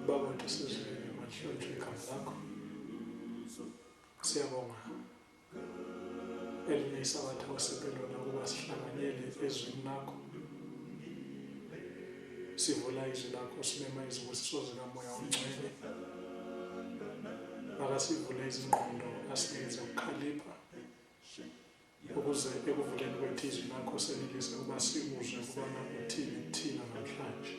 Baba wethu sizwe mahlonishwe igama lakho. Siyabonga elinye isabatha osiphe lona ukuba sihlanganyele ezwini lakho. Sivula izwi lakho simema izibusiso zikamoya ongcwele. Akasivule izingqondo asinikeze ukukhalipha ukuze ekuvuleni kwethu izwi lakho senelise ukuba sikuzwe ukubana uthini kuthina namhlanje.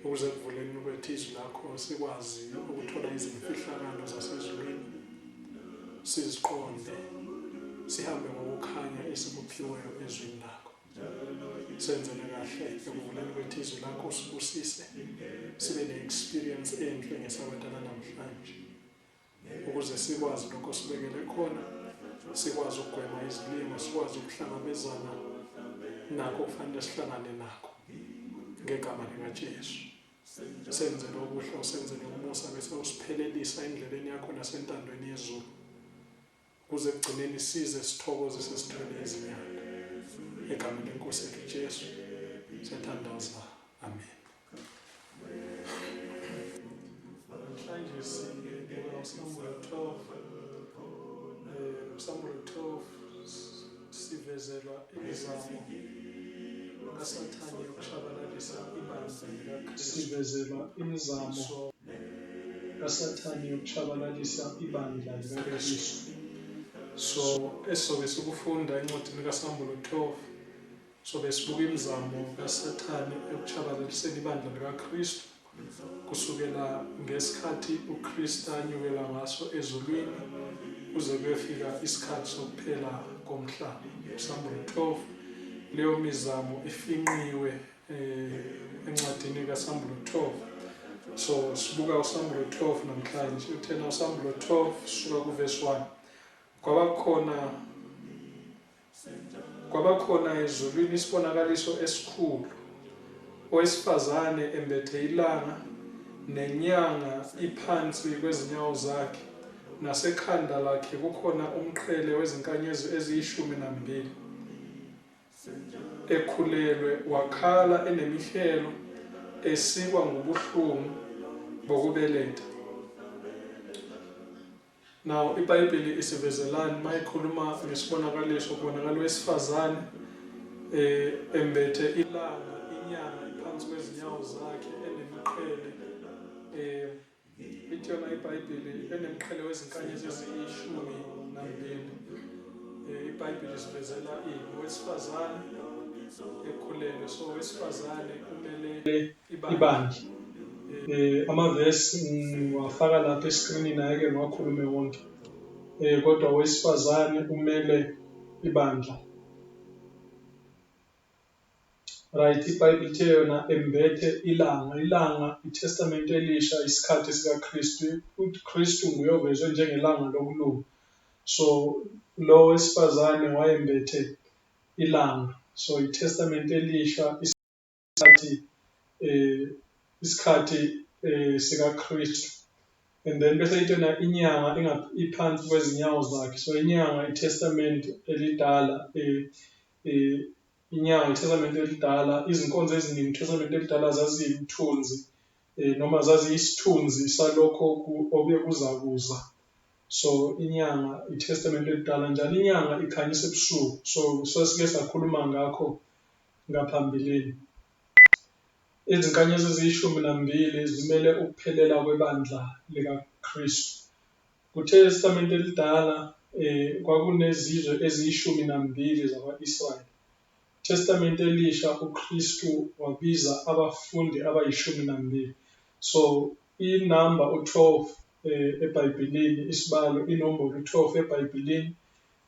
Ukuze ekuvuleni kwethu izwi lakho sikwazi ukuthola izimfihlakalo zasezulwini, siziqonde, sihambe ngokukhanya esikuphiweyo ezwini lakho. Senzele kahle ekuvuleni kwethu izwi lakho sibusise, sibe ne-experience enhle ngesabatana namhlanje, ukuze sikwazi lokho sibekele khona, sikwazi ukugwema izilimo, sikwazi ukuhlangabezana nakho kufanele sihlangane nakho ngegama likaJesu. Senzele okuhle, usenzele umusa bese usiphelelisa endleleni yakho nasentandweni yezulu, ukuze ekugcineni size sithokoze sesithwele izinyanda. Egameni lenkosi yethu Jesu siyathandaza, amen. Namhlanje sibuka uSamuel 12. uSamuel 12 sivezelwa imizamo kaSathane yokutshabalalisa ibandla likaKristu. Sivezelwa imizamo kaSathane yokutshabalalisa ibandla likaKristu. So esobe sikufunda encwadini kaSamuel 12 sobe sibuka imizamo kaSathane yokutshabalaliseni ibandla likaKristu kusukela ngesikhathi uKristu anyukela ngaso ezulwini kuze kuyefika isikhathi sokuphela komhlaba. uSamuel 12 leyo mizamo ifinqiwe encwadini kaSamuel 12. So sibuka uSamuel 12 namhlanje. Uthena uSamuel 12 suka kuverse 1. Kwabakhona ezulwini isibonakaliso esikhulu, owesifazane embethe ilanga nenyanga iphansi kwezinyawo zakhe, nasekhanda lakhe kukhona umqhele wezinkanyezi eziyi12. Ekhulelwe wakhala enemihelo, esikwa ngobuhlungu bokubeletha. Now iBhayibheli isivezelani mayikhuluma ngesibonakaliso, kubonakala owesifazane embethe ilanga, inyanga iphansi kwezinyawo zakhe, enemiqhele ithi yona iBhayibheli enemqhele wezinkanyezi eziyi12. iBhayibheli isivezela owesifazane ekhulelwe. So owesifazane kumele ibandla. Amavesi wafaka lapha eskrinini, ayeke ngiwakhulume wonke, kodwa owesifazane kumele ibandla. Right, iBhayibheli ithe yona embethe ilanga. Ilanga iTestament Elisha isikhathi sikaKristu. uKristu nguye ovezwe njengelanga lokulunga. So lo wesifazane wayembethe ilanga. So iTestament Elisha isikhathi sikaKristu. And then bese itona inyanga iphansi kwezinyawo zakhe. So inyanga iTestament elidala, inyanga iTestament elidala, izinkonzo eziningi iTestament elidala zaziyimthunzi noma zaziyisithunzi salokho obuye kuzakuza. So inyanga iTestament elidala njalo inyanga ikhanyisa ebusuku. So sike sakhuluma ngakho ngaphambilini. Izinkanyezi eziyi12 zimele ukuphelela kwebandla likaKristu. KuTestament elidala kwakunezizwe eziyi12 zakwa-Israyeli. Testament Elisha uKristu wabiza abafundi abayi12. So inamba u12 eBhayibhelini, isibalo inombolo u12 eBhayibhelini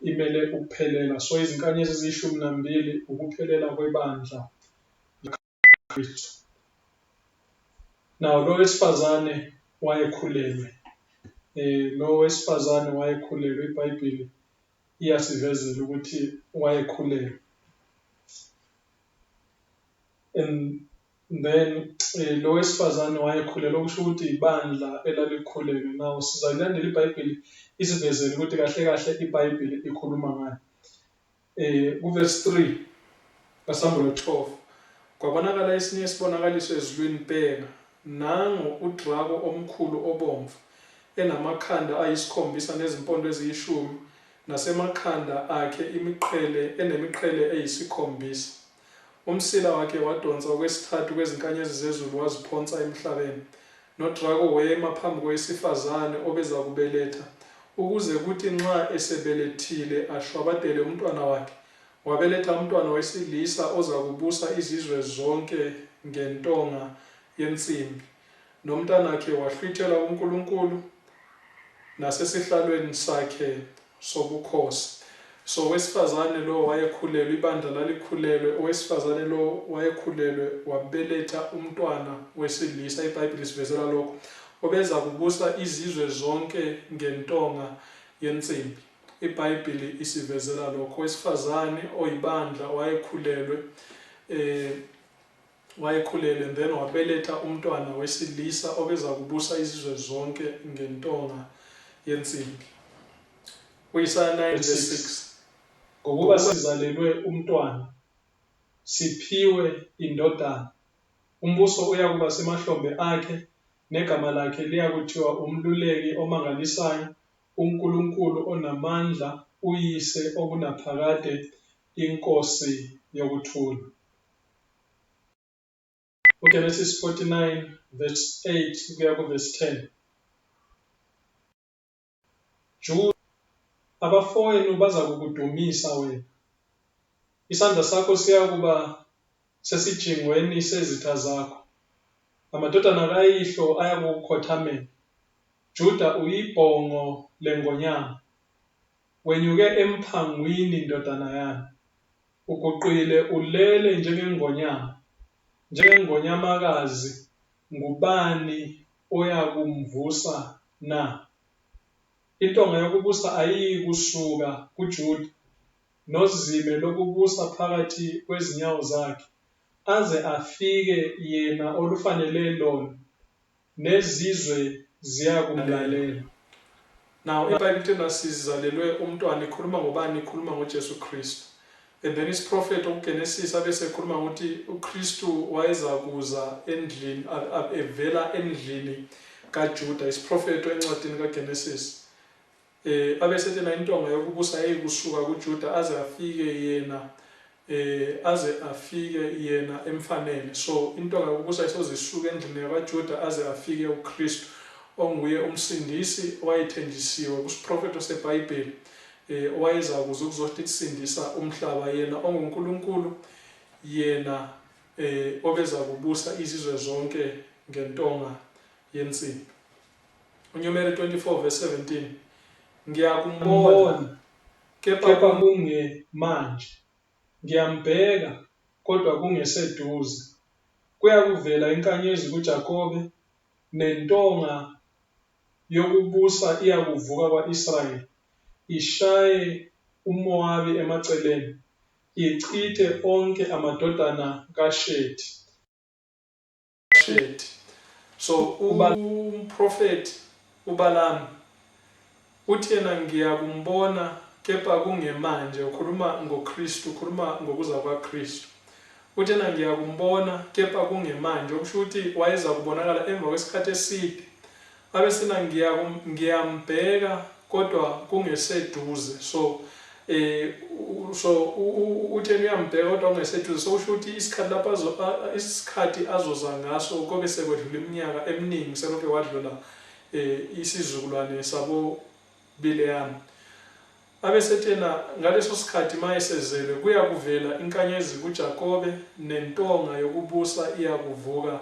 imele ukuphelela. So izinkanyezi eziyi12 ukuphelela kwebandla likaKristu. Now lo wesifazane wayekhulelwe. iBhayibheli iyasivezela ukuthi wayekhulelwe. And then lo wesifazane wayekhulelwe, okusho ukuthi ibandla elalikhulelwe. Now sizayilandela iBhayibheli isivezele ukuthi kahle kahle iBhayibheli ikhuluma ngani. Kuverse 3 kaSamuel 12 Kwabonakala esinye isibonakaliso ezulwini, bheka, nangu udrako omkhulu obomvu, enamakhanda ayisikhombisa nezimpondo eziyishumi, nasemakhanda akhe enemiqhele eyisikhombisa. Umsila wakhe wadonsa okwesithathu kwezinkanyezi zezulu waziphonsa emhlabeni. Nodrako wema phambi kowesifazane obeza kubeletha, ukuze kuthi nxa esebelethile ashwabadele umntwana wakhe. Wabeletha umntwana wesilisa oza kubusa izizwe zonke ngentonga yensimbi. Nomntanakhe wahlwithela kuNkulunkulu nasesihlalweni sakhe sobukhosi. So owesifazane lo wayekhulelwe, ibandla lalikhulelwe, owesifazane lo wayekhulelwe wabeletha umntwana wesilisa, iBhayibheli sivezela lokho, obeza kubusa izizwe zonke ngentonga yensimbi. iBhayibheli isivezela lokho. Owesifazane oyibandla wayekhulelwe then wabeletha umntwana wesilisa obeza kubusa izizwe zonke ngentonga yensimbi. Isaya 9:6. Ngokuba sizalelwe umntwana, siphiwe indodana, umbuso uyakuba semahlombe akhe, negama lakhe liyakuthiwa umluleki omangalisayo, uNkulunkulu onamandla, uyise okunaphakade, inkosi yokuthula. UGenesis 49 verse 8 kuya kuverse 10. Juda, abafowenu baza kukudumisa wena. Isandla sakho siyakuba sesijingweni sezitha zakho. Amadodana kayihlo ayakukhothamela. Juda uyibhongo lengonyama. Wenyuke emphangwini, ndodana yami. Uguqile ulele njengengonyama. Njengengonyamakazi, ngubani oyakumvusa na? Intonga yokubusa ayiyi kusuka kuJuda, nozime lokubusa phakathi kwezinyawo zakhe, aze afike yena olufanele lona, nezizwe ziyakumlalela. Now, iBhayibheli sizalelwe umntwana, ikhuluma ngobani? Ikhuluma ngoJesu Kristu. And then isiprofethi uGenesis abese ekhuluma ukuthi uKristu wayeza kuza endlini, evela endlini kaJuda, isiprofethi encwadini kaGenesis. Abese tena intonga yokubusa yayikusuka kuJuda aze afike yena emfanele. So intonga yokubusa isoze isuke endlini kaJuda aze afike uKristu, onguye umsindisi owayethenjisiwe kusiprofethi seBhayibheli, owayeza kuza ukuzothi kusindisa umhlaba, yena onguNkulunkulu, yena obeza kubusa izizwe zonke ngentonga yensimbi. uNyumeri 24 verse 17. Ngiyakumbona kepha kungemanje, ngiyambheka kodwa kungeseduze. Kuyakuvela inkanyezi kuJakobe, nentonga yokubusa iyakuvuka kwa-Israyeli. Ishaye uMowabi emaceleni, ichithe onke amadodana kaShethi. So umprofeti uBalamu uthi yena ngiyakumbona kepha kungemanje, ukhuluma ngoKristu, ukhuluma ngokuza kwaKristu. Uthi yena ngiyakumbona kepha kungemanje, okusho ukuthi wayeza kubonakala emva kwesikhathi eside. Abesena ngiyambheka kodwa kungeseduze. So uthi uyambheka kodwa kungeseduze, so usho ukuthi isikhathi azoza ngaso kobe sekwedlula iminyaka eminingi, selokhu wadlula isizukulwane sabo Bileam. Abesethena ngaleso sikhathi mayesezelwe kuyakuvela inkanyezi kuJakobe, nentonga yokubusa iyakuvuka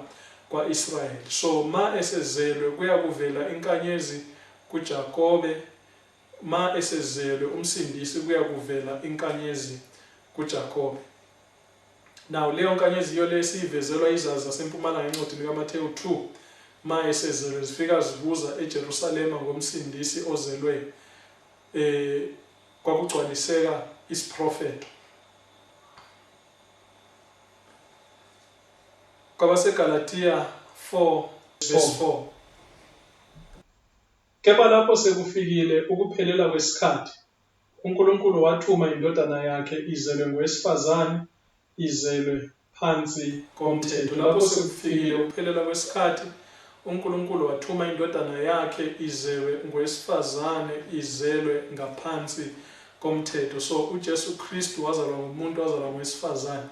kwa-Israyeli. So ma esezelwe kuyakuvela inkanyezi kuJakobe, ma esezelwe umsindisi kuyakuvela inkanyezi kuJakobe. Now leyo nkanyezi iyo lesivezelwa izazi zasempumalanga encwadini kaMathewu 2, ma esezelwe zifika zibuza eJerusalema ngomsindisi ozelwe, kwakugcwaliseka isiprofeto. KwabaseGalatia 4 verse 4. Kepha lapho sekufikile ukuphelela kwesikhathi, uNkulunkulu wathuma indodana yakhe, izelwe ngowesifazane, izelwe ngaphansi komthetho. Lapho sekufikile ukuphelela kwesikhathi, uNkulunkulu wathuma indodana yakhe izelwe ngowesifazane, izelwe ngaphansi komthetho. So uJesu Kristu wazalwa ngumuntu, wazalwa ngowesifazane.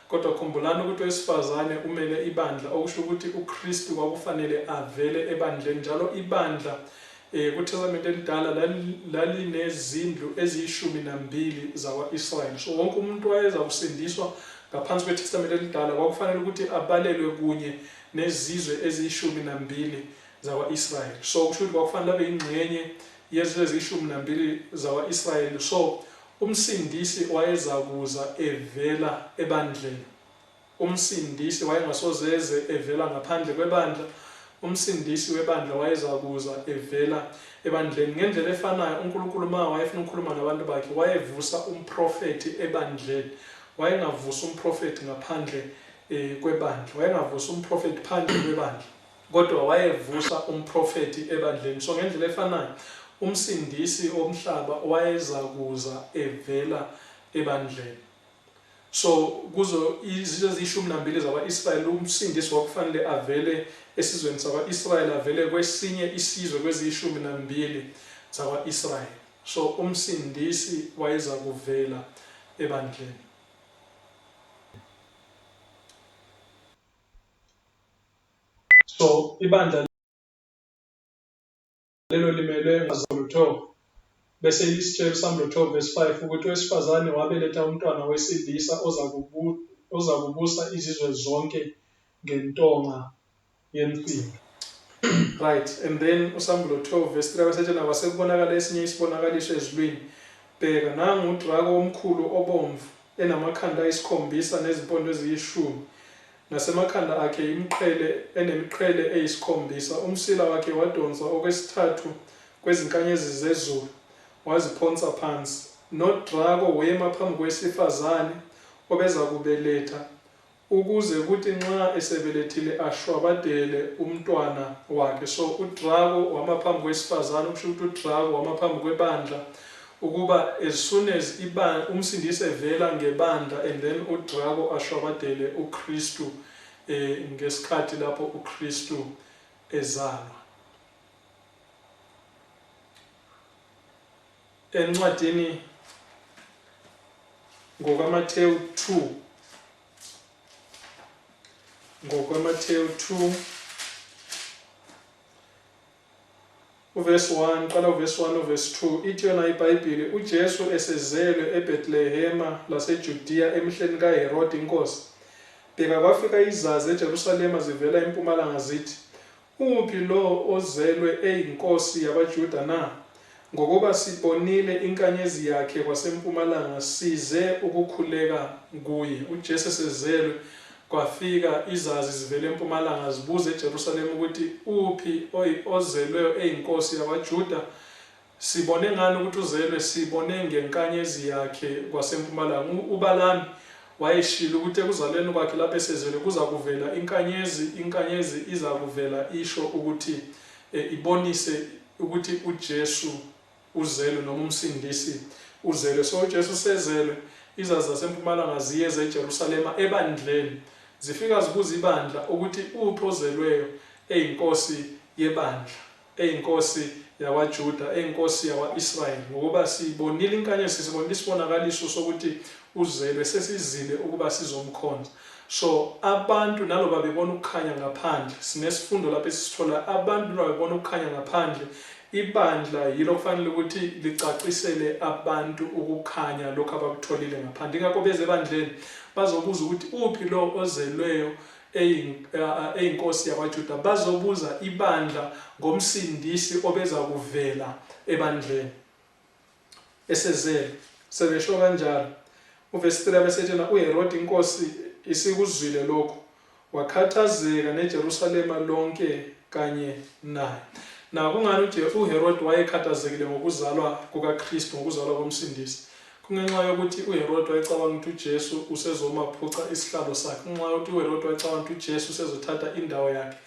Kodwa khumbulani ukuthi owesifazane umele ibandla, okusho ukuthi uKristu kwakufanele avele ebandleni. Njalo ibandla kuTestament elidala lalinezindlu eziyishumi-12 zakwa-Israyeli. So wonke umuntu wayeza kusindiswa ngaphansi kweTestament elidala kwakufanele ukuthi abalelwe kunye nezizwe eziyishumi-12 zakwa-Israyeli. So kusho ukuthi kwakufanele abe yingxenye yezizwe eziyishumi-12 zakwa-Israyeli. So umsindisi wayezakuza evela ebandleni. Umsindisi wayengasozeze evela ngaphandle kwebandla. Umsindisi webandla wayezakuza evela ebandleni. Ngendlela efanayo uNkulunkulu ma wayefuna ukukhuluma nabantu bakhe, wayevusa umprofeti ebandleni. Wayengavusa umprofeti ngaphandle kwebandla. Wayengavusa umprofeti phandle kwebandla, kodwa wayevusa umprofeti ebandleni. So ngendlela efanayo umsindisi omhlaba wayezakuza evela ebandleni. So kuzo izizwe eziyishumi-12 zakwa-Israyeli, umsindisi wakufanele avele esizweni sakwa-Israyeli, avele kwesinye isizwe kweziyishumi-12 zakwa-Israyeli. So umsindisi wayeza kuvela ebandleni. So ibandla lelo limelwe ngazolutho, bese isitshelo samlutho verse 5 ukuthi owesifazane wabeletha umntwana wesilisa oza kubusa izizwe zonke ngentonga yensimbi. Right, and then uSambulo 12 verse 3 basethi nabasekubonakala esinye isibonakaliso ezulwini. Bheka, nangu udrako omkhulu obomvu enamakhanda ayisikhombisa nezimpondo eziyishumi, nasemakhanda akhe enemiqhele eyisikhombisa. Umsila wakhe wadonsa okwesithathu kwezinkanyezi zezulu, waziphonsa phansi. Nodrako wema phambi kwesifazane obeza kubeletha, ukuze kuthi nxa esebelethile ashwabadele umntwana wakhe. So udrako wama phambi kwesifazane, kusho ukuthi udrako wama phambi kwebandla, ukuba as soon as umsindisi evela ngebandla, and then udrako ashwabadele uKristu ngesikhathi lapho uKristu ezalwa. Encwadini ngokaMathewu 2 uverse 1, qala uverse 1 uverse 2, ithi yona iBhayibheli, uJesu esezelwe eBhethlehema laseJudiya emihleni kaHerodi inkosi. Bheka, kwafika izazi eJerusalema zivela empumalanga zithi, uphi lo ozelwe eyinkosi yabaJuda na? Ngokuba sibonile inkanyezi yakhe kwasempumalanga, size ukukhuleka kuye. uJesu esezelwe, kwafika izazi zivela empumalanga zibuza eJerusalema ukuthi uphi ozelweyo eyinkosi yabaJuda? Sibone ngani ukuthi uzelwe? Sibone ngenkanyezi yakhe kwasempumalanga. uBalami wayeshilo ukuthi ekuzalweni kwakhe lapho esezelwe kuza kuvela inkanyezi iza kuvela isho ukuthi ibonise ukuthi uJesu uzelwe noma umsindisi uzelwe. So uJesu usezelwe, izazi zasempumalanga ziyeza eJerusalema ebandleni, zifika zibuza ibandla ukuthi uphi ozelweyo eyinkosi yebandla, eyinkosi yakwaJuda, eyinkosi yakwa-Israyeli. Ngokuba sibonile inkanyezi, sibonile isibonakaliso sokuthi uzelwe, sesizile ukuba sizomkhonza. So abantu naloba bebona ukukhanya ngaphandle, sinesifundo lapho esisithola, abantu naloba bebona ukukhanya ngaphandle, ibandla yilo kufanele ukuthi licacisele abantu ukukhanya lokho abakutholile ngaphandle. Ingakho beze ebandleni bazobuza ukuthi uphi lo ozelweyo eyinkosi yakwaJuda. Bazobuza ibandla ngomsindisi obeza kuvela ebandleni esezelwe. Sebesho kanjalo uverse 3 besethena uHerodi inkosi isikuzwile lokho, wakhathazeka neJerusalema lonke kanye naye. Na kungani uHerodi wayekhathazekile ngokuzalwa kukaKristu, ngokuzalwa komsindisi? Kungenxa yokuthi uHerodi wayecabanga ukuthi uJesu usezomaphuca isihlalo sakhe. Kungenxa yokuthi uHerodi wayecabanga ukuthi uJesu usezothatha indawo yakhe.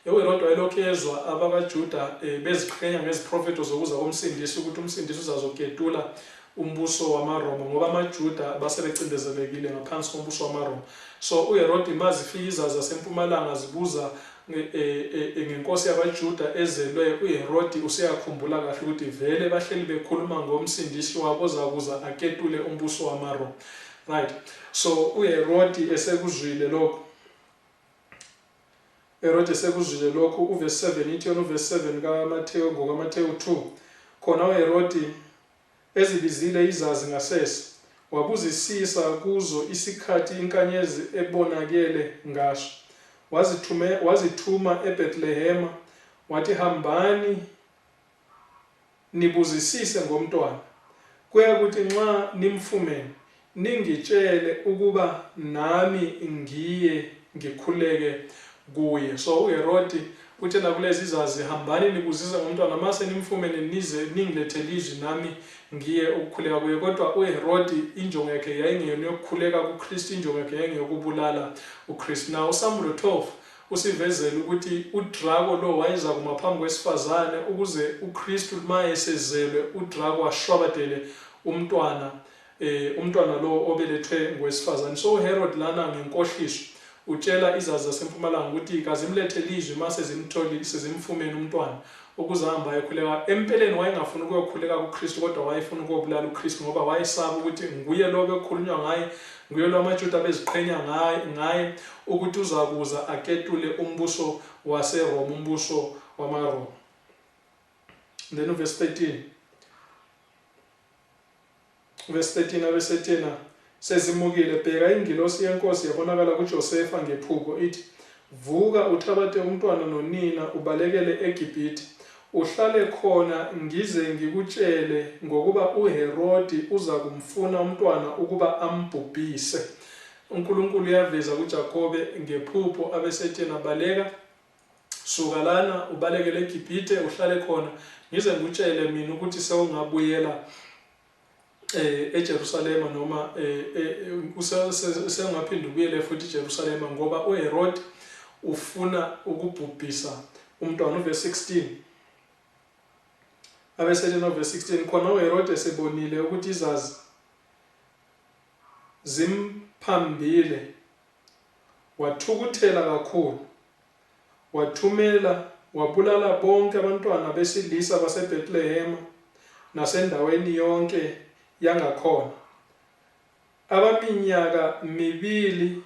uHerodi wayelokhu ezwa abakaJuda beziqhenya ngeziprofeto zokuza komsindisi, ukuthi umsindisi uzazoketula umbuso wamaRoma ngoba amaJuda basebecindezelekile ngaphansi kombuso wamaRoma. So uHerodi mazifika izazi zasempumalanga zibuza ngenkosi yabaJuda ezelwe, uHerodi useyakhumbula kahle ukuthi vele bahleli bekhuluma ngomsindisi wabo ozakuza aketule umbuso wamaRoma. Right. So uHerodi esekuzwile lokho. Herode esekuzwile lokho, uverse 7 ithi yona uverse 7 kaMathewu ngokaMathewu 2. Khona uHerodi ezibizile izazi ngasese, wabuzisisa kuzo isikhathi inkanyezi ebonakele ngaso. Wazithuma eBethlehema, wathi hambani nibuzisise ngomntwana. Kuyakuthi nxa nimfumene ningitshele ukuba nami ngiye ngikhuleke kuye. So uHerodi utshela kulezi izazi, hambani nibuzisa ngomntwana, mase nimfumene nize ningilethele izwi nami ngiye ukukhuleka kuye. Kodwa uHerodi injongo yakhe yayingeyona yokukhuleka kuKristu, injongo yakhe yayingeyokubulala uKristu. Now uSamuel 12 usivezela ukuthi uDrago lo wayeza kuma phambi kwesifazane ukuze uKristu maye sezelwe uDrago ashwabadele umntwana lo obelethwe ngowesifazane. So uHerod lana ngenkohliso utshela izazi zasempumalanga ukuthi kazimlethele izwi mase zimtholi sezimfumene umntwana ukuze ahambe ayekhuleka. Empeleni wayengafuna ukuyokhuleka kuKristu kodwa wayefuna ukubulala uKristu ngoba wayesaba ukuthi nguye lo bekukhulunywa ngaye, nguye lo amaJuda beziqhenya ngaye ukuthi uzakuza aketule umbuso waseRoma, umbuso wamaRoma. Then verse 13. Verse 13 abesethena sezimukile, bheka ingilosi yenkosi yabonakala kuJosefa ngephupho ithi, vuka uthabathe umntwana nonina ubalekele eGibhithe, uhlale khona ngize ngikutshele ngokuba uHerodi uza kumfuna umntwana ukuba ambhubhise. uNkulunkulu uyaveza kuJakobe ngephupho abesethena, baleka suka lana ubalekele eGibhithe, uhlale khona ngize ngikutshele mina ukuthi sewungabuyela eJerusalema noma usengaphinda ubuyele futhi eJerusalema ngoba uHerodi ufuna ukubhubhisa umntwana. Verse 16 abesethena verse 16, khona uHerodi esebonile ukuthi izazi zimphambile wathukuthela kakhulu, wathumela wabulala bonke abantwana besilisa baseBethlehema nasendaweni yonke yangakhona abaminyaka 2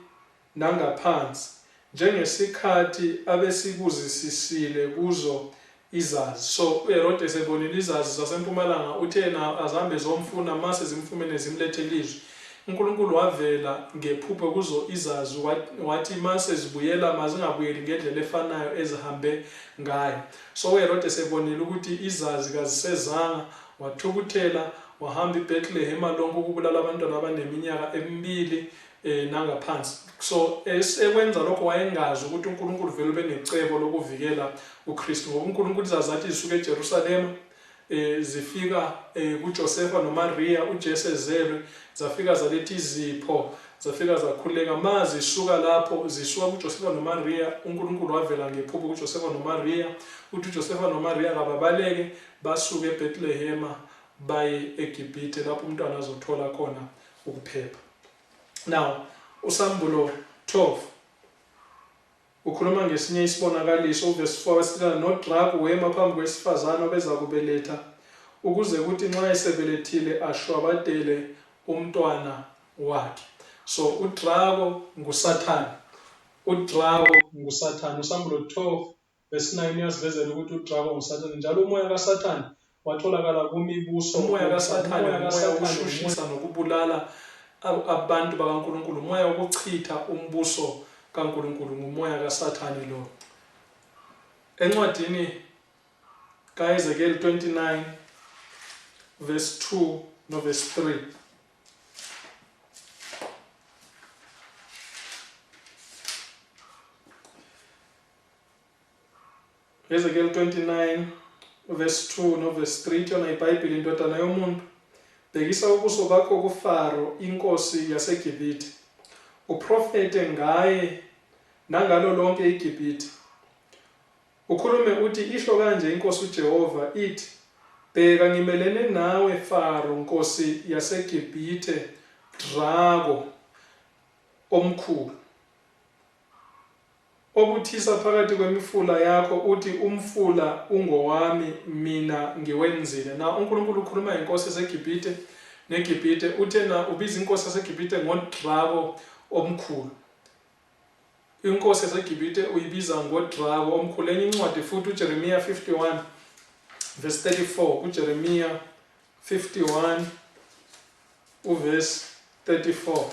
nangaphansi, njengesikhathi abesikuzisisile kuzo izazi. So uHerodi esebonile izazi zasempumalanga uthena azahambe zomfuna, mase zimfumene zimlethele izwi. uNkulunkulu wavela ngephupho kuzo izazi wathi mase zibuyela mazingabuyeli ngendlela efanayo ezihambe ngayo. So uHerodi esebonile ukuthi izazi kazisezanga, wathukuthela wahamba eBethlehema lonke ukubulala abantwana abaneminyaka 2 nangaphansi. So esekwenza lokho wayengazi ukuthi uNkulunkulu vele benecebo lokuvikela uKristu ngoba uNkulunkulu izazathi zisuka eJerusalema zifika kuJosefa noMaria uJesu ezelwe, zafika zaletha izipho, zafika zakhuleka. Mazi zisuka lapho zisuka kuJosefa noMaria, uNkulunkulu wavela ngephupho kuJosefa noMaria uthi uJosefa noMaria kababaleke basuke eBethlehema baye eGibhithe lapho umntwana azothola khona ukuphepha. Now uSambulo 12 ukhuluma ngesinye isibonakaliso. Verse 4 sithi, noDrago wema phambi kwesifazane obeza kubeletha ukuze kuthi nxa esebelethile ashwabadele umntwana wakhe. So uDrago nguSathane, uDrago nguSathane. uSambulo 12 verse 9 uyasivezela ukuthi uDrago nguSathane, njalo umoya kaSathane watholakala kumibuso. Umoya kaSathane umoya wokushushisa nokubulala abantu bakaNkulunkulu, umoya wokuchitha umbuso kaNkulunkulu, ngumoya kaSathane lo. Encwadini kaEzekiel 29 verse 2 no verse 3, Ezekiel 29 verse 2 no verse 3, yona iBhayibheli, indodana yomuntu, bhekisa ubuso bakho kuFaro inkosi yaseGibhithe, uprofete ngaye nangalo lonke iGibhithe, ukhulume uthi, isho kanje inkosi uJehova ithi, bheka ngimelene nawe Faro nkosi yaseGibhithe, Drago omkhulu, obuthisa phakathi kwemifula yakho uthi umfula ungowami mina ngiwenzile. Na uNkulunkulu ukhuluma inkosi yaseGibhithe neGibhithe, uthena ubiza inkosi yaseGibhithe ngoDrago omkhulu. Inkosi yaseGibhithe uyibiza ngoDrago omkhulu. Enye incwadi futhi uJeremiya 51 verse 34, uJeremiya 51 uverse 34.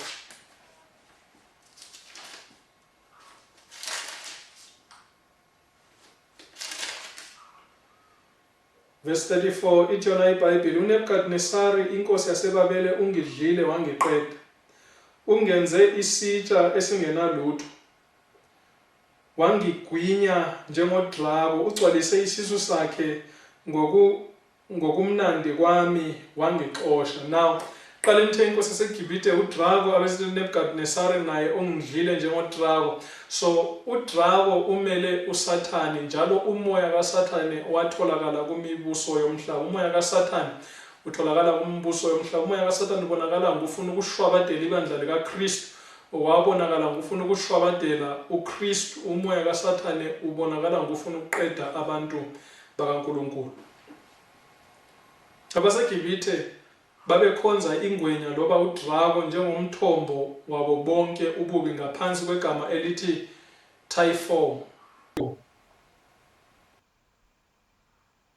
Verse 34 ithi yona iBhayibheli, uNebukadnesari inkosi yaseBabele ungidlile wangiqeda, ungenze isitsha esingenalutho, wangigwinya njengodrago, ugcwalise isisu sakhe ngokumnandi kwami wangixosha. Now qale nithe inkosi yaseGibhithe uDrago, abesithi uNebukadnesari naye ungidlile njengodrago. So uDrago umele uSathane, njalo umoya kaSathane watholakala kumibuso yomhlaba. Umoya kaSathane utholakala kumbuso yomhlaba. Umoya kaSathane ubonakala ngofuna ukushwabadela ibandla likaKristu, wabonakala ngofuna ukushwabadela uKristu. Umoya kaSathane ubonakala ngofuna ukuqeda abantu bakaNkulunkulu. AbaseGibhithe babekhonza ingwenya loba uDrago njengomthombo wabo bonke ububi ngaphansi kwegama elithi Typhon.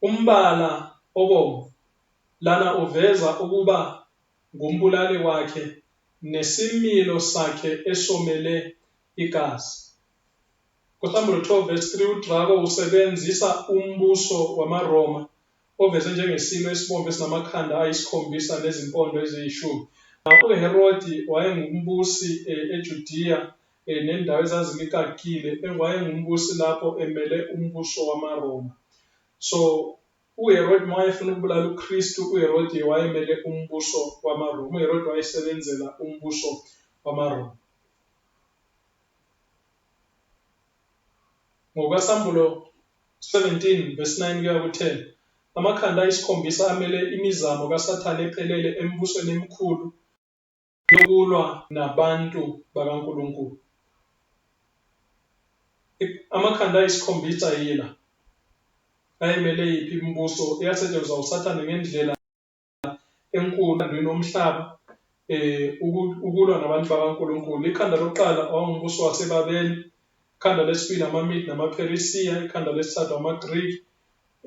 Umbala obomvu lana uveza ukuba ngumbulali wakhe nesimilo sakhe esomele igazi. KuSamuel 12 verse 3 uDrago usebenzisa umbuso wamaRoma oveze njengesilo esibomvu esinamakhanda ayisikhombisa nezimpondo eziyishumi. uHerodi wayengumbusi eJudiya nendawo ezazimikakile, wayengumbusi lapho emele umbuso wamaRoma. So uHerodi wayefuna ukubulala uKristu, uHerodi wayemele umbuso wamaRoma. uHerodi wayesebenzela umbuso wamaRoma. NgokaSambulo 17 verse 9 kuya ku-10, amakhanda ayisikhombisa amele imizamo kaSathane ephelele embusweni emikhulu yokulwa nabantu bakaNkulunkulu. Amakhanda ayisikhombisa yila ayemele yiphi imibuso eyasetshenziswa uSathane ngendlela enkulu endweni omhlaba ukulwa nabantu bakaNkulunkulu. Ikhanda lokuqala wawungumbuso waseBabeli, ikhanda lesibili amaMede namaPheresiya, ikhanda lesithathu amaGriki,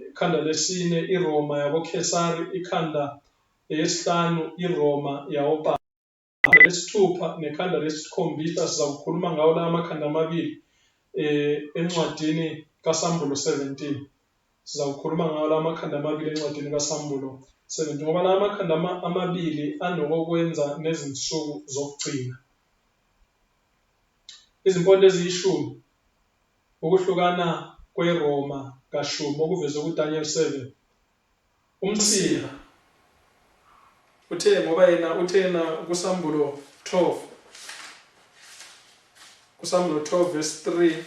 ikhanda lesine iRoma yaboKhesari, ikhanda lesihlanu iRoma yabopapa, lesithupha nekhanda lesikhombisa siza kukhuluma ngawo la amakhanda amabili encwadini kaSambulo 17. Siza kukhuluma ngawo la amakhanda amabili encwadini kaSambulo 17 ngoba la amakhanda amabili anokokwenza nezinsuku zokugcina. Izimpondo eziyishumi, ukuhlukana kweRoma kaShumi okuvezwe kuDaniel 7. Umsila uthe ngoba yena uthena kuSambulo 12 verse 3,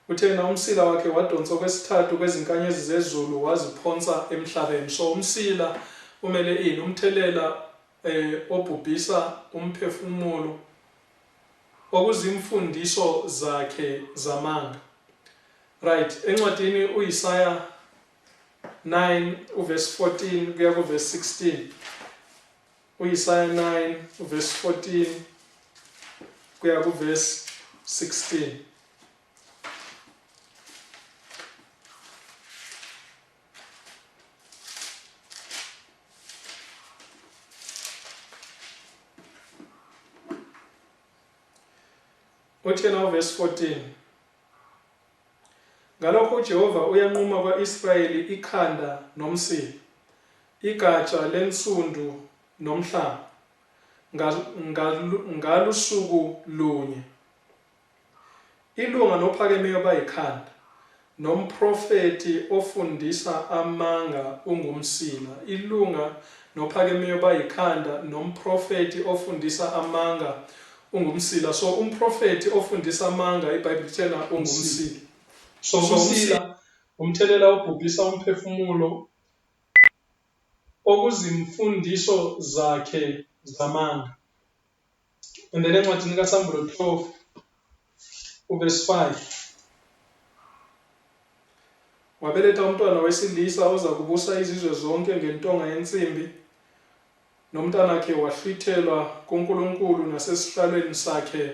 uthena umsila wakhe wadonsa kwesithathu kwezinkanyezi zezulu waziphonsa emhlabeni. So umsila umele ini? Umthelela obhubhisa umphefumulo, okuzimfundiso zakhe zamanga. Right, encwadini uIsaya 9 uverse 14 kuya kuverse 16. uIsaya 9 uverse 14 kuya kuverse 16. Uthena verse 14, ngalokho uJehova uyanquma kwa-Israyeli ikhanda nomsila, igatsha lensundu nomhlanga, ngalusuku lunye. Ilunga nophakemeyo bayikhanda, nomprofeti ofundisa amanga ungumsila. Ilunga nophakemeyo bayikhanda, nomprofeti ofundisa amanga ungumsila. So umprofeti ofundisa amanga iBhayibheli ithena ungumsila. So umsila umthelela obhubhisa umphefumulo, okuzimfundiso zakhe zamanga. And then encwadini kaSamuel 12 uverse 5, wabeletha umntwana wesilisa oza kubusa izizwe zonke ngentonga yensimbi, nomntanakhe wahlwithelwa kuNkulunkulu nasesihlalweni sakhe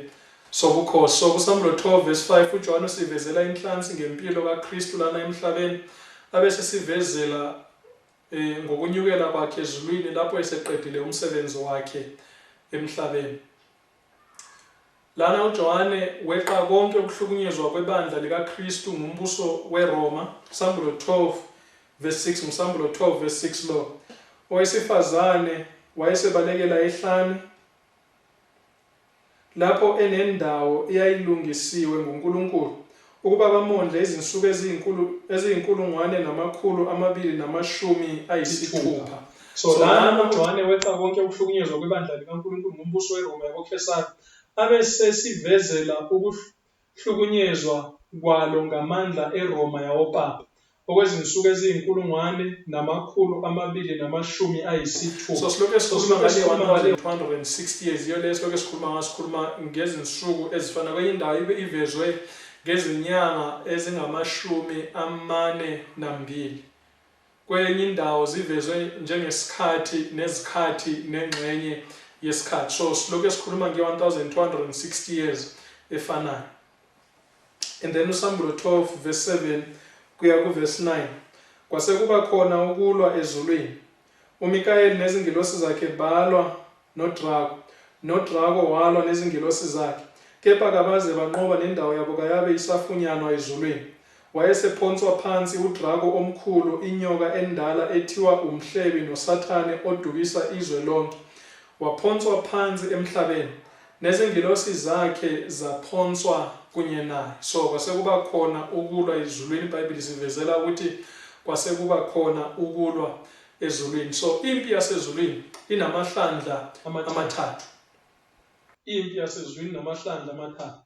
sobukhosi. So kuSamuel 12 verse 5 uJohane usivezela inhlansi ngempilo kaKristu lana emhlabeni, abese sivezela ngokunyukela kwakhe ezulwini lapho eseqedile umsebenzi wakhe emhlabeni. Lana uJohane weqa konke ukuhlukunyezwa kwebandla likaKristu ngumbuso weRoma. Samuel 12 verse 6, nguSamuel 12 verse 6 lo. Owesifazane wayesebalekela ehlane lapho enendawo eyayilungisiwe nguNkulunkulu ukuba bamondle izinsuku eziyinkulungwane namakhulu amabili namashumi ayisithupha. So lana uJohane weqa konke ukuhlukunyezwa kwebandla likaNkulunkulu ngumbuso weRoma yakoKesari, abese sivezela ukuhlukunyezwa kwalo ngamandla eRoma yawopapa okwezinsuku eziyinkulungwane namakhulu amabili namashumi ayisithupha. So siloke sikhuluma ngale 160 years iyo leso ke sikhuluma ngezinsuku ezifana kwenye indawo ivezwe ngezinyanga ezingamashumi amane nambili, kwenye indawo zivezwe njengesikhathi nezikhathi nengxenye yesikhathi. So siloke sikhuluma nge-1260 years efanayo. And then uSamuel 12 verse 7 kuya kuverse 9, kwase kuba khona ukulwa ezulwini. uMikayeli nezingilosi zakhe balwa noDrago walwa nezingilosi zakhe, kepha kabaze banqoba nendawo yabo kayabe isafunyanwa ezulwini. Wayesephonswa phansi uDrago omkhulu, inyoka endala ethiwa umhlebi noSathane odukisa izwe lonke, waphonswa phansi emhlabeni, nezingilosi zakhe zaphonswa kunye naye. So kwase kuba khona ukulwa ezulwini. iBhayibheli sivezela ukuthi kwase kuba khona ukulwa ezulwini. So impi yasezulwini inamahlandla amathathu. Impi yasezulwini namahlandla amathathu.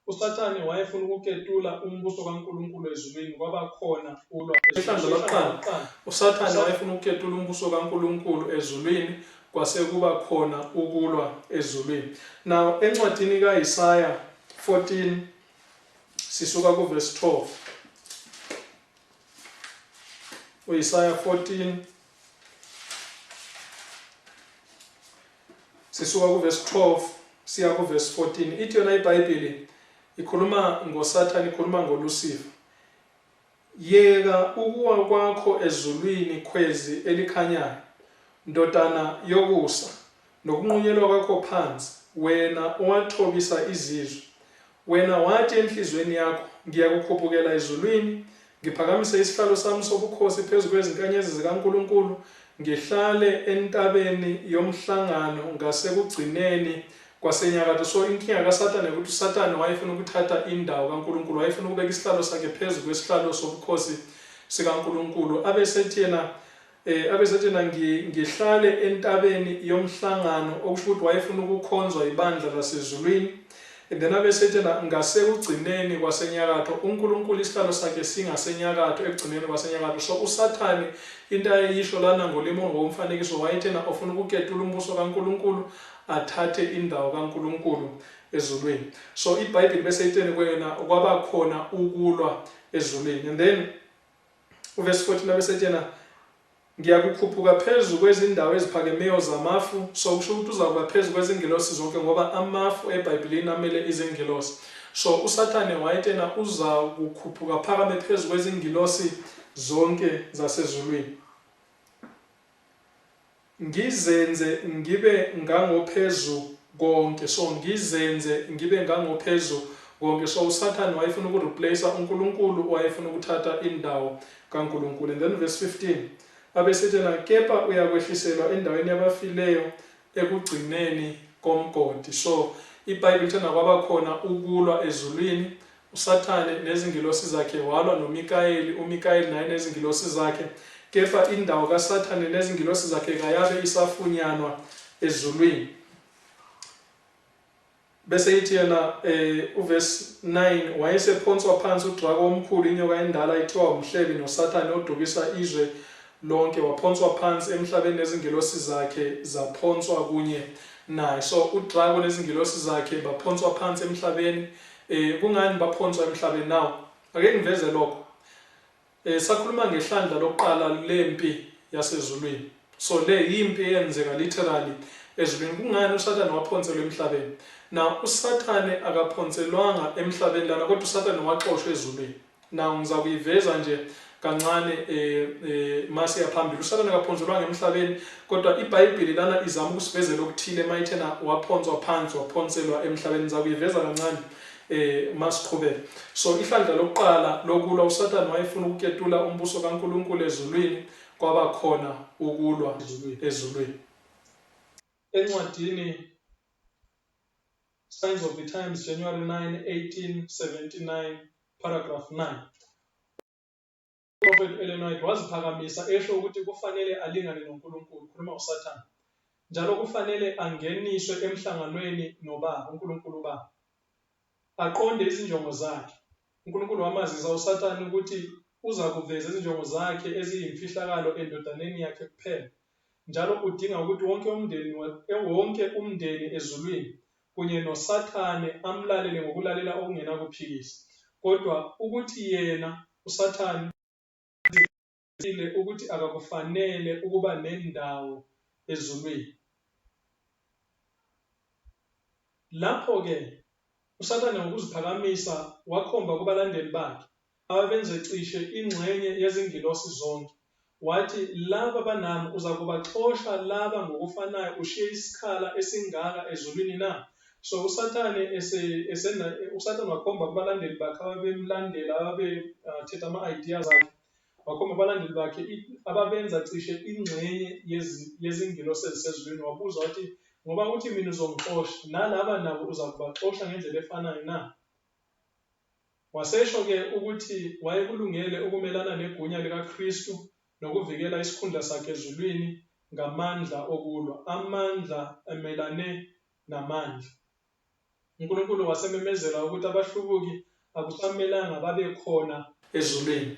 uSathane wayefuna ukuketula umbuso kaNkulunkulu ezulwini, kwaba khona ukulwa ezulwini. uSathane wayefuna ukuketula umbuso kaNkulunkulu ezulwini, kwase kuba khona ukulwa ezulwini. Now encwadini kaIsaya 14 sisuka kuverse 12. uIsaya 14 sisuka kuverse 12 siya kuverse 14. ithi yona iBhayibheli ikhuluma ngoSathane, ikhuluma ngoLucifer. Yeka ukuwa kwakho ezulwini, khwezi elikhanyayo, ndodana yokusa, nokunqunyelwa kwakho phansi, wena owathobisa izizwe. Wena wathi enhlizweni yakho, ngiyakukhuphukela ezulwini, ngiphakamise isihlalo sami sobukhosi phezu kwezinkanyezi zikaNkulunkulu, ngihlale entabeni yomhlangano ngasekugcineni kwasenyakatho. So inkinga kaSathane ukuthi uSathane wayefuna ukuthatha indawo kaNkulunkulu, wayefuna ukubeka isihlalo sakhe phezu kwesihlalo sobukhosi sikaNkulunkulu. abesethi yena ngihlale entabeni yomhlangano, okusho ukuthi wayefuna ukukhonzwa ibandla lasezulwini. And then abesethi yena ngasekugcineni kwasenyakatho, uNkulunkulu isihlalo sakhe singasenyakatho, ekugcineni kwasenyakatho. So uSathane into ayisho lana ngolimo ngomfanekiso wayethi yena ofuna ukuketula umbuso kaNkulunkulu, athathe indawo kaNkulunkulu ezulwini. So iBhayibheli bese itheni kwena kwaba khona ukulwa ezulwini. And then uverse 14 abesethi yena ngiyakukhuphuka phezu kwezindawo eziphakemeyo zamafu. So kusho ukuthi uzakuba phezu kwezingilosi zonke, ngoba amafu eBhayibhelini amele izingilosi. So uSathane wayethi yena uza kukhuphuka phakame phezu kwezingilosi zonke zasezulwini. Ngizenze ngibe ngangophezu konke. So ngizenze ngibe ngangophezu konke. So uSathane wayefuna ukureplace uNkulunkulu, wayefuna ukuthatha indawo kaNkulunkulu. And then verse 15 abesethi yena kepha uyakwehliselwa endaweni yabafileyo ekugcineni komgodi. So iBhayibheli thina kwaba khona ukulwa ezulwini. uSathane nezingilosi zakhe walwa noMikayeli, uMikayeli naye nezingilosi zakhe, kepha indawo kaSathane nezingilosi zakhe kayabe isafunyanwa ezulwini. bese ithi yena uverse 9 wayesephonswa phansi udrako omkhulu inyoka endala ithiwa umhlebi noSathane odukisa izwe lonke waphonswa phansi emhlabeni nezingilosi zakhe zaphonswa kunye naye. So udrako nezingilosi zakhe baphonswa phansi emhlabeni. Kungani baphonswa emhlabeni? Now ake ngiveze lokho. Sakhuluma ngehlandla lokuqala lempi yasezulwini. So le yimpi eyenzeka literally ezulwini. Kungani uSathane waphonselwa emhlabeni? Now uSathane akaphonselwanga emhlabeni lana kodwa uSathane waxoshwa ezulwini. Now ngizakuyiveza nje kancane mase yaphambili. uSathane akaphonselwanga emhlabeni kodwa iBhayibheli lana izama ukusivezela okuthile mayithena waphonswa phansi waphonselwa emhlabeni. Ngizakuyiveza kancane masiqhubeka. So ihlandla lokuqala lokulwa uSathane wayefuna ukuketula umbuso kaNkulunkulu ezulwini, kwaba khona ukulwa ezulwini. Encwadini Signs of the Times, January 9, 1879, paragraph 9. Prophet Ellen White waziphakamisa esho ukuthi kufanele alingane noNkulunkulu, khuluma uSathane. Njalo kufanele angeniswe emhlanganweni noBaba, uNkulunkulu uBaba. Aqonde izinjongo zakhe. uNkulunkulu wamazisa uSathane ukuthi uza kuveza izinjongo zakhe eziyimfihlakalo endodaneni yakhe kuphela. Njalo udinga ukuthi wonke umndeni ezulwini kunye noSathane amlalele ngokulalela okungenakuphikisa. Kodwa ukuthi yena uSathane ukuthi akakufanele ukuba nendawo ezulwini. Lapho-ke uSathane ngokuziphakamisa wakhomba kubalandeli bakhe ababenze cishe ingxenye yezingilosi zonke. Wathi laba banami uza kubaxosha laba ngokufanayo ushiye isikhala esingaka ezulwini na? So uSathane wakhomba kubalandeli bakhe ababemlandela ababethetha ama-ideas akhe. Wakhomba abalandeli bakhe ababenza cishe ingxenye yezingilosi ezisezulwini. Wabuza wathi ngoba uthi mina uzongixosha nalaba nabo uza kubaxosha ngendlela efanayo na? Wasesho-ke ukuthi wayekulungele ukumelana negunya likaKristu nokuvikela isikhundla sakhe ezulwini ngamandla okulwa. Amandla emelane namandla. uNkulunkulu wasememezela ukuthi abahlubuki akusamelanga babe khona ezulwini.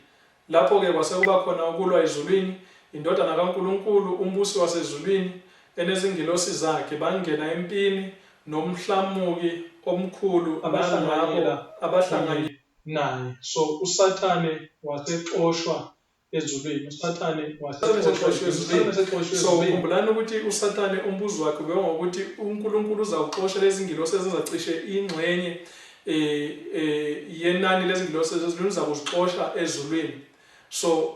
Lapho-ke kwase kuba khona ukulwa ezulwini. Indodana kaNkulunkulu, umbusi wasezulwini enezingilosi zakhe bangena empini nomhlamuki omkhulu abahlanganyela naye. So uSathane wasexoshwa ezulwini. uSathane wasexoshwa ezulwini. So khumbulani ukuthi uSathane umbuzo wakhe bengokuthi uNkulunkulu uzawuxosha lezi zingilosi ezizacishe ingxenye yenani lezingilosi ezulwini uzakuzixosha ezulwini. So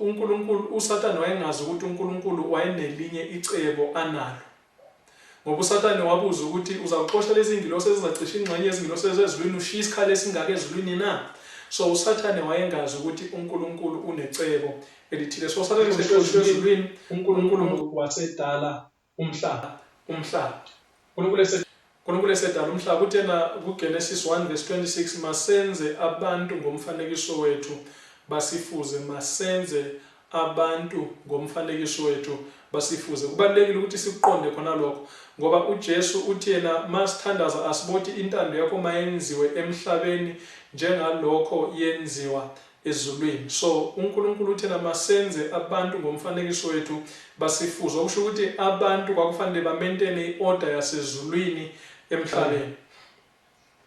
uSathane wayengazi ukuthi uNkulunkulu wayenelinye icebo analo. Ngoba uSathane wabuza ukuthi uzawuxosha lezi zingilosi ezizacisha ingxenye yezingilosi ezulwini ushiye isikhala esingaka ezulwini na? So uSathane wayengazi ukuthi uNkulunkulu unecebo elithile. So uSathane exoshwe ezulwini, uNkulunkulu wasedala umhlaba. uNkulunkulu esedala umhlaba. Uthena kuGenesis 1 verse 26, masenze abantu ngomfanekiso wethu basifuze. Masenze abantu ngomfanekiso wethu basifuze. Kubalulekile ukuthi sikuqonde khona lokho ngoba uJesu uthi yena masithandaza asibothi intando yakho mayenziwe emhlabeni njengalokho yenziwa ezulwini. So uNkulunkulu uthena masenze abantu ngomfanekiso wethu basifuze. Okusho ukuthi abantu kwakufanele bamaintain i-order yasezulwini emhlabeni.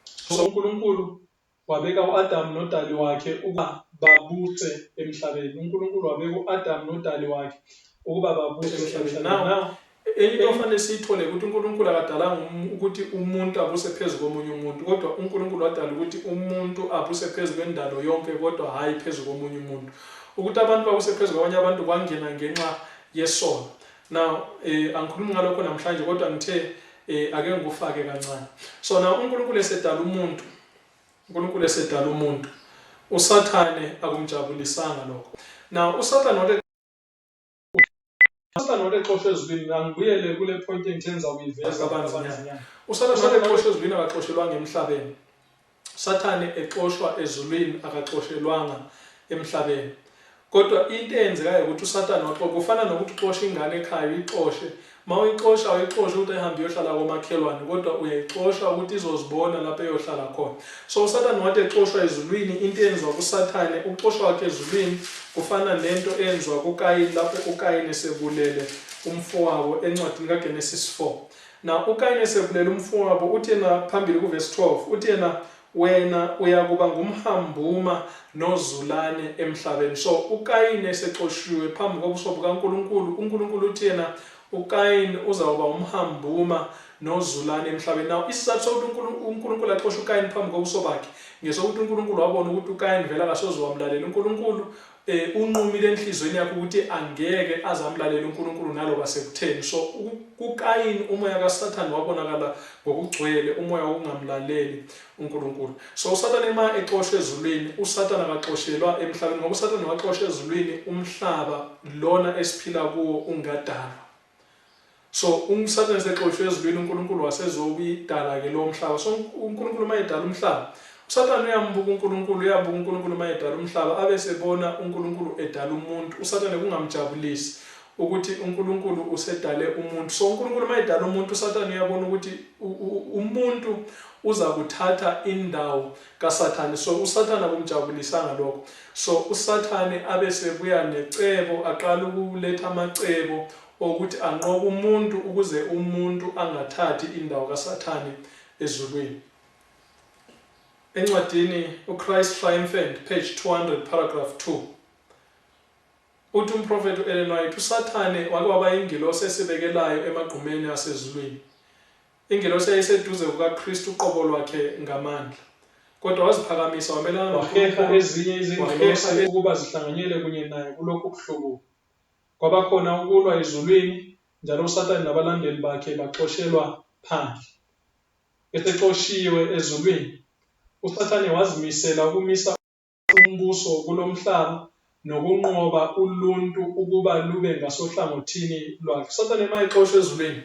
So uNkulunkulu wabeka uAdam nodali wakhe ukuba babuse emhlabeni. uNkulunkulu wabeka uAdam nodali wakhe ukuba babuse emhlabeni. Now into ofanele siyithole ukuthi uNkulunkulu akadalanga ukuthi umuntu abuse phezu komunye umuntu, kodwa uNkulunkulu wadala ukuthi umuntu abuse phezu kwendalo yonke kodwa hayi phezu komunye umuntu. Ukuthi abantu babuse phezu kwabanye abantu kwangena ngenxa yesono. Now angikhulumi ngalokho namhlanje kodwa ngithe ake ngikufake kancane. So now uNkulunkulu esedala umuntu, uSathane akumjabulisanga lokho. Now uSathane exoshwe ezulwini. Angibuyele kule point engithenza ukuyiveza kabanzinyana. uSathane exoshwe ezulwini akaxoshelwanga emhlabeni. uSathane exoshwa ezulwini akaxoshelwanga emhlabeni. Kodwa into eyenzekayo ukuthi uSathane waxoxa, kufana nokuthi uxoshe ingane ekhaya uyixoshe. Mawuyixosha uyixoshe ukuthi ehambe iyohlala komakhelwane, kodwa uyayixosha ukuthi izozibona lapho eyohlala khona. So uSathane wathi exoshwa ezulwini, into eyenziwa kuSathane, ukuxoshwa kwakhe ezulwini kufana nento eyenziwa kuKayini lapho uKayini esebulele umfowabo encwadini kaGenesis 4. Na uKayini esebulele umfowabo uthi yena phambili kuverse 12 uthi yena wena uyakuba ngumhambuma nozulane emhlabeni. So uKayini esexoshiwe phambi kobuso bukaNkulunkulu, uNkulunkulu uthi yena uKayini uzawuba umhambuma nozulane emhlabeni. Now isizathu sokuthi uNkulunkulu axoshe uKayini phambi kobuso bakhe ngesokuthi uNkulunkulu wabona ukuthi uKayini vele akasoze wamlalela uNkulunkulu, unqumile enhlizweni yakhe ukuthi angeke azamlalela uNkulunkulu naloba sekutheni. So kuKayini umoya kaSathane wabonakala ngokugcwele, umoya wokungamlaleli uNkulunkulu. So uSathane uma exoshwe ezulwini, uSathane akaxoshelwa emhlabeni, ngoba uSathane waxoshwa ezulwini umhlaba lona esiphila kuwo ungadalwa. So uSathane esexoshwe ezulwini, uNkulunkulu wasezobidala ke lo mhlaba. So uNkulunkulu mayedala umhlaba, uSathane uyambuka uNkulunkulu, uyabuka uNkulunkulu mayedala umhlaba, abesebona uNkulunkulu edala umuntu. uSathane kungamjabulisi ukuthi uNkulunkulu usedale umuntu. So uNkulunkulu mayedala umuntu, uSathane uyabona ukuthi umuntu uza kuthatha indawo kaSathane. So uSathane akumjabulisanga lokho. So uSathane abesebuya necebo, aqala ukuletha amacebo ukuthi anqobe umuntu ukuze umuntu angathathi indawo kaSathane ezulwini. Encwadini uChrist Triumphant, page 200, paragraph 2, uthi umprofeti u-Ellen White, uSathane wake waba ingilosi esibekelayo emagqumeni asezulwini. Ingilosi yayiseduze kukaKristu uqobo lwakhe ngamandla, kodwa waziphakamisa wamelana noheha ezinye izingilosi ukuba zihlanganyele kunye naye kulokhu kuhlubuka. Kwabakhona ukulwa ezulwini, njalo uSathane nabalandeli bakhe baxoshelwa phandle. Esexoshiwe ezulwini, uSathane wazimisela ukumisa umbuso kulomhlaba nokunqoba uluntu ukuba lube ngasohlangothini lwakhe. uSathane uma exoshwe ezulwini,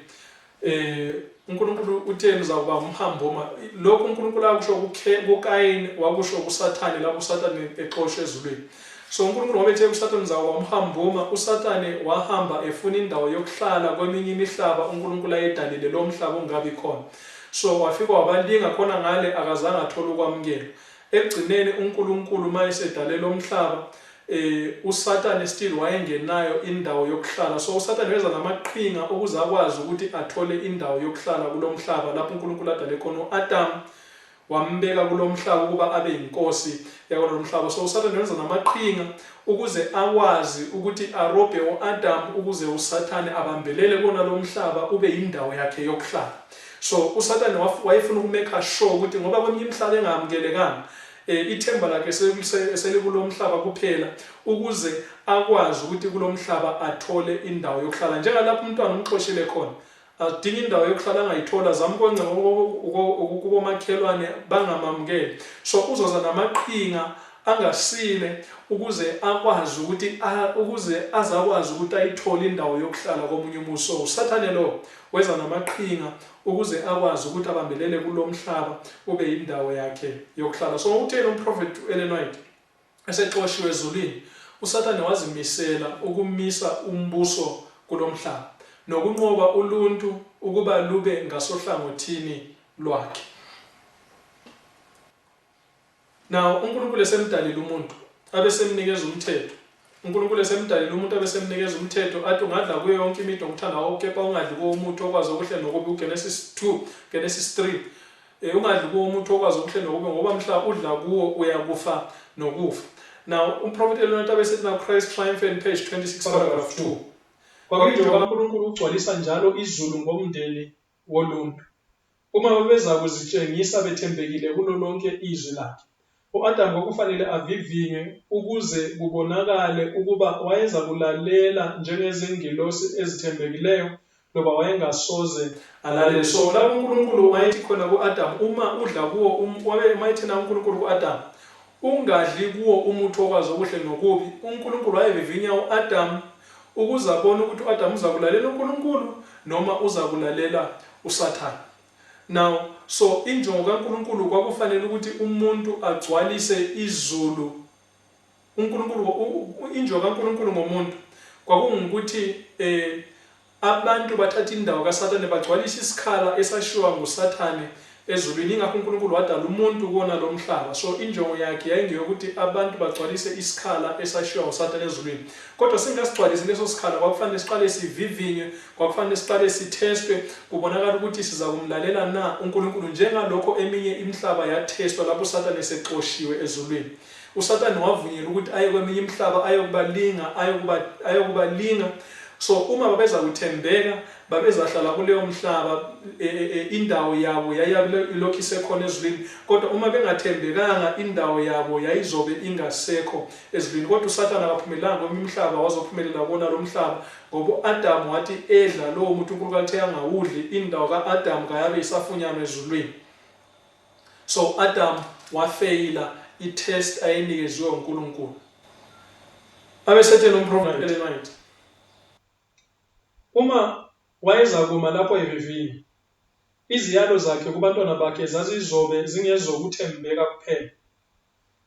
uNkulunkulu utheni uzawuba umhambuma. Lokhu uNkulunkulu akusho kuKayini wakusho kuSathane lapho uSathane exoshwe ezulwini. So uNkulunkulu ngoba ethe uSathane uzawuba umhambuma, uSathane wahamba efuna indawo yokuhlala kweminye imihlaba uNkulunkulu ayedalile lo mhlaba ungabi khona. So wafika wabalinga khona ngale, akazange athole ukwamukela. Ekugcineni uNkulunkulu uma esedale lo mhlaba, uSathane still wayengenayo indawo yokuhlala. So uSathane weza namaqhinga ukuze akwazi ukuthi athole indawo yokuhlala kulo mhlaba lapho uNkulunkulu adale khona uAdam, wambeka kulo mhlaba ukuba abe yinkosi yakulo mhlaba. So uSathane wenza namaqhinga ukuze akwazi ukuthi arobhe uAdam ukuze uSathane abambelele kona lo mhlaba ube yindawo yakhe yokuhlala. So uSathane wayefuna ukumeka sure ukuthi ngoba kweminye imihlaba engamukelekanga, ithemba lakhe selikulo mhlaba kuphela ukuze akwazi ukuthi kulo mhlaba athole indawo yokuhlala. Njengalapho umntwana umxoshile khona, adinga indawo yokuhlala angayithola, zamkonca kubomakhelwane bangamamukeli. So uzoza namaqhinga angasile ukuze akwazi ukuthi azakwazi ukuthi ayithole indawo yokuhlala komunye umuntu. So uSathane lo weza namaqhinga ukuze akwazi ukuthi abambelele kulo mhlaba ube yindawo yakhe yokuhlala. So utheni umprofeti u-Ellen White esexoshiwe ezulwini, uSathane wazimisela ukumisa umbuso kulo mhlaba nokunqoba uluntu ukuba lube ngasohlangothini lwakhe. Now uNkulunkulu esemdalile umuntu abesemnikeza umthetho. uNkulunkulu esemdalile umuntu abesemnikeza umthetho athi ungadla kuyo yonke imito ngokuthanda kwakho, kepha ungadli kuwo umuthi okwazi okuhle nokubi. uGenesis 2, Genesis 3. Ungadli kuwo umuthi okwazi okuhle nokubi ngoba mhla udla kuwo uyakufa nokufa. Now umprofeti Ellen White abesethi na Christ Triumphant, page 26, paragraph 2. Kwakunjengoba uNkulunkulu ugcwalisa njalo izulu ngomndeni woluntu, uma bebeza kuzitshengisa bethembekile kulo lonke izwi lakhe. uAdam kwakufanele avivinye ukuze kubonakale ukuba wayeza kulalela njengezingilosi ezithembekileyo loba wayengasoze alalele. So la uNkulunkulu wayethi khona kuAdam, uma udla kuwo wayethi na uNkulunkulu kuAdam, ungadli kuwo umuthi okwazi okuhle nokubi. uNkulunkulu wayevivinya uAdam ukuze abone ukuthi uAdam uza kulalela uNkulunkulu noma uza kulalela uSathane. Now so injongo kaNkulunkulu kwakufanele ukuthi umuntu agcwalise izulu uNkulunkulu injongo kaNkulunkulu ngomuntu kwakungukuthi abantu bathatha indawo kaSathane bagcwalisa isikhala esashiwa nguSathane ezulwini. Ingakho uNkulunkulu wadala umuntu kuwona lo mhlaba. So injongo yakhe yayingeyokuthi abantu bagcwalise isikhala esashiwa nguSathane ezulwini. Kodwa singasigcwalisi leso sikhala kwakufanele siqale sivivinywe, kwakufanele siqale sithestwe kubonakala ukuthi siza kumlalela na uNkulunkulu, njengalokho eminye imihlaba yathestwa lapho uSathane sexoshiwe ezulwini. uSathane wavunyelwa ukuthi aye kweminye imihlaba ayokubalinga. So uma babeza kuthembeka babezahlala kuleyo mhlaba indawo yabo yayilokhu isekhona ezulwini, kodwa uma bengathembekanga indawo yabo yayizobe ingasekho ezulwini. Kodwa uSathane akaphumelelanga kweminye imihlaba, wazophumelela kuwona lo mhlaba ngoba uAdamu wathi edla lowo muntu uNkulunkulu athe angawudli, indawo kaAdamu kayabe isafunyanwa ezulwini. So Adam wafeyila itest ayinikeziwe uNkulunkulu. Abesethe nomprofeti Ellen White, uma wayeza kuma lapho evivinya, iziyalo zakhe kubantwana bakhe zazizobe zingezokuthembeka kuphela.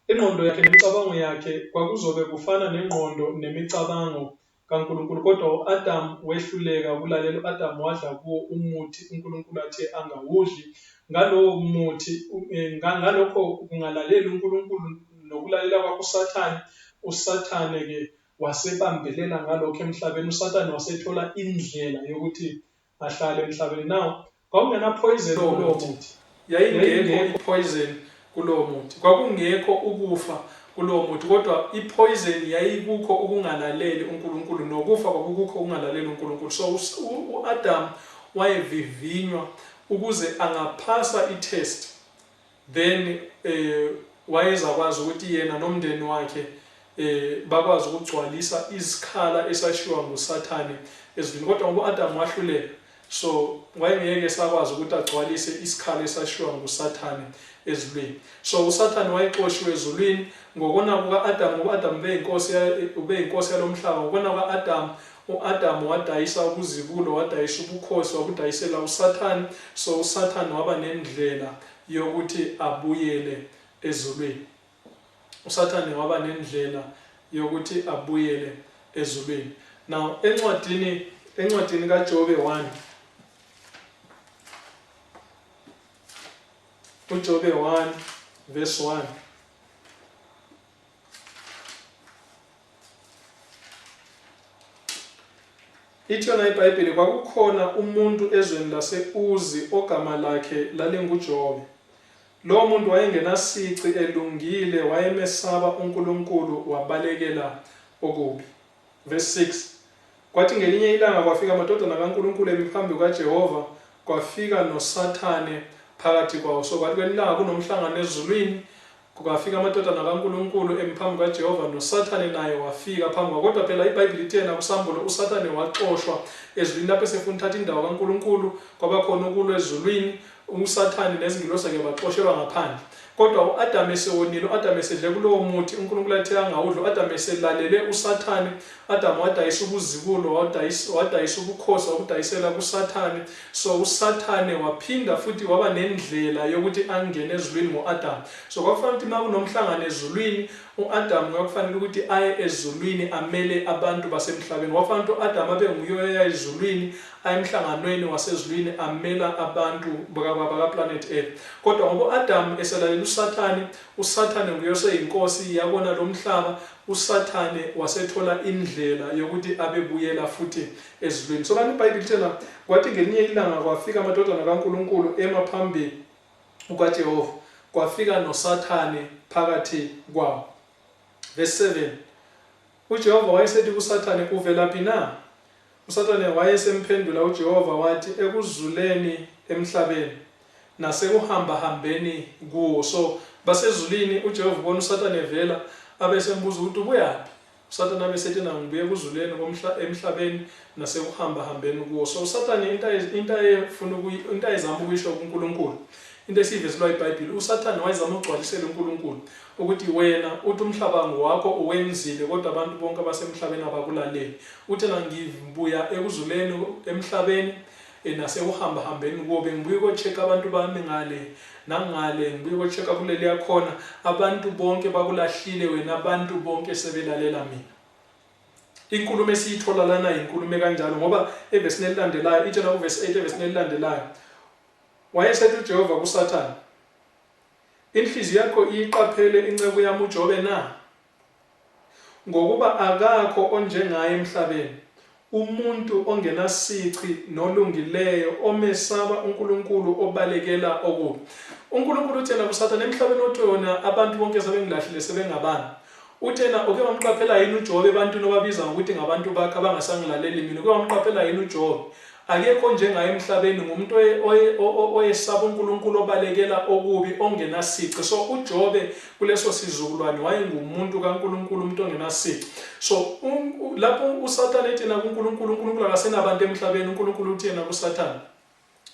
Ingqondo yakhe nemicabango yakhe kwakuzobe kufana nengqondo nemicabango kaNkulunkulu, kodwa uAdam wehluleka ukulalela. uAdam wadla kuwo umuthi uNkulunkulu athe angawudli. Ngalowo muthi ngalokho kungalalela uNkulunkulu nokulalela kwakhe uSathane, uSathane-ke wasebambelela ngalokho emhlabeni. uSathane wasethola indlela yokuthi ahlale emhlabeni. Now kwakungena poison kulowo muthi, yayingekho poison kulowo muthi, kwakungekho ukufa kulowo muthi, kodwa ipoison yayikukho ukungalaleli uNkulunkulu, nokufa kwakukho ukungalaleli uNkulunkulu. So uAdam wayevivinywa ukuze angaphasa itest, then wayezakwazi ukuthi yena nomndeni wakhe bakwazi ukugcwalisa isikhala esashiwa nguSathane ezulwini. Kodwa ngoba uAdam wahluleka, so wayengeke sakwazi ukuthi agcwalise isikhala esashiwa nguSathane ezulwini. So uSathane wayexoshiwe ezulwini ngokona kukaAdam, ngoba uAdam ubeyinkosi yalomhlaba. Ngokona kukaAdam, uAdam wadayisa ubuzibulo, wadayisa ubukhosi, wakudayisela uSathane. So uSathane waba nendlela yokuthi abuyele ezulwini. uSathane waba nendlela yokuthi abuyele ezulwini. Now encwadini kaJobe 1, uJobe 1 verse 1, ithi yona iBhayibheli, kwakukhona umuntu ezweni lase-Uzi ogama lakhe lalinguJobe. Lo muntu wayengenasici, elungile, wayemesaba uNkulunkulu, wabalekela okubi. Verse 6, kwathi ngelinye ilanga kwafika amadodana kaNkulunkulu emi phambi kukaJehova, kwafika noSathane phakathi kwawo. So kwathi kwelinye ilanga kunomhlangano ezulwini, kwafika amadodana kaNkulunkulu emi phambi kukaJehova, noSathane naye wafika phambi kwawo. Kodwa phela iBhayibheli ithi yena kusambulo uSathane waxoshwa ezulwini. Lapho esefuna uthatha indawo kaNkulunkulu, kwabakhona ukulwa ezulwini, uSathane nezingilosi zakhe baxoshelwa ngaphandle. Kodwa uAdam esewonile, uAdam esedle kulowo muthi uNkulunkulu athe angawudli, uAdam eselalele uSathane, uAdam wadayisa ubuzibulo, wadayisa ubukhosi, wakudayisela kuSathane. So uSathane waphinda futhi waba nendlela yokuthi angene ezulwini ngoAdam. So kwakufanele ukuthi uma kunomhlangano ezulwini, uAdam kwakufanele ukuthi aye ezulwini amele abantu basemhlabeni. Kwakufanele ukuthi uAdam abe nguye oya ezulwini, ayemhlanganweni wasezulwini amela abantu bakaplanet Earth. Kodwa ngoba uAdam eselalela uSathane nguye oseyinkosi yabona lo mhlaba, uSathane wasethola indlela yokuthi abebuyela futhi ezulwini. So lana iBhayibheli thina, kwathi ngelinye ilanga kwafika amadodana kaNkulunkulu ema phambi kukaJehova, kwafika noSathane phakathi kwawo. Verse 7, uJehova wayesethi kuSathane, uvelaphi na? uSathane wayesemphendula uJehova wathi, ekuzuleni emhlabeni nasekuhamba-hambeni kuwo. So basezulwini uJehova ubona uSathane evela, abesembuza ukuthi ubuyaphi. uSathane abesethi ngibuye ekuzuleni emhlabeni nasekuhamba-hambeni kuwo. So uSathane into ayezama ukuyisho kuNkulunkulu, into esiyivezelwa iBhayibheli, uSathane wayezama ukugcwalisela uNkulunkulu ukuthi wena uthi umhlaba ngowakho uwenzile, kodwa abantu bonke abasemhlabeni abakulaleli. Uthi ngibuya ekuzuleni emhlabeni nasekuhamba-hambeni kuwo, bengibuye uko-check abantu bami ngale nangale ngibuye check kuleli yakhona abantu bonke bakulahlile wena abantu bonke sebelalela mina. Inkulumo esiyithola lana inkulumo kanjalo ngoba evesini elilandelayo itshela uverse 8 evesini elilandelayo wayesethi uJehova kuSathane, inhliziyo yakho iyiqaphele incebo yami uJobe na, ngokuba akakho onjengaye emhlabeni, umuntu ongenasici nolungileyo omesaba uNkulunkulu obalekela okubi. uNkulunkulu uthena kuSathane, emhlabeni otona abantu bonke sebengilahlile sebengabani. Uthena uke wamqaphela yini uJobe abantu nobabiza ngokuthi ngabantu bakhe abangasangilaleli mina. Uke wamqaphela yini uJobe? Akekho njengaye emhlabeni, ngumuntu oyesaba uNkulunkulu obalekela okubi ongenasici. So uJobe kuleso sizukulwane wayengumuntu kaNkulunkulu, umuntu ongenasici. So lapho uSathane ethina kuNkulunkulu, uNkulunkulu akasenabantu emhlabeni. uNkulunkulu uthena kuSathane,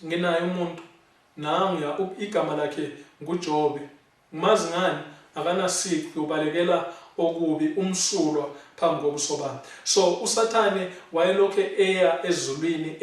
nginaye umuntu nanguya igama lakhe nguJobe, ngimazi ngani, akanasici, ubalekela okubi, umsulwa phambi kobuso bami. So uSathane wayelokhe eya ezulwini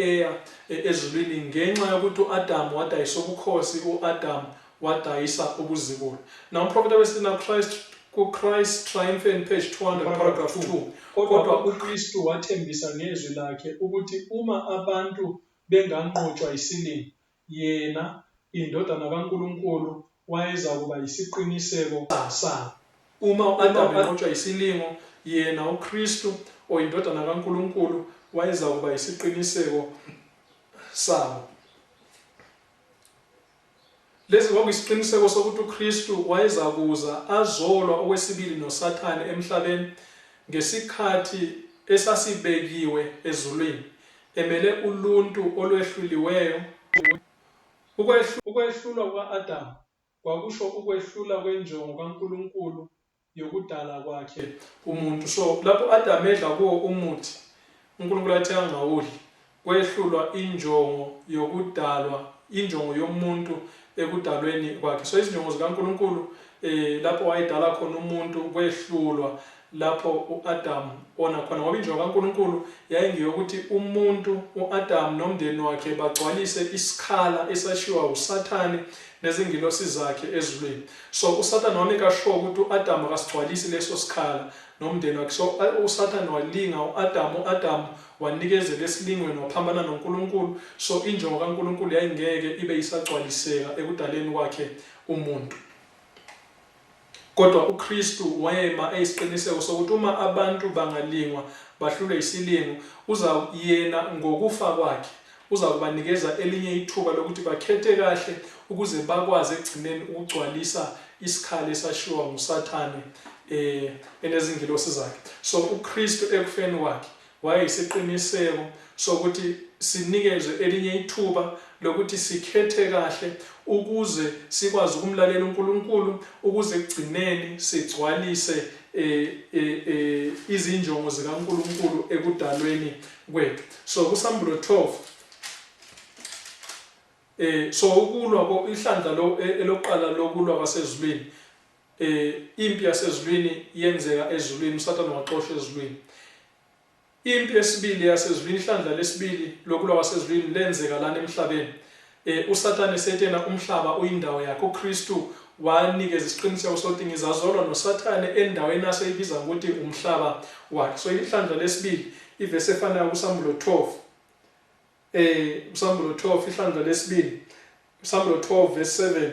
ngenxa yokuthi uAdam wadayisa ubukhosi, uAdam wadayisa ubuzibulo. Now umphrofethi wesina Christ Triumphant page 200 paragraph 2, kodwa uKristu wathembisa ngezwi lakhe ukuthi uma abantu benganqotshwa isililo, yena indodana kaNkulunkulu wayeza kuba yisiqiniseko sabo. Uma uAdam enqotshwa isilingo, yena uKristu oyindodana kaNkulunkulu wayeza kuba yisiqiniseko sabo. Lesi kwakuyisiqiniseko sokuthi uKristu wayeza kuza azolwa okwesibili noSathane emhlabeni ngesikhathi esasibekiwe ezulwini, emele uluntu olwehluliweyo. Ukwehlulwa kuka-Adam kwakusho ukwehlula kwenjongo kaNkulunkulu yokudala kwakhe umuntu. So lapho Adam edla kuwo umuthi uNkulunkulu athi angawudli, kwehlulwa injongo yokudalwa, injongo yomuntu ekudalweni kwakhe. So izinjongo zikaNkulunkulu lapho wayedala khona umuntu kwehlulwa lapho uAdam ona khona, ngoba injongo kaNkulunkulu yayingiyokuthi umuntu, uAdam nomndeni wakhe bagcwalise isikhala esashiwa uSathane nezingilosi zakhe ezulwini. So uSathane wameka sure ukuthi uAdam akasigcwalisi leso sikhala nomndeni wakhe. So uSathane walinga uAdam wanikezela esilingweni, waphambana noNkulunkulu. So injongo kaNkulunkulu yayingeke ibe isagcwaliseka ekudaleni kwakhe umuntu. Kodwa uKristu wayema eyisiqiniseko sokuthi uma abantu bangalingwa bahlulwe isilingo, yena ngokufa kwakhe uza kubanikeza elinye ithuba lokuthi bakhethe kahle ukuze bakwazi ekugcineni ukugcwalisa isikhala esashiwa nguSathane enezingilosi zakhe. So uKristu ekufeni kwakhe wayeyisiqiniseko sokuthi sinikezwe elinye ithuba lokuthi sikhethe kahle ukuze sikwazi ukumlalela uNkulunkulu, ukuze ekugcineni sigcwalise izinjongo zikaNkulunkulu ekudalweni kwethu. So kuSambulo 12 so ukulwa ihlandla elokuqala lokulwa kwasezulwini, impi yasezulwini yenzeka ezulwini, uSathane waxoshwa ezulwini. Impi yesibili yasezulwini, ihlandla lesibili lokulwa kwasezulwini lenzeka lana emhlabeni. uSathane sethena umhlaba uyindawo yakhe. uKristu wanikeza isiqiniseko sokuthi ngizazolwa noSathane endaweni aseyibiza ngokuthi umhlaba wakhe. So ihlandla lesibili, ivesi efanayo kuSambulo 12, uSambulo 12 ihlandla lesibili, uSambulo 12 verse 7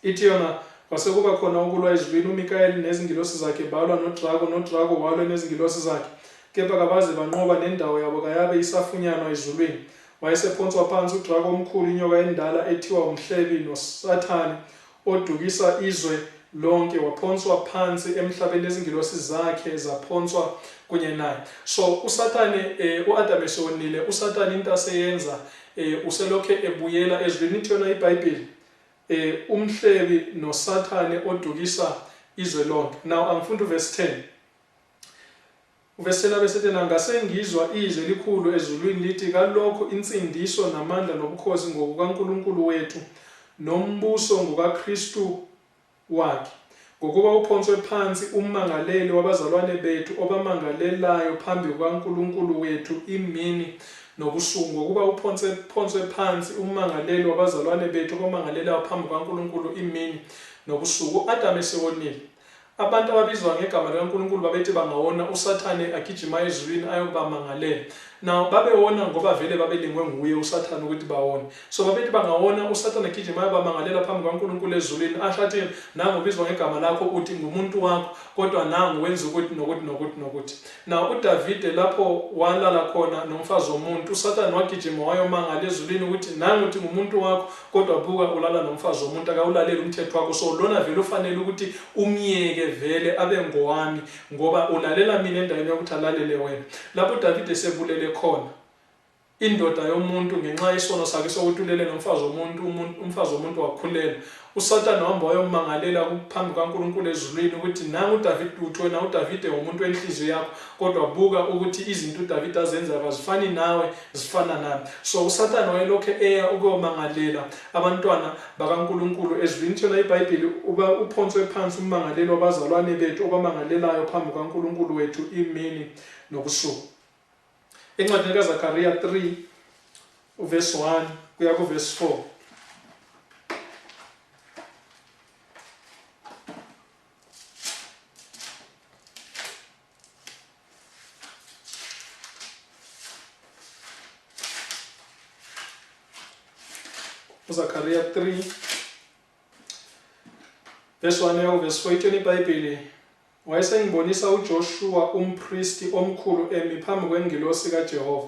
ithi yona, kwase kuba khona ukulwa ezulwini, uMikaeli nezingilosi zakhe balwa noDrago walwa nezingilosi zakhe, kepha kabaze banqoba, nendawo yabo kayabe isafunyanwa ezulwini. Wayesephonswa phansi uDrago omkhulu, inyoka endala ethiwa umhlebi noSathane, odukisa izwe lonke, waphonswa phansi emhlabeni, nezingilosi zakhe zaphonswa kunye naye. So uSathane, uAdam esonile, uSathane into aseyenza uselokhe ebuyela ezulwini. Ithi yona iBhayibheli umhlebi noSathane odukisa izwe lonke. Now angifunda uverse 10. Uverse 10 abesethi, ngasengizwa izwi elikhulu ezulwini lithi, kalokho insindiso namandla nobukhosi ngokukaNkulunkulu wethu, nombuso ngokaKristu wakhe. ngokuba uphonswe phansi ummangaleli wabazalwane bethu obamangalelayo phambi kukaNkulunkulu wethu imini nobusuku, ngokuba uphonswe phansi ummangaleli wabazalwane bethu obamangalelayo phambi kukaNkulunkulu imini nobusuku. U-Adam esewonile, abantu ababizwa ngegama likaNkulunkulu babethi bangawona uSathane agijima ezulwini ayobamangalela. Now babewona ngoba vele babelingwe nguye uSathane ukuthi bawone. So babethi bangawona uSathane agijima ayobamangalela phambi kaNkulunkulu ezulwini, ashathi nangu ubizwa ngegama lakho uthi ngumuntu wakho, kodwa nangu wenza ukuthi nokuthi. Now uDavide lapho walala khona nomfazi womuntu, uSathane wagijima wayomangala ezulwini ukuthi nangu uthi ngumuntu wakho, kodwa buka ulala nomfazi womuntu, akawulaleli umthetho wakho. So lona vele ufanele ukuthi umyeke vele abe ngowami, ngoba ulalela mina endaweni yokuthi alalele wena. Lapho uDavide esebulele khona indoda yomuntu ngenxa yesono sakhe sokuthi ulele nomfazi womuntu, umfazi womuntu wakhulela, uSathane wahamba wayomangalela phambi kaNkulunkulu ezulwini ukuthi nangu uDavide uthona, uDavide ngumuntu wenhliziyo yakho, kodwa buka ukuthi izinto uDavide azenza azifani nawe, zifana nami. So uSathane wayelokhu eya ukuyomangalela abantwana bakaNkulunkulu ezulwini. Thina iBhayibheli uba uphonswe phansi ummangaleli wabazalwane bethu obamangalelayo phambi kaNkulunkulu wethu imini nobusuku. Encwadini kaZakhariya 3 uverse 1 kuya kuverse 4. uZakhariya 3 verse 1 ya verse 4 ithi iBhayibheli, wayesengibonisa uJoshua umpristi omkhulu emi phambi kwengilosi kaJehova,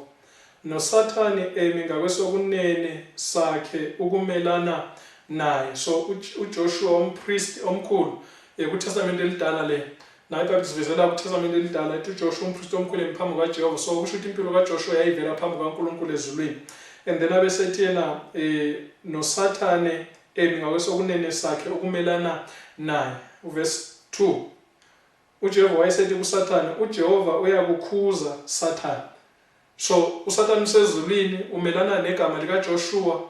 noSathane emi ngakwesokunene sakhe ukumelana naye. So uJoshua umpristi omkhulu kuTestament elidala le, naye iBhayibheli sivezela kuTestament elidala ethi uJoshua umpristi omkhulu emi phambi kaJehova. So kusho ukuthi impilo kaJoshua yayivela phambi kaNkulunkulu ezulwini. And then abesethi yena noSathane emi ngakwesokunene sakhe ukumelana naye. Verse 2, uJehova wayesethi kuSathane, uJehova uyakukhuza Sathane. So uSathane usezulwini umelana negama likaJoshua,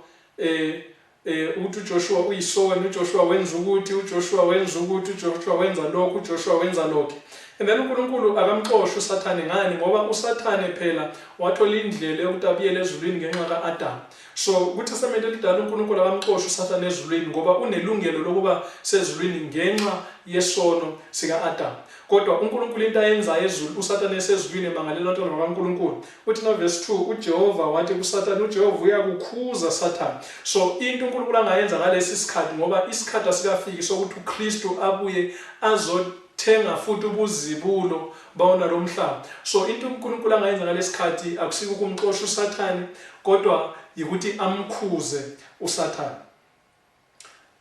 ukuthi uJoshua uyisoni, uJoshua wenza ukuthi, uJoshua wenza ukuthi, uJoshua wenza lokhu, uJoshua wenza lokho. And then uNkulunkulu akamxoshi uSathane. Ngani? Ngoba uSathane phela wathola indlela yokuthi abuyele ezulwini ngenxa kaAdam. So kuTestament elidala uNkulunkulu akamxoshi uSathane ezulwini ngoba unelungelo lokuba sezulwini ngenxa yesono sikaAdam. Kodwa uNkulunkulu into ayenza ezulu uSathane esezulwini emangalela abantwana bakaNkulunkulu. Uthi no verse 2, uJehova wathi kuSathane, uJehova uyakukhuza Sathane. So into uNkulunkulu angayenza ngalesi sikhathi, ngoba isikhathi asikafiki sokuthi uKristu abuye azothenga futhi ubuzibulo bawona lo mhlaba. So into uNkulunkulu angayenza ngalesikhathi akusiko ukumxosha uSathane, kodwa ukuthi amkhuze uSathane.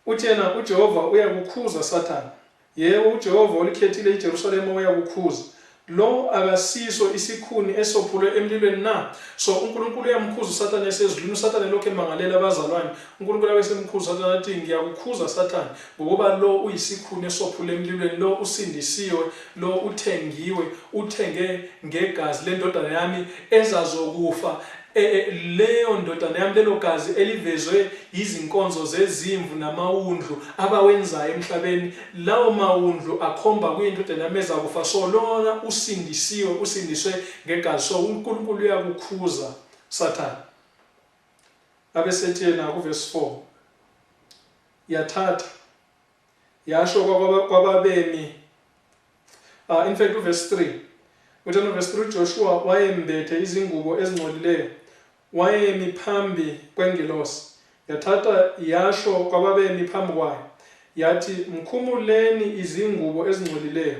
Uthi yena uJehova uyakukhuza Sathane. Yebo, uJehova olikhethile iJerusalema uyakukhuza. Lo akasiso isikhuni esophulwe emlilweni na. So uNkulunkulu uyamkhuza uSathane esezulwini. uSathane lokho emangalela abazalwane, uNkulunkulu abesemkhuza uSathane athi ngiyakukhuza Sathane, ngoba lo uyisikhuni esophulwe emlilweni, lo usindisiwe, lo uthengiwe, uthenge ngegazi lendodana yami ezazokufa. Leyo ndodana yami, lelo gazi elivezwe izinkonzo zezimvu namawundlu abawenzayo emhlabeni, lawo mawundlu akhomba kuyindodana yami ezakufa. So lona usindiswe ngegazi. So uNkulunkulu uyakukhuza Sathane. Abesethi yena kuverse 4, yathatha yasho kwababemi, in fact uverse 3, uthi no verse 3, Joshua wayembethe izingubo ezingcolileyo, wayemi phambi kwengilosi, yathatha yasho kwababemi phambi kwayo, yathi mkhumuleni izingubo ezingcolileyo.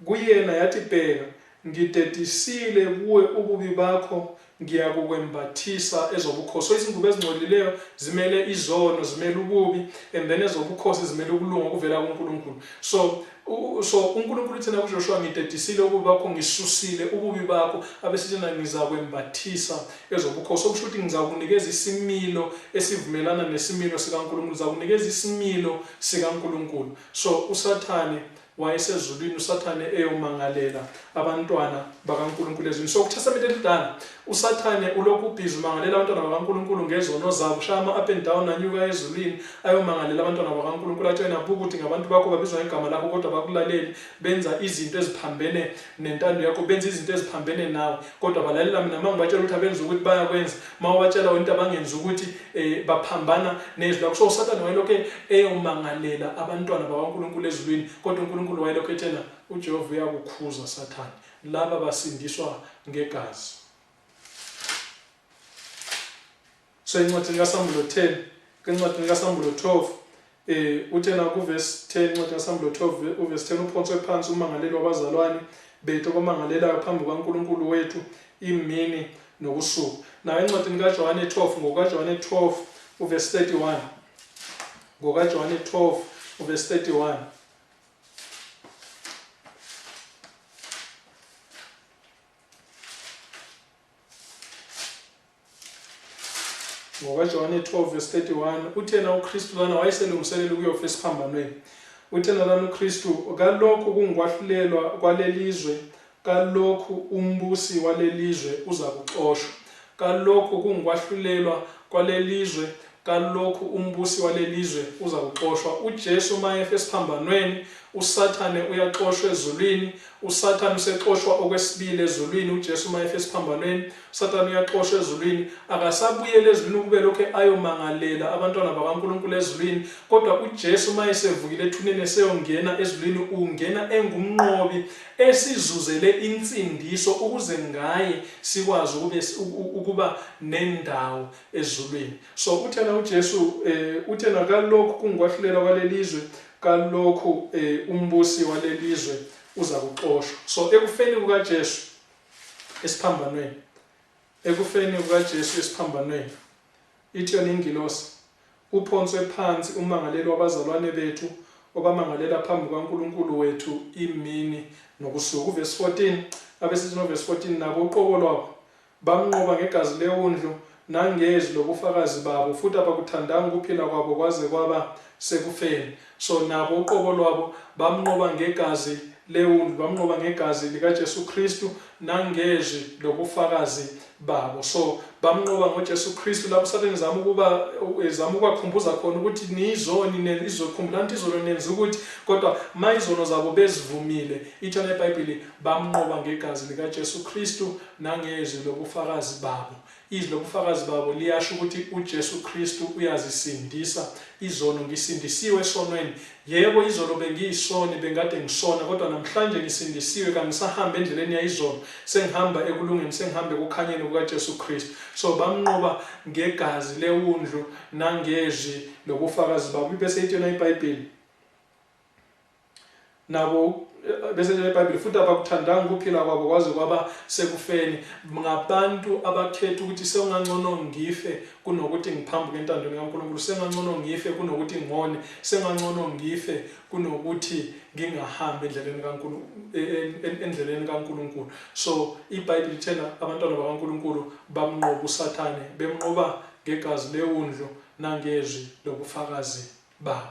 Kuyena yathi bheka, ngidedisile kuwe ububi bakho, ngiyakukwembathisa ezobukhosi. So izingubo ezingcolileyo zimele izono, zimele ububi, and then ezobukhosi zimele ukulunga okuvela kuNkulunkulu. So uNkulunkulu uthena kuJoshua, ngidedisile ububi bakho, ngisusile ububi bakho, abesithena ngizakwembathisa ezobukhosi. Okusho ukuthi ngizakunikeza isimilo esivumelana nesimilo sikaNkulunkulu, ngizakunikeza isimilo sikaNkulunkulu. So uSathane wayesezulwini, uSathane eyomangalela abantwana bakaNkulunkulu ezulwini. So kuTestament elidala usathane ulokhu ubhizi umangalela abantwana bakaNkulunkulu ngezono zabo, ushaya ama-up and down anyuka ezulwini ayomangalela abantwana bakaNkulunkulu atshena buka ukuthi ngabantu bakho babizwa ngegama lakho kodwa bakulaleli, benza izinto eziphambene nentando yakho, benza izinto eziphambene nawe kodwa balalela mina uma ngibatshela ukuthi abenza ukuthi bayakwenza, uma ubatshela into abangenza ukuthi baphambana nezwi lakho. So usathane wayelokhu eyomangalela abantwana bakaNkulunkulu ezulwini kodwa uNkulunkulu wayelokhu ethena uJehova uyakukhuza Sathane, laba basindiswa ngegazi. So incwadi kaSamuel 10, incwadi kaSamuel 12 uthena kuverse 10, incwadi kaSamuel 12 uverse 10, uphonswe phansi umangaleli wabazalwane bethu abamangalelayo phambi kwaNkulunkulu wethu imini nobusuku. Na incwadi kaJohane 12, ngokaJohane 12 uverse 31, ngokaJohane 12 uverse 31, ngokaJohane 12 verse 31 uthena uKristu lana wayeselungiselela ukuyofa esiphambanweni. Uthena lana uKristu, kalokhu kungikwahlulelwa kwalelizwe, kalokhu umbusi walelizwe uza kuxoshwa. Kalokhu kungikwahlulelwa kwalelizwe, kalokhu umbusi walelizwe uza kuxoshwa. uJesu mayefa esiphambanweni, uSathane uyaxoshwa ezulwini, uSathane usexoshwa okwesibili ezulwini. uJesu mayefa esiphambanweni, uSathane uyaxoshwa ezulwini, akasabuyele ezulwini kube lokho ayomangalela abantwana bakaNkulunkulu ezulwini, kodwa uJesu mayesevukile ethuneni eseyongena ezulwini, ungena engumnqobi esizuzele insindiso ukuze ngaye sikwazi ukuba nendawo ezulwini. So uthena uJesu uthena kalokhu kungikwahlulelwa kwalelizwe, kalokhu umbusi walelizwe uza kuxoshwa. So ekufeni kukaJesu esiphambanweni, ekufeni kukaJesu esiphambanweni, ithi yona ingilosi uphonswe phansi umangaleli wabazalwane bethu obamangalela phambi kwaNkulunkulu wethu imini nobusuku. Verse 14, abesithi no verse 14, nabo uqobo lwabo bamnqoba ngegazi lewundlu nangezwi lobufakazi babo, futhi abakuthandanga ukuphila kwabo kwaze kwaba sekufeni. So nabo uqobo lwabo bamnqoba ngegazi lewundlu, bamnqoba ngegazi likaJesu Kristu nangezwi lobufakazi babo. So bamnqoba ngoJesu Kristu lapho uSathane ezama ukwakhumbuza khona ukuthi nizoni nizokhumbula ukuthi izolo nenza ukuthi, kodwa mayizono zabo bezivumile, ithona eBhayibheli bamnqoba ngegazi likaJesu Kristu nangezwi lobufakazi babo. Izwi lobufakazi babo liyasho ukuthi uJesu Kristu uyazisindisa izono. Ngisindisiwe esonweni, yebo izolo bengiyisoni, bengade ngisona, kodwa namhlanje ngisindisiwe, kangisahamba endleleni yayizono, sengihamba ekulungeni, sengihamba ekukhanyeni kukaJesu Kristu. So bamnqoba ngegazi lewundlu nangezwi lobufakazi babo. Bese ithi yona iBhayibheli nabo bese iBhayibheli, futhi abakuthandanga ukuphila kwabo kwaze kwaba sekufeni. Ngabantu abakhetha ukuthi sengangcono ngife kunokuthi ngiphambuke entandweni kaNkulunkulu, sengangcono ngife kunokuthi ngone, sengangcono ngife kunokuthi ngingahambi endleleni kaNkulunkulu. So iBhayibheli ithena abantwana bakaNkulunkulu bamnqoba uSathane, bemnqoba ngegazi lewundlu nangezwi lobufakazi babo.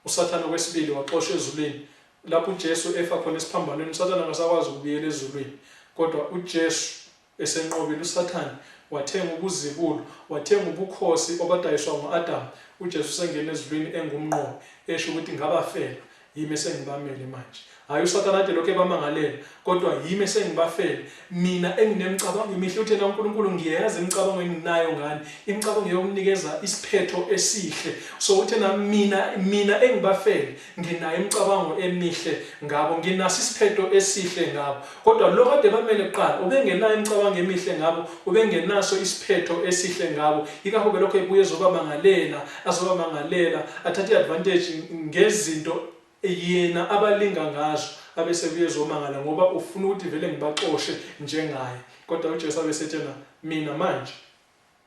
uSathane kwesibili waxoshwa ezulwini. Lapho uJesu efa khona esiphambanweni, uSathane akasakwazi ukubuyela ezulwini, kodwa uJesu esenqobile uSathane, wathenga ubuzibulo, wathenga ubukhosi obadayiswa ngo-Adamu. uJesu sengena ezulwini engumnqobi, esho ukuthi ngabafela, yimi esengibamele manje. Hayi uSathane ade lokho ebamangalela, kodwa yimi esengibafele. Mina enginemicabango emihle, uthena uNkulunkulu ngiyazi imicabango enginayo ngani, imicabango yokunikeza isiphetho esihle. So uthena mina engibafele nginayo imicabango emihle ngabo, nginaso isiphetho esihle ngabo. Kodwa lo kade bamele kuqala ubengenayo imicabango emihle ngabo, ubengenaso isiphetho esihle ngabo. Yikho lokho ebuye azobamangalela, athathe advantage ngezinto yena abalinga ngazo, abese kuyezomangala ngoba ufuna ukuthi vele ngibaxoshe njengaye. Kodwa uJesu abesethena mina manje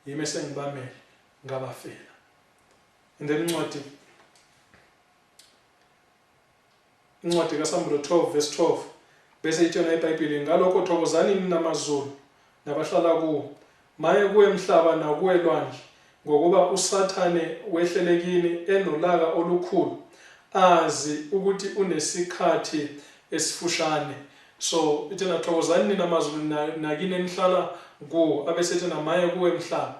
yimi esengibamele ngabafela. And then incwadi kaSamuel 12 verse 12 bese ithi yona iBhayibheli, ngalokho thokozani namazulu nabahlala kuwo, maye kuwe emhlaba nakuwe lwandle, ngokuba uSathane wehlelekini enolaka olukhulu, azi ukuthi unesikhathi esifushane. So ithena thokozani nina mazulu nakini enihlala kuwo, abesethena maye kuwe emhlaba,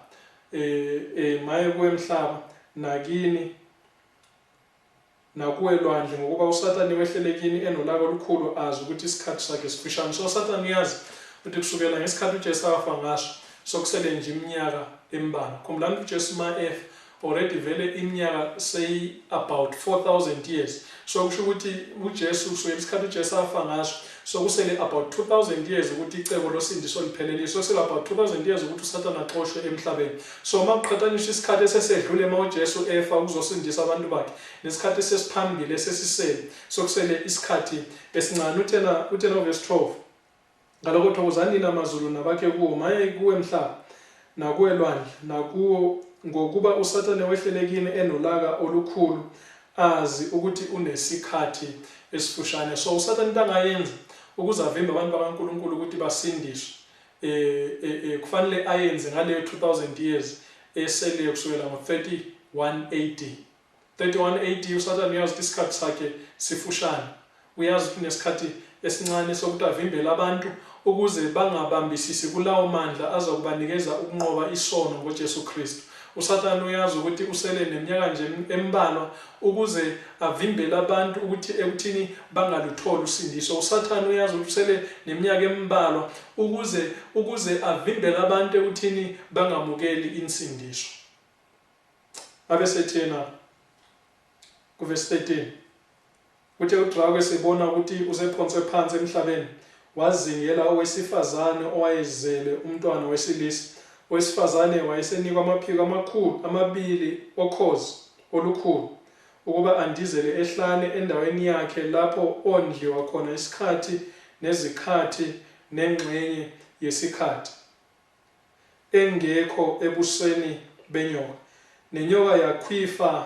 maye kuwe emhlaba nakini nakuwe lwandle, ngokuba uSathane wehlele kini enolaka olukhulu azi ukuthi isikhathi sakhe sifishane. So uSathane uyazi ukuthi kusukela ngesikhathi uJesu afa ngaso sokusele nje iminyaka embalwa. Khumbulani uJesu ma-efa already vele iminyaka say about 4,000 years. So kusho ukuthi uJesu kusukela isikhathi uJesu afa ngaso sokusele about 2,000 years ukuthi icebo losindiso liphelele. So kusele about 2,000 years ukuthi uSathane axoshwe emhlabeni. So makuqhathaniswa isikhathi esesedlule ma uJesu efa ukuzosindisa abantu bakhe nesikhathi esesiphambili esesisele, sokusele isikhathi esincane. Uthena verse 12, ngalokho thokozani nina mazulu nabakhe kuwo, maye kuwe emhlaba nakuwe lwandle nakuwo, ngokuba uSathane wehlele kini enolaka olukhulu azi ukuthi unesikhathi esifushane. So uSathane into angayenza ukuze avimbe abantu bakaNkulunkulu ukuthi basindiswe, kufanele ayenze ngaleyo 2,000 years esele kusukela ngo-31 AD. 31 AD uSathane uyazi ukuthi isikhathi sakhe sifushane, uyazi ukuthi unesikhathi esincane sokuthi avimbele abantu ukuze bangabambisisi kulawo mandla azokubanikeza ukunqoba isono ngoJesu Kristu. uSathane uyazi ukuthi usele neminyaka nje embalwa ukuze avimbele abantu ukuthi ekuthini bangalutholi usindiso. uSathane uyazi ukuthi usele neminyaka embalwa ukuze avimbele abantu ekuthini bangamukeli insindiso. Abesethena kuverse 13 uthe uDrake sibona ukuthi usephonswe phansi emhlabeni, wazingela owesifazane owayezele umntwana wesilisa. Owesifazane wayesenikwa amaphiko amabili okhozi olukhulu ukuba andizele ehlane endaweni yakhe lapho ondliwa khona isikhathi nezikhathi nengxenye yesikhathi, engekho ebusweni benyoka. Nenyoka yakhwifa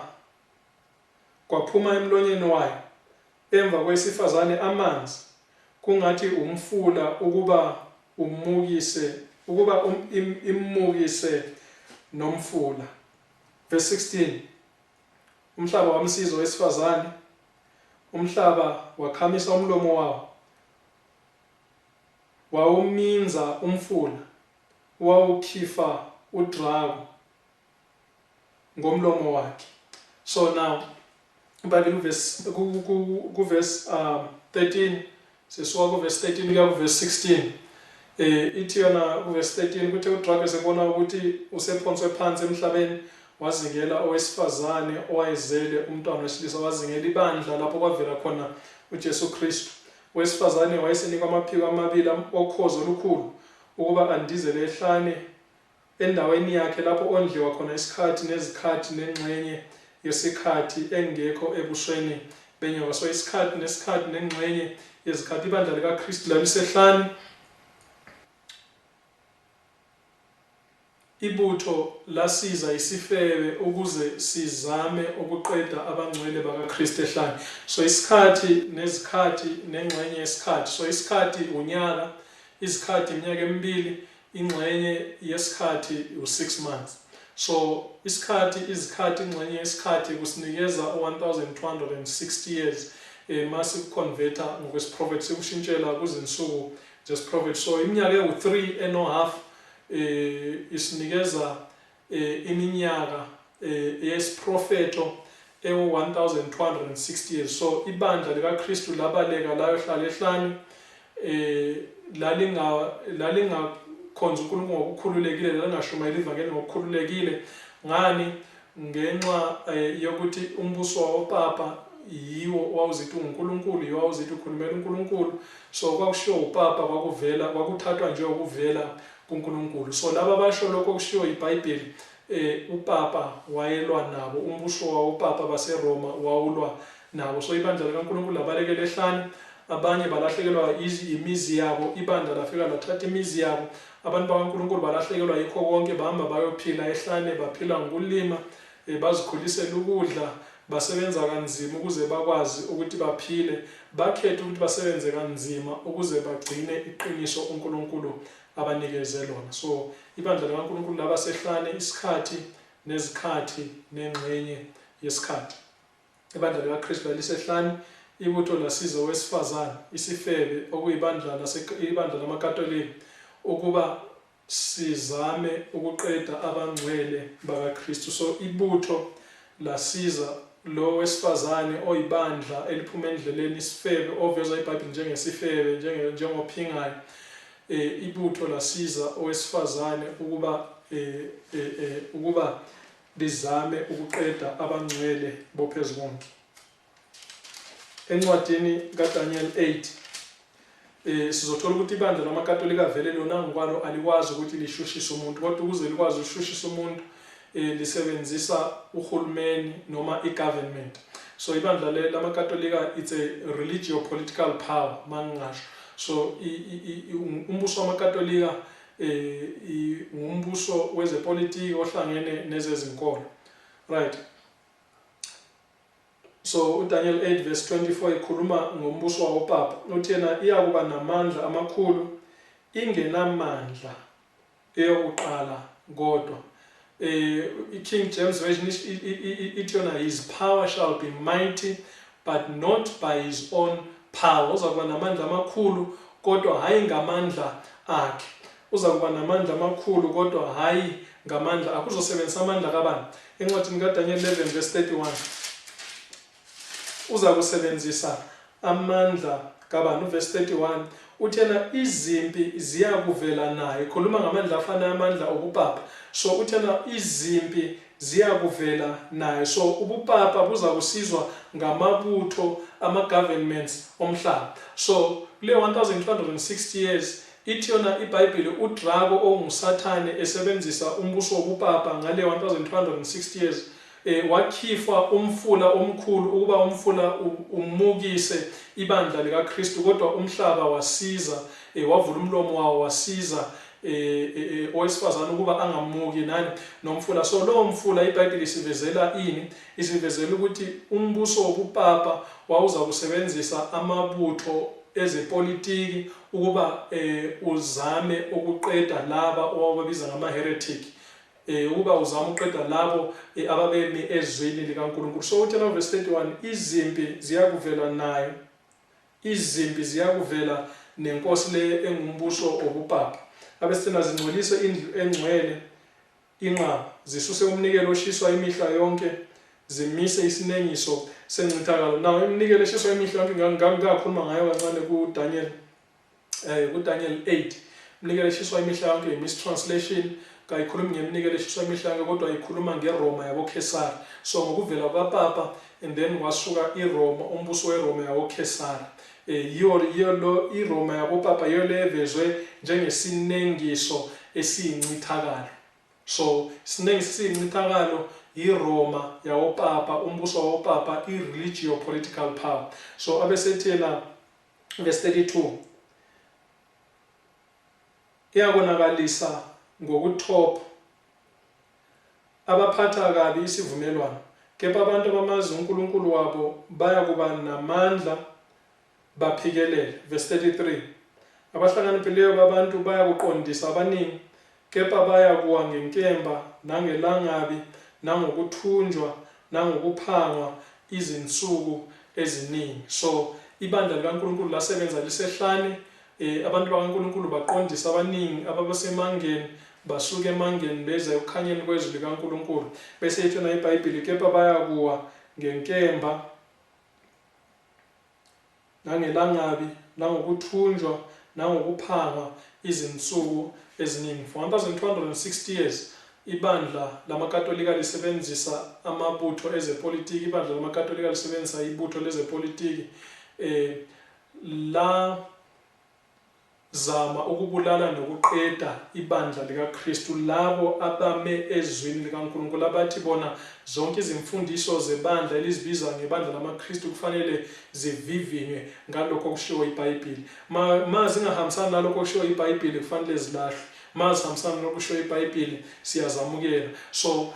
kwaphuma emlonyeni wayo emva kwesifazane amanzi kungathi umfula ukuba imukise nomfula. Verse 16, umhlaba wamsiza owesifazane, umhlaba wakhamisa umlomo wawo, wawuminza umfula, wawukhifa udrago ngomlomo wakhe. So now kuverse 13, sisuka kuverse 13 kuya kuverse 16. Ithi yona kuverse 13 ukuthi uDrake sebona ukuthi usephonswe phansi emhlabeni, wazingela owesifazane owayezele umntwana wesilisa, wazingela ibandla lapho kwavela khona uJesu Kristu. Owesifazane wayesenikwa amaphiko amabili okhozi olukhulu ukuba andizele ehlane endaweni yakhe lapho ondliwa khona isikhathi nezikhathi nengxenye yesikhathi, engekho ebusweni benyoka. So isikhathi nesikhathi nengxenye yezikhathi, ibandla likaKristu lalisehlane. Ibutho lasiza isifebe ukuze sizame ukuqeda abangcwele bakaKristu ehlane. So isikhathi nezikhathi nengxenye yesikhathi. So isikhathi unyaka, izikhathi iminyaka emibili, ingxenye yesikhathi u6 months. So isikhathi, izikhathi, ingxenye yesikhathi kusinikeza 1260 years. Mase converter ngokwesiprophet sikushintshela kuzinsuku zesiprophet. So iminyaka ewu3.5 isinikeza iminyaka yesiprofeto ewu1260 years. So ibandla likaKristu labaleka layohlala ehlane, lalingakhonza uNkulunkulu ngokukhululekile, lalingashumayeli ivangeli ngokukhululekile. Ngani? Ngenxa yokuthi umbuso wawopapa yiwo wawuzithi uNkulunkulu, yiwo wawuzithi ukhulumela uNkulunkulu. So kwakushiwo upapa kwakuthathwa nje ukuvela kuNkulunkulu. So laba basho lokho kushiwo iBhayibheli, upapa wayelwa nabo, umbuso wawopapa baseRoma wawulwa nabo. So ibandla likaNkulunkulu labalekela ehlane, abanye balahlekelwa imizi yabo, ibandla lafika lathatha imizi yabo. Abantu bakaNkulunkulu balahlekelwa yikho konke, bahamba bayophila ehlane, baphila ngokulima, bazikhulisela ukudla, basebenza kanzima ukuze bakwazi ukuthi baphile, bakhethe ukuthi basebenze kanzima ukuze bagcine iqiniso uNkulunkulu abanikeze lona. So ibandla likaNkulunkulu labasehlane isikhathi nezikhathi nengxenye yesikhathi. Ibandla likaKristu lalisehlane ibutho lasiza wesifazane isifebe okuyibandla ibandla lamakatolika ukuba sizame ukuqeda abangcwele bakaKristu. So ibutho lasiza lo wesifazane oyibandla eliphuma endleleni isifebe ovezwa iBhayibheli njengesifebe njengophingayo. Ibutho lasiza owesifazane ukuba lizame ukuqeda abangcwele bophezkonke. Encwadini kaDaniel 8 sizothola ukuthi ibandla lamakatolika vele lona ngokwalo alikwazi ukuthi lishushise umuntu, kodwa ukuze likwazi ukushushisa umuntu lisebenzisa uhulumeni noma igovernment. So ibandla lamakatolika it's a religio-political power mangasho. So umbuso wamakatolika umbuso wezepolitiki ohlangene nezezinkolo, right? So uDaniel 8 verse 24 ikhuluma ngombuso wawopapa, uthi yena iyakuba namandla amakhulu ingenamandla eyokuqala kodwa. King James version ithi yona his power shall be mighty but not by his own power. Uzakuba namandla amakhulu kodwa hayi ngamandla akhe. Uzakuba namandla amakhulu kodwa hayi ngamandla akhe. Uzosebenzisa amandla kabani? Encwadini kaDaniel 11 verse 31 uza kusebenzisa amandla kabani? Verse 31 uthi yena izimpi ziyakuvela naye, khuluma ngamandla afana amandla obupapa. So uthi yena izimpi ziyakuvela naye. So ubupapa buza kusizwa ngamabutho ama-governments omhlaba. So kule 1260 years ithi yona iBhayibheli uDraco ongusathane esebenzisa umbuso wobupapa ngale 1260 years wakhifwa umfula omkhulu ukuba umfula umukise ibandla likaKristu, kodwa umhlaba wasiza wavula umlomo wawo wasiza owesifazane ukuba angamuki nani nomfula. So lo mfula iBhayibheli isivezela ini? Isivezela ukuthi umbuso wobupapa wawuza kusebenzisa amabutho ezepolitiki ukuba uzame ukuqeda laba owababiza ngama-heretic, ukuba uzama uqeda labo ababemi ezweni likaNkulunkulu. So uthi na verse 31 izimpi ziyakuvela naye, izimpi ziyakuvela nenkosi le engumbuso obupapa. Abesithina zingcolise indlu engcwele inqaba, zisuse umnikelo oshiswa imihla yonke, zimise isinengiso sencithakalo. Now iminikelo eshiswa imihla yonke ngakhuluma ngayo kancane kuDaniel 8. Iminikelo eshiswa imihla yonke mistranslation kayikhulumi ngeminikelo eshiswa imihla yonke kodwa ikhuluma ngeRoma yaboKhesari. So ngokuvela kwaPapa and then wasuka iRoma, umbuso weRoma yaboKhesari. Yiyo iRoma yabopapa yiyo levezwe njengesinengiso esiyincithakalo. So isinengiso esiyincithakalo iRoma yabopapa, umbuso wabopapa, i-religio-political power. So abesethela verse 32 iyakonakalisa ngokuthopha abaphatha kabi isivumelwano, kepha abantu abamazi uNkulunkulu wabo bayakuba namandla baphikelele. Verse 33 abahlakanipheleyo babantu bayakuqondisa abaningi, kepha bayakuwa ngenkemba nangelangabi nangokuthunjwa nangokuphangwa izinsuku eziningi. So ibandla likaNkulunkulu lasebenza lisehlane, abantu bakaNkulunkulu baqondisa abaningi ababasemangeni basuke emangeni beza ekukhanyeni kwezwi likaNkulunkulu. Bese ithi na iBhayibheli kepha bayakuwa ngenkemba nangelangabi nangokuthunjwa nangokuphangwa izinsuku eziningi. For 1260 years ibandla lamakatolika lisebenzisa amabutho ezepolitiki, ibandla lamakatolika lisebenzisa ibutho lezepolitiki la zama ukubulala nokuqeda ibandla likaKristu, labo abame ezwini likaNkulunkulu abathi bona zonke izimfundiso zebandla elizibiza ngebandla lamaKristu kufanele zivivinywe ngalokho okushiwo iBhayibheli. Ma zingahambisani nalokho okushiwo iBhayibheli kufanele zilahlwe. mazihambisana nokusho iBhayibheli siyazamukela. So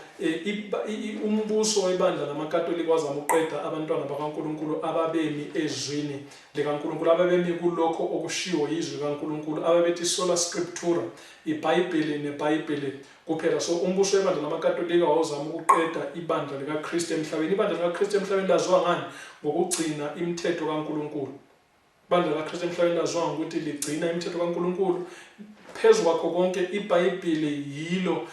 umbuso webandla lamaKatolika wazama uqeda abantwana bakaNkulunkulu ababemi ezwini likaNkulunkulu, ababemi kulokho okushiwo yizwi likaNkulunkulu, ababethi sola scriptura, iBhayibheli neBhayibheli kuphela. So umbuso webandla lamaKatolika wawuzama ukuqeda ibandla likaKristu emhlabeni. Ibandla likaKristu emhlabeni laziwa ngani? Ngokugcina imithetho kaNkulunkulu. Ibandla likaKristu emhlabeni laziwa ngokuthi ligcina imithetho kaNkulunkulu. Phezu kwakho konke iBhayibheli yilo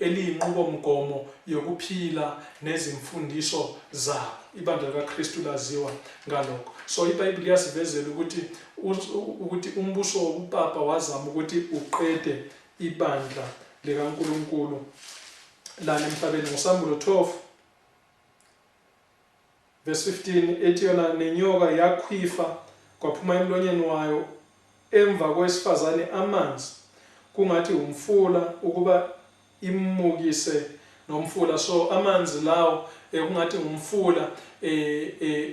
eliyinqubomgomo yokuphila nezimfundiso zabo. Ibandla likaKristu laziwa ngalokho. So iBhayibheli yasivezela ukuthi umbuso wobupapa wazama ukuthi uqede ibandla likaNkulunkulu lana emhlabeni. NgoSambulo 12 verse 15 ethi yona nenyoka yakhwifa kwaphuma emlonyeni wayo emva kowesifazane amanzi kungathi umfula ukuba imukise nomfula. So amanzi lawo kungathi umfula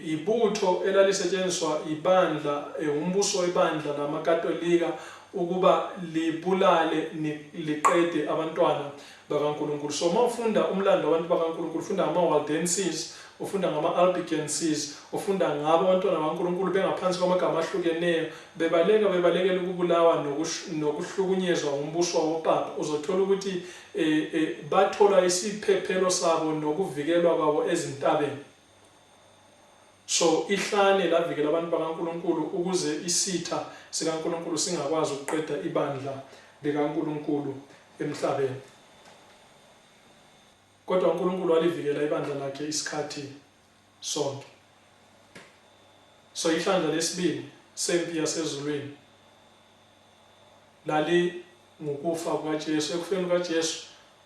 ibutho elalisetshenziswa ibandla umbuso webandla lamaKatolika ukuba libulale liqede abantwana bakaNkulunkulu. So mawufunda umlando wabantu bakaNkulunkulu ufunda ngama-Waldenses, ufunda ngama-Albigenses, ufunda ngabo abantwana bakaNkulunkulu bengaphansi kwamagama ahlukeneyo bebalekela ukubulawa nokuhlukunyezwa umbuso wabopapa. Uzothola ukuthi bathola isiphephelo sabo nokuvikelwa kwabo ezintabeni. So ihlane lavikela abantu bakaNkulunkulu ukuze isitha sikaNkulunkulu singakwazi ukuqeda ibandla likaNkulunkulu emhlabeni. Kodwa uNkulunkulu walivikela ibandla lakhe isikhathi sonke. So ihlandla lesibili sempi yasezulwini lali ngokufa kukaJesu. Ekufeni kukaJesu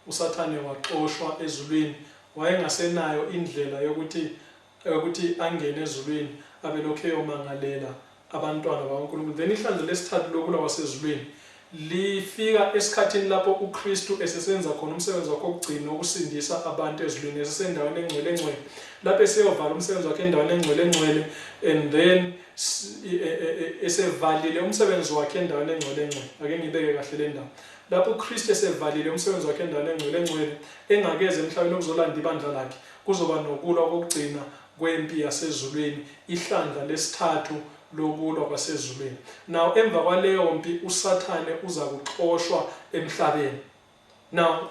uSathane waxoshwa ezulwini. Wayengasenayo indlela yokuthi angene ezulwini abelokhe eyomangalela abantwana bakaNkulunkulu. Then ihlandla lesithathu lokulwa kwasezulwini lifika esikhathini lapho uKristu esesenza khona umsebenzi wakhe wokugcina ukusindisa abantu ezulwini, esesendaweni engcwele lapho eseyovala umsebenzi wakhe endaweni engcwele and then esevalile umsebenzi wakhe endaweni engcwele. Ake ngibeke kahle le ndawo. Lapho uKristu esevalile umsebenzi wakhe endaweni engcwele engakeze emhlabeni ukuzolanda ibandla lakhe, kuzoba nokulwa kokugcina kwempi yasezulwini, ihlandla lesithathu lokulwa kwasezulwini. Now emva kwaleyo mpi uSathane uza kuxoshwa emhlabeni. Now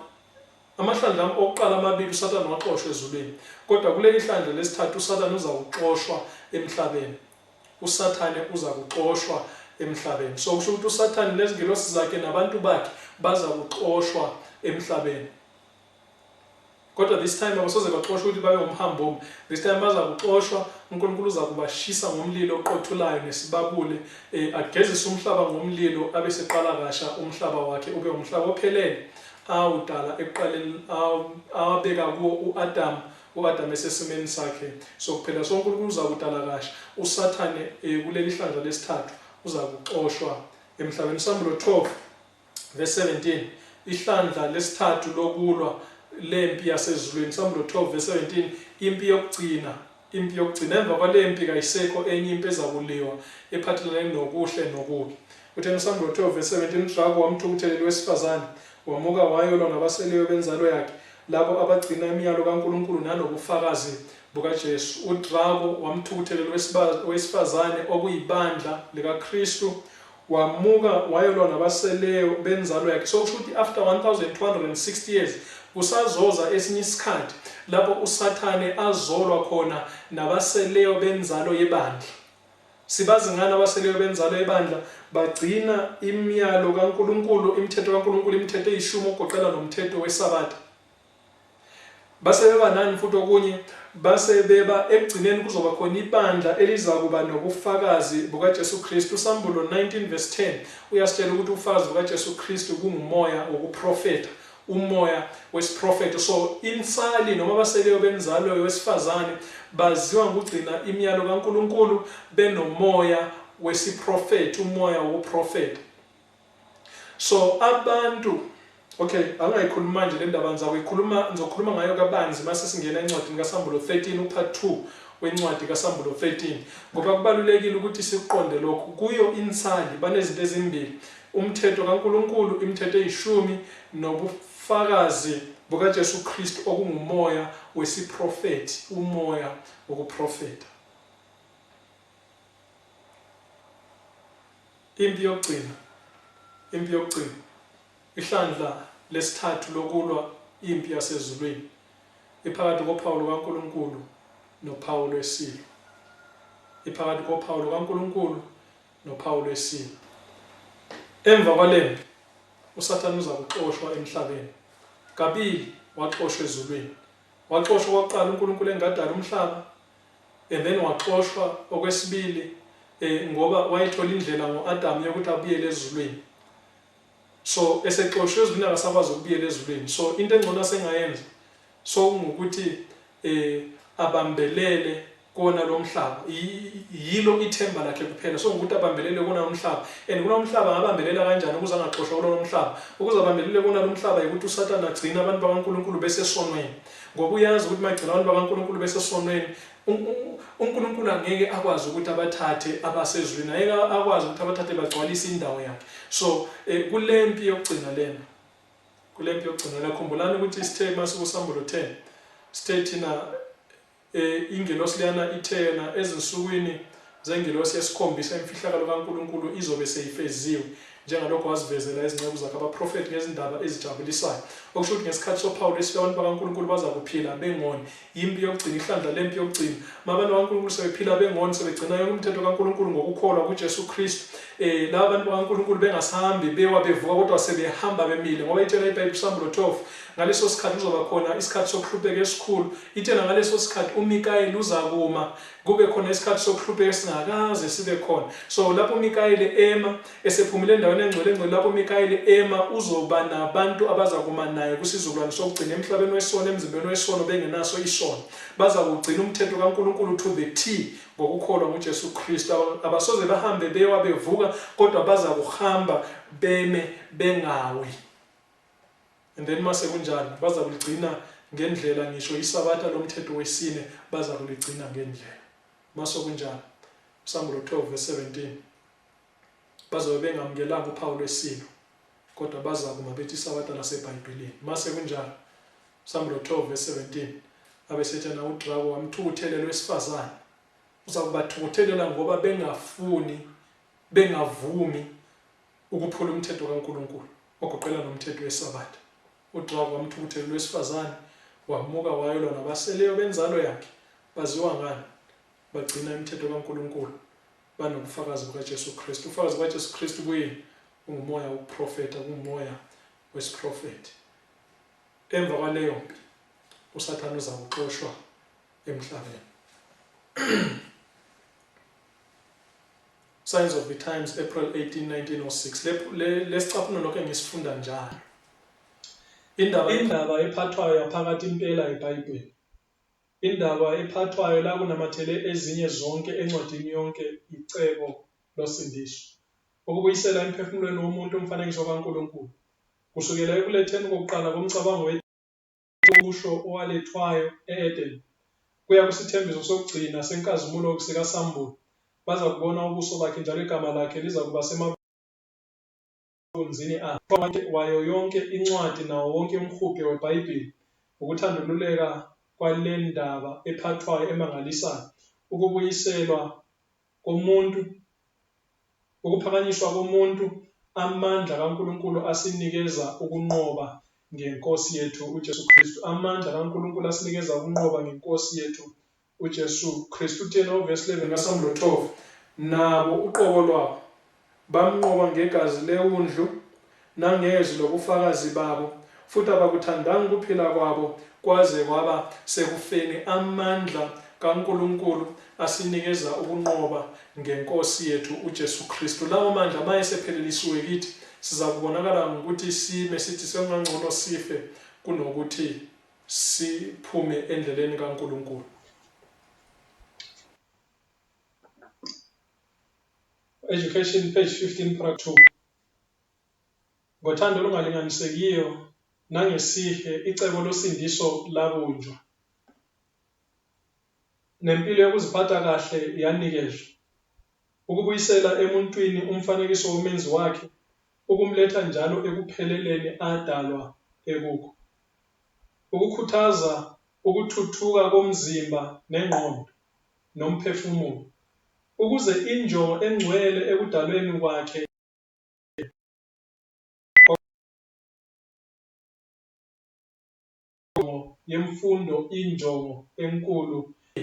amahlandla okuqala amabili uSathane waxoshwa ezulwini, kodwa kuleli hlandla lesithathu uSathane uza kuxoshwa emhlabeni. uSathane uza kuxoshwa emhlabeni. So kusho ukuthi uSathane nezingilosi zakhe nabantu bakhe baza kuxoshwa emhlabeni. Kodwa this time abasoze baxoshwa ukuthi babe umhambo. This time baza kuxoshwa, uNkulunkulu uza kubashisa ngomlilo oqothulayo nesibabule, agezise umhlaba ngomlilo abeseqala kasha umhlaba wakhe ube umhlaba ophelele awudala ekuqaleni awabeka kuwo uAdam esesimeni sakhe sokuphela. So uNkulunkulu uza kudala kasha uSathane kuleli hlandla lesithathu uza kuxoshwa emhlabeni. Sambulo 12 verse 17 ihlandla lesithathu lokulwa lempi yasezulwini. Sambulo 12 verse 17 impi yokugcina emva kwalempi kayisekho enye impi ezakuliwa ephathelene nokuhle nokubi. Uthena Sambulo 12 verse 17 uDrago wamthukutheleli wesifazane wamuka wayolwa nabaseleyo benzalo yakhe labo abagcina imiyalo kaNkulunkulu nanobufakazi bukaJesu. uDrago wamthukutheleli wesifazane okuyibandla likaKristu wamuka wayolwa nabaseleyo benzalo yakhe. So kusho ukuthi after 1260 years kusazoza esinye isikhathi lapho uSathane azolwa khona nabaseleyo benzalo yebandla. Sibazi ngani abaseleyo benzalo yebandla? Bagcina imiyalo kaNkulunkulu, imithetho kaNkulunkulu, imithetho eyishumi ogoqela nomthetho weSabatha. Base beba nani futhi okunye? Base beba ekugcineni kuzoba khona ibandla elizakuba nobufakazi bukaJesu Kristu. Sambulo 19 verse 10 uyasitshela ukuthi ubufakazi bukaJesu Kristu kungumoya wokuprofeta, umoya wesiprofeto. So insali noma abaseleyo benzalo yowesifazane baziwa ngokugcina imiyalo kaNkulunkulu benomoya wesiprofeto, umoya wokuprofeta. So abantu angayikhuluma manje le ndaba ngizokhuluma ngayo kabanzi mase singena encwadini kaSambulo 13 upart 2 wencwadi kaSambulo 13 ngoba kubalulekile ukuthi siqonde lokho. Kuyo insali banezinto ezimbili. umthetho kaNkulunkulu, imithetho eyishumi nobufakazi bukaJesu Kristu okungumoya wesiprofethi, umoya wokuprofeta. Impi yokugcina, ihlandla lesithathu lokulwa impi yasezulwini iphakathi kophawu kaNkulunkulu nophawu lwesilo. Iphakathi kophawu kaNkulunkulu nophawu lwesilo. Emva kwalempi uSathane uza kuxoshwa emhlabeni. Kabili waxoshwa ezulwini. Waxoshwa okokuqala uNkulunkulu engadala umhlaba, and then waxoshwa okwesibili ngoba wayithola indlela ngo-Adam yokuthi abuyele ezulwini. So esexoshwe ezulwini akasakwazi ukubuyela ezulwini. So into engcono asengayenza sokungukuthi abambelele kona lo mhlaba. Yilo ithemba lakhe kuphela. So ukuthi abambelele kona lo mhlaba. And kona umhlaba ngabambelela kanjani ukuze angaxoshwa kulo mhlaba? Ukuze abambelele kona lo mhlaba ukuthi uSathane agcina abantu bakaNkulunkulu besesonweni. Ngoba uyazi ukuthi magcina abantu bakaNkulunkulu besesonweni, uNkulunkulu angeke akwazi ukuthi abathathe abasezulwini, angeke akwazi ukuthi abathathe bagcwalise indawo yakhe. So kulempi yokugcina lena, khumbulani ukuthi sithe masikusambulo 10 sithe thina ingelosi liyana ithena ezinsukwini zengelosi yesikhombisa imfihlakalo kaNkulunkulu izobe seyifeziwe njengalokho wazivezela izinceku zakhe abaprofeti ngezindaba ezijabulisayo. Okusho ukuthi ngesikhathi sophawu lwesibili abantu bakaNkulunkulu baza kuphila bengoni. Impi yokugcina, ihlandla lempi yokugcina. Abantu bakaNkulunkulu sebephila bengoni, sebegcina yonke umthetho kaNkulunkulu ngokukholwa kuJesu Kristu. Laba bantu bakaNkulunkulu bengasahambi bewa bevuka kodwa sebehamba bemile, ngoba itshela iBhayibheli kuSambulo 12 ngaleso sikhathi kuzoba khona isikhathi sokuhlupheka esikhulu. Itshela ngaleso sikhathi uMikayeli uzakuma, kube khona isikhathi sokuhlupheka esingakaze sibe khona. So lapho uMikayeli ema esephumile endaweni engcwele, lapho uMikayeli ema uzoba nabantu abazakuma naye kusizukulwane sokugcina emhlabeni wesono, emzimbeni wesono bengenaso isono. Baza kugcina umthetho kaNkulunkulu to the T ngokukholwa kuJesu Kristu. Abasoze bahambe bewa bevuka kodwa baza kuhamba beme bengawi. And then mase kunjani baza kuligcina ngendlela, ngisho isabatha lomthetho wesine baza kuligcina ngendlela. Mase kunjani uSambulo 12 verse 17 bazobe bengamukelanga uphawu lwesilo kodwa baza kuma bethi isabatha laseBhayibhelini. Mase kunjani uSambulo 12 verse 17 abesethana uDrako wamthukuthelelwa wesifazane, uza kubathukuthelela ngoba bengavumi ukuphula umthetho kaNkulunkulu ogoqela nomthetho wesabatha. uDrako wamthukuthelelwa wesifazane, wamuka wayelwa nabaseleyo benzalo yakhe. Baziwa ngani? Bagcina imithetho kaNkulunkulu, banobufakazi bukaJesu Kristu. Ufakazi bukaJesu Kristu kuyini? Ungumoya wokuprofeta, ungumoya wesiprofeti. Emva kwaleyo mpi uSathane uza kuxoshwa emhlabeni. Signs of the Times, April 18, 1906. Lesicaphuno lokho ngisifunda njalo. Indaba ephathwayo yaphakathi impela eBhayibheli. Indaba ephathwayo la kunamathele ezinye zonke encwadini yonke icebo losindiso. Ukubuyisela emphefumulweni womuntu umfanekiso kaNkulunkulu. Kusukela ekuletheni kokuqala komcabango wethu owalethwayo eEden kuya kusithembiso sokugcina senkazimulo sikaSambulo. Baza kubona ubuso bakhe njalo igama lakhe liza kuba semabunzini wayo yonke incwadi nawo wonke umhubhe weBhayibheli. Ukuthandululeka kwale ndaba ephathwayo emangalisayo, ukubuyiselwa komuntu, ukuphakanyiswa komuntu, amandla kaNkulunkulu asinikeza ukunqoba ngeNkosi yethu uJesu Kristu. Amandla kaNkulunkulu asinikeza ukunqoba ngeNkosi yethu uJesu Kristu. Uthena uverse 11 kaSambulo 12, nabo uqobo lwabo bamnqoba ngegazi leWundlu nangezwi lobufakazi babo, futhi abakuthandanga ukuphila kwabo kwaze kwaba sekufeni. Amandla kaNkulunkulu asinikeza ukunqoba ngeNkosi yethu uJesu Kristu. Lawo mandla mayesephelelisiwe kithi siza kubonakala ngokuthi sime sithi sengangcono sife kunokuthi siphume endleleni kaNkulunkulu. Education page 15 part 2. Ngothando olungalinganisekiyo nangesihe icebo losindiso labunjwa. Nempilo yokuziphatha kahle yanikezwa. Ukubuyisela emuntwini umfanekiso womenzi wakhe, ukumletha njalo ekupheleleni adalwa ekukho, ukukhuthaza ukuthuthuka komzimba nengqondo nomphefumulo, ukuze injongo engcwele ekudalweni kwakhe yemfundo injongo enkulu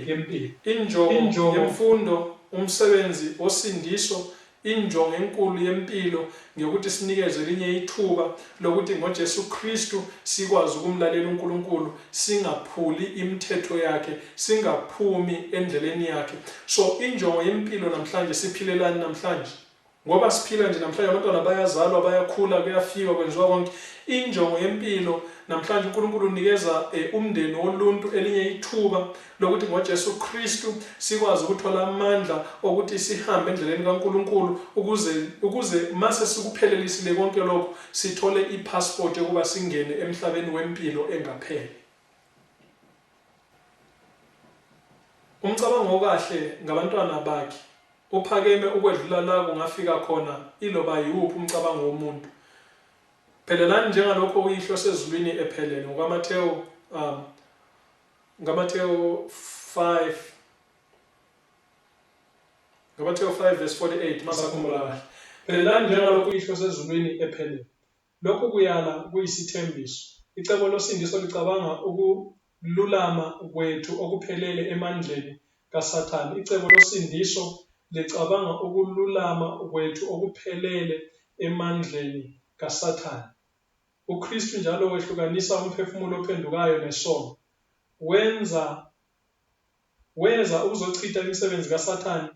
yempilo. Injongo yemfundo umsebenzi osindiso, injongo enkulu yempilo ngokuthi sinikeze elinye ithuba lokuthi ngoJesu Kristu sikwazi ukumlalela uNkulunkulu, singaphuli imithetho yakhe, singaphumi endleleni yakhe. So injongo yempilo namhlanje siphilelani namhlanje? Ngoba siphila nje namhlanje, abantwana bayazalwa, bayakhula, kuyafikwa, kwenziwa konke. Injongo yempilo namhlanje uNkulunkulu unikeza umndeni woluntu elinye ithuba lokuthi ngoJesu Kristu sikwazi ukuthola amandla okuthi sihambe endleleni kaNkulunkulu, ukuze mase sikuphelelelisile konke lokho sithole ipassport yokuba singene emhlabeni wempilo engapheli. Umcabango okahle ngabantwana bakhe uphakeme ukwedlula la kungafika khona iloba yiwuphi umcabango womuntu. Phelelani njengalokho uyihlo sezulwini ephelele. NgokaMathewu 5 verse 48 masakhumbula kahle. Phelelani njengalokho uyihlo sezulwini ephelele. Lokhu kuyala kuyisithembiso. Icebo losindiso licabanga ukululama kwethu okuphelele emandleni kaSathane. Icebo losindiso licabanga ukululama kwethu okuphelele emandleni kaSathane. uKristu njalo wehlukanisa umphefumulo ophendukayo nesono. Weza ukuzochitha imisebenzi kaSathane,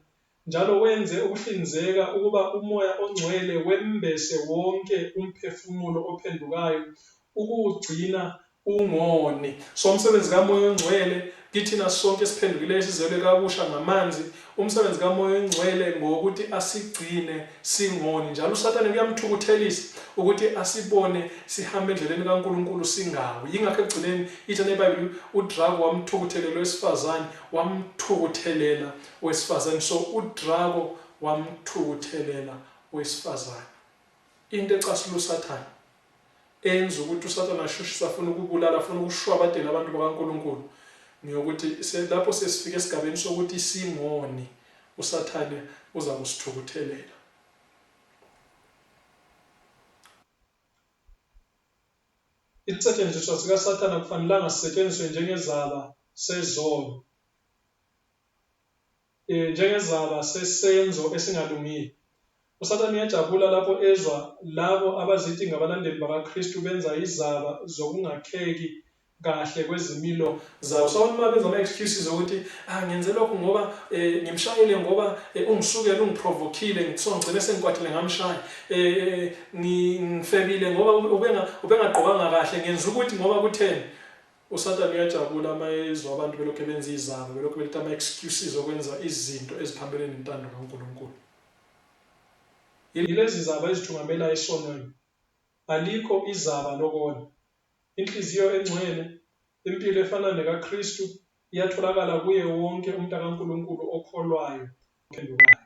njalo wenze ukuhlinzeka ukuba umoya ongcwele wembese wonke umphefumulo ophendukayo, ukuwugcina ungoni. So umsebenzi kamoya ongcwele kithina sonke esiphendukileyo sizelwe kabusha ngamanzi, umsebenzi kamoya ongcwele ngokuthi asigcine singoni. Njalo uSathane kuyamthukuthelisa ukuthi asibone sihambe endleleni kaNkulunkulu singawi. Yingakho ekugcineni ithi neBhayibheli uDrago wamthukuthelela owesifazane, wamthukuthelela owesifazane. So uDrago wamthukuthelela owesifazane. Into ecasula uSathane enza ukuthi uSathane ashushise, afuna ukubulala, afuna ukushwabadela abantu bakaNkulunkulu, ngiyokuthi lapho sesifika esigabeni sokuthi singoni, uSathane uza kusithukuthelela. Isisetshenziswa sikaSathane akufanelanga sisetshenziswe njengezaba sezono, njengezaba sesenzo esingalungile. uSathane uyajabula lapho ezwa labo abazithi ngabalandeli bakaKristu benza izaba zokungakheki kahle kwezimilo zabo. So uma benza ama-excuses ukuthi ngenze lokhu ngoba ngimshayile, ngoba ungisukela, ungiprovokile, so ngigcine sengikwathile ngamshaya, ngifebile ngoba ubengagqokanga kahle, ngenza ukuthi ngoba kutheni. uSathane uyajabula uma ezwa abantu belokhu benza izaba, belokhu beletha ama-excuses okwenza izinto eziphambelene nentando kaNkulunkulu. Yilezi zaba ezithungamela esonweni. Alikho izaba lokona. Inhliziyo engcwele, impilo efana nekaKristu iyatholakala kuye wonke umntwana kaNkulunkulu okholwayo ophendukayo.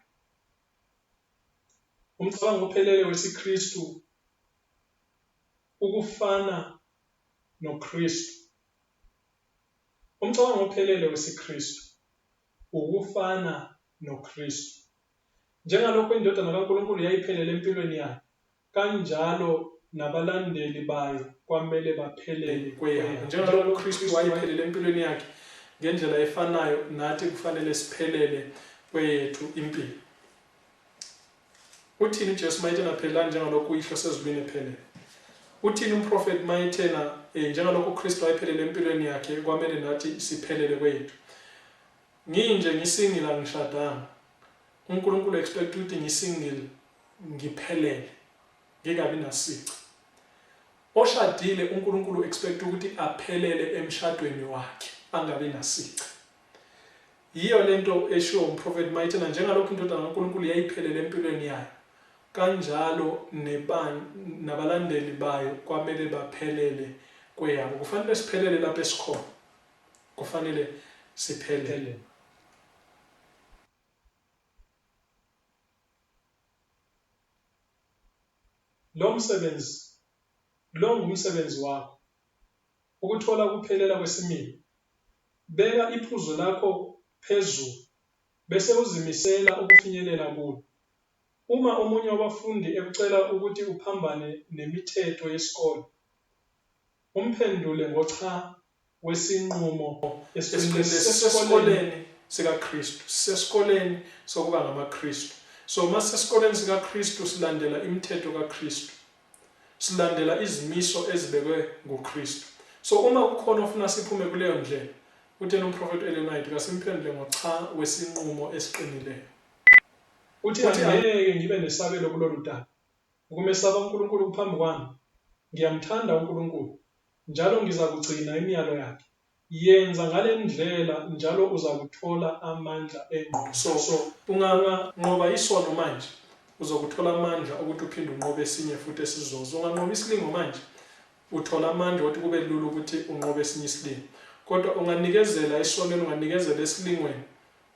Umcabango ophelele wesiKristu, ukufana noKristu. Umcabango ophelele wesiKristu, ukufana noKristu. Njengalokho indodana kaNkulunkulu yayiphelele empilweni yayo, kanjalo nabalandeli bayo kwamele baphelele kweyabo. Njengalokho uKristu wayephelele empilweni yakhe, ngendlela efanayo nathi kufanele siphelele kweyethu impilo. Uthini uJesu mayethena phelelani njengalokho uyihlo sezulwini ephelele? Uthini umprofeti mayethena njengalokho uKristu wayephelele empilweni yakhe kwamele nathi siphelele kwethu? Nginje ngisingile, angishadanga, uNkulunkulu expect ukuthi ngisingile ngiphelele, ngingabi nasici. Oshadile uNkulunkulu expect ukuthi aphelele emshadweni wakhe, angabi nasici. Yiyo lento eshiwo umprofeti mayithena njengalokho indodana kaNkulunkulu yayiphelele empilweni yayo, kanjalo nabalandeli bayo kwamele baphelele kweyabo. Kufanele siphelele lapho esikhona, kufanele siphelele. lo ngumsebenzi wakho, ukuthola kuphelela kwesimilo. Beka iphuzo lakho phezulu bese uzimisela ukufinyelela kulo. Uma omunye wabafundi ekucela ukuthi uphambane nemithetho yesikole, umphendule ngocha wesinqumo esikoleni sikaKristu. Sesikoleni sokuba ngamaKristu. So masesikoleni sikaKristu silandela imithetho kaKristu. Silandela izimiso ezibekwe nguKristu. So uma kukhona ofuna siphume kuleyo ndlela, uthena umprofeti Elenite kasimphendule ngocha wesinqumo esiqinileyo. Uthi angeke ngibe nesabelo kulolu daba. Ukumesaba uNkulunkulu phambi kwami. Ngiyamthanda uNkulunkulu. Njalo ngizakugcina imiyalo yakhe. Yenza ngale ndlela njalo uzakuthola amandla engqondo. So unganqoba isono manje, uzokuthola amandla ukuthi uphinde unqobe esinye futhi esizozo. Unganqoba isilingo manje, uthola amandla ukuthi kube lula ukuthi unqobe esinye isilingo. Kodwa unganikezela isonweni, unganikezela esilingweni,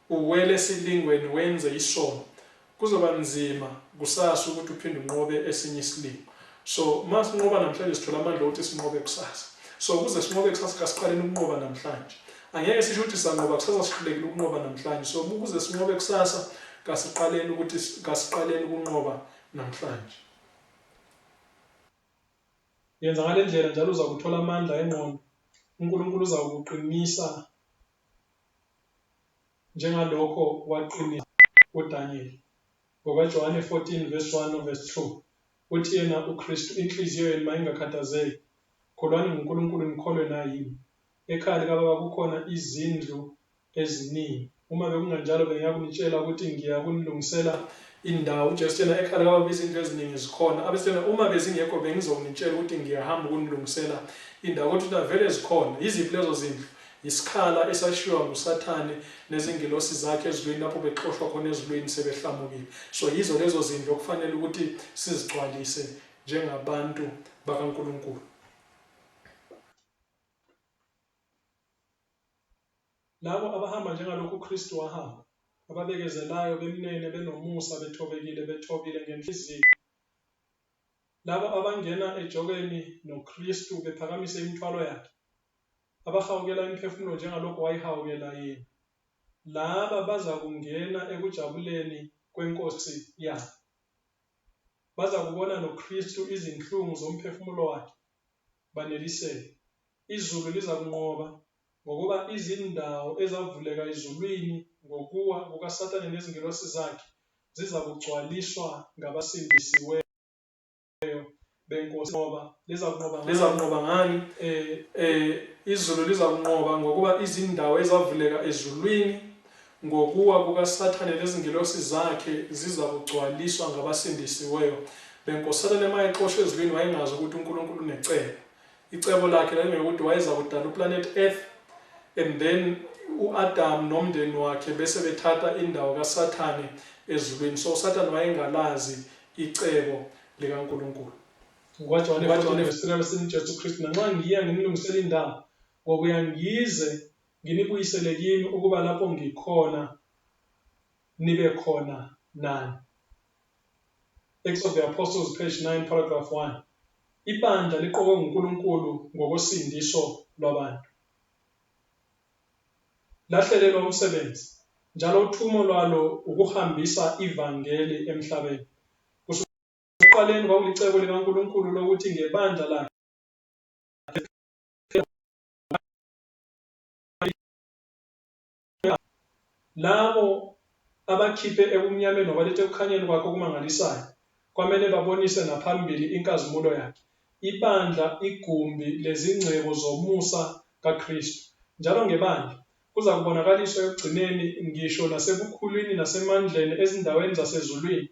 uwele esilingweni wenze isono, kuzoba nzima kusasa ukuthi uphinde unqobe esinye isilingo. So masinqoba namhlanje sithola amandla ukuthi sinqobe kusasa. So ukuze sinqobe kusasa kasiqaleni ukunqoba namhlanje. Angeke sisho ukuthi sanqoba kusasa sihlulekile ukunqoba namhlanje. So ukuze sinqobe kusasa kasiqaleni ukunqoba namhlanje. Yenza ngale ndlela njalo uzakuthola amandla engqondo. uNkulunkulu uzakuqinisa njengalokho waqinisa uDaniel. Ngoba John 14 verse 1 no verse 2 uthi yena uKristu inhliziyo yenu mayingakhathazeki, kholwani ngoNkulunkulu nikholwe nayimi. Ekhaya likababa kukhona izindlu eziningi. Uma bekunganjalo bengiyakunitshela ukuthi ngiya kunilungisela indawo. Ujesu yena ekhaya likababa izindlu eziningi zikhona. Abesena uma bezingekho bengizokunitshela ukuthi ngiyahamba ukunilungisela indawo. Kodwa vele zikhona. Yiziphi lezo zindlu? Isikhala esashiwa nguSathane nezingilosi zakhe ezulwini lapho bexoshwa khona ezulwini sebehlamukile. So yizo lezo zindlu okufanele ukuthi sizigcwalise njengabantu bakaNkulunkulu. Labo abahamba njengalokhu uKristu wahamba, ababekezelayo, bemnene, benomusa, bethobile ngenhliziyo. Labo abangena ejokeni noKristu bephakamise imithwalo yakhe, abahawukela imiphefumulo njengalokho wayihawukela yena. Laba baza kungena ekujabuleni kwenkosi yabo. Baza kubona noKristu izinhlungu zomphefumulo wakhe, baneliseke. Izulu liza kunqoba ngokuba izindawo ezavuleka ezulwini ngokuwa kukaSathane nezingilosi zakhe ziza kugcwaliswa ngabasindisiweyo benkosi. Liza kunqoba ngani? Izulu liza kunqoba ngokuba izindawo ezavuleka ezulwini ngokuwa kukaSathane nezingilosi zakhe ziza kugcwaliswa ngabasindisiweyo benkosi. Sathane mayexoshwe ezulwini wayengazi ukuthi uNkulunkulu unecebo. Icebo lakhe lalinokuthi wayeza kudala uplanet Earth, and then uAdam nomndeni wakhe bese bethatha indawo kaSathane ezulwini. So uSathane wayengalazi icebo likaNkulunkulu. NgoJohn 14:3 Jesu Kristu, nanxa ngiya nginilungisela indawo, ngokuya ngize nginibuyisele kimi ukuba lapho ngikhona nibe khona nani. Acts of the Apostles page 9 paragraph 1. Ibandla liqokwe nguNkulunkulu ngokosindiso lwabantu. Lahlelelwa umsebenzi, njalo uthumo lwalo ukuhambisa ivangeli emhlabeni. Ekuqaleni kwakulicebo likaNkulunkulu lokuthi ngebandla lakhe labo abakhiphe ebumnyameni wabaletha ekukhanyeni kwakhe okumangalisayo, kwamele babonise naphambili inkazimulo yakhe. Ibandla igumbi lezingcebo zomusa kaKristu. Njalo ngebandla kuza kubonakaliswa ekugcineni, ngisho nasebukhulwini nasemandleni ezindaweni zasezulwini,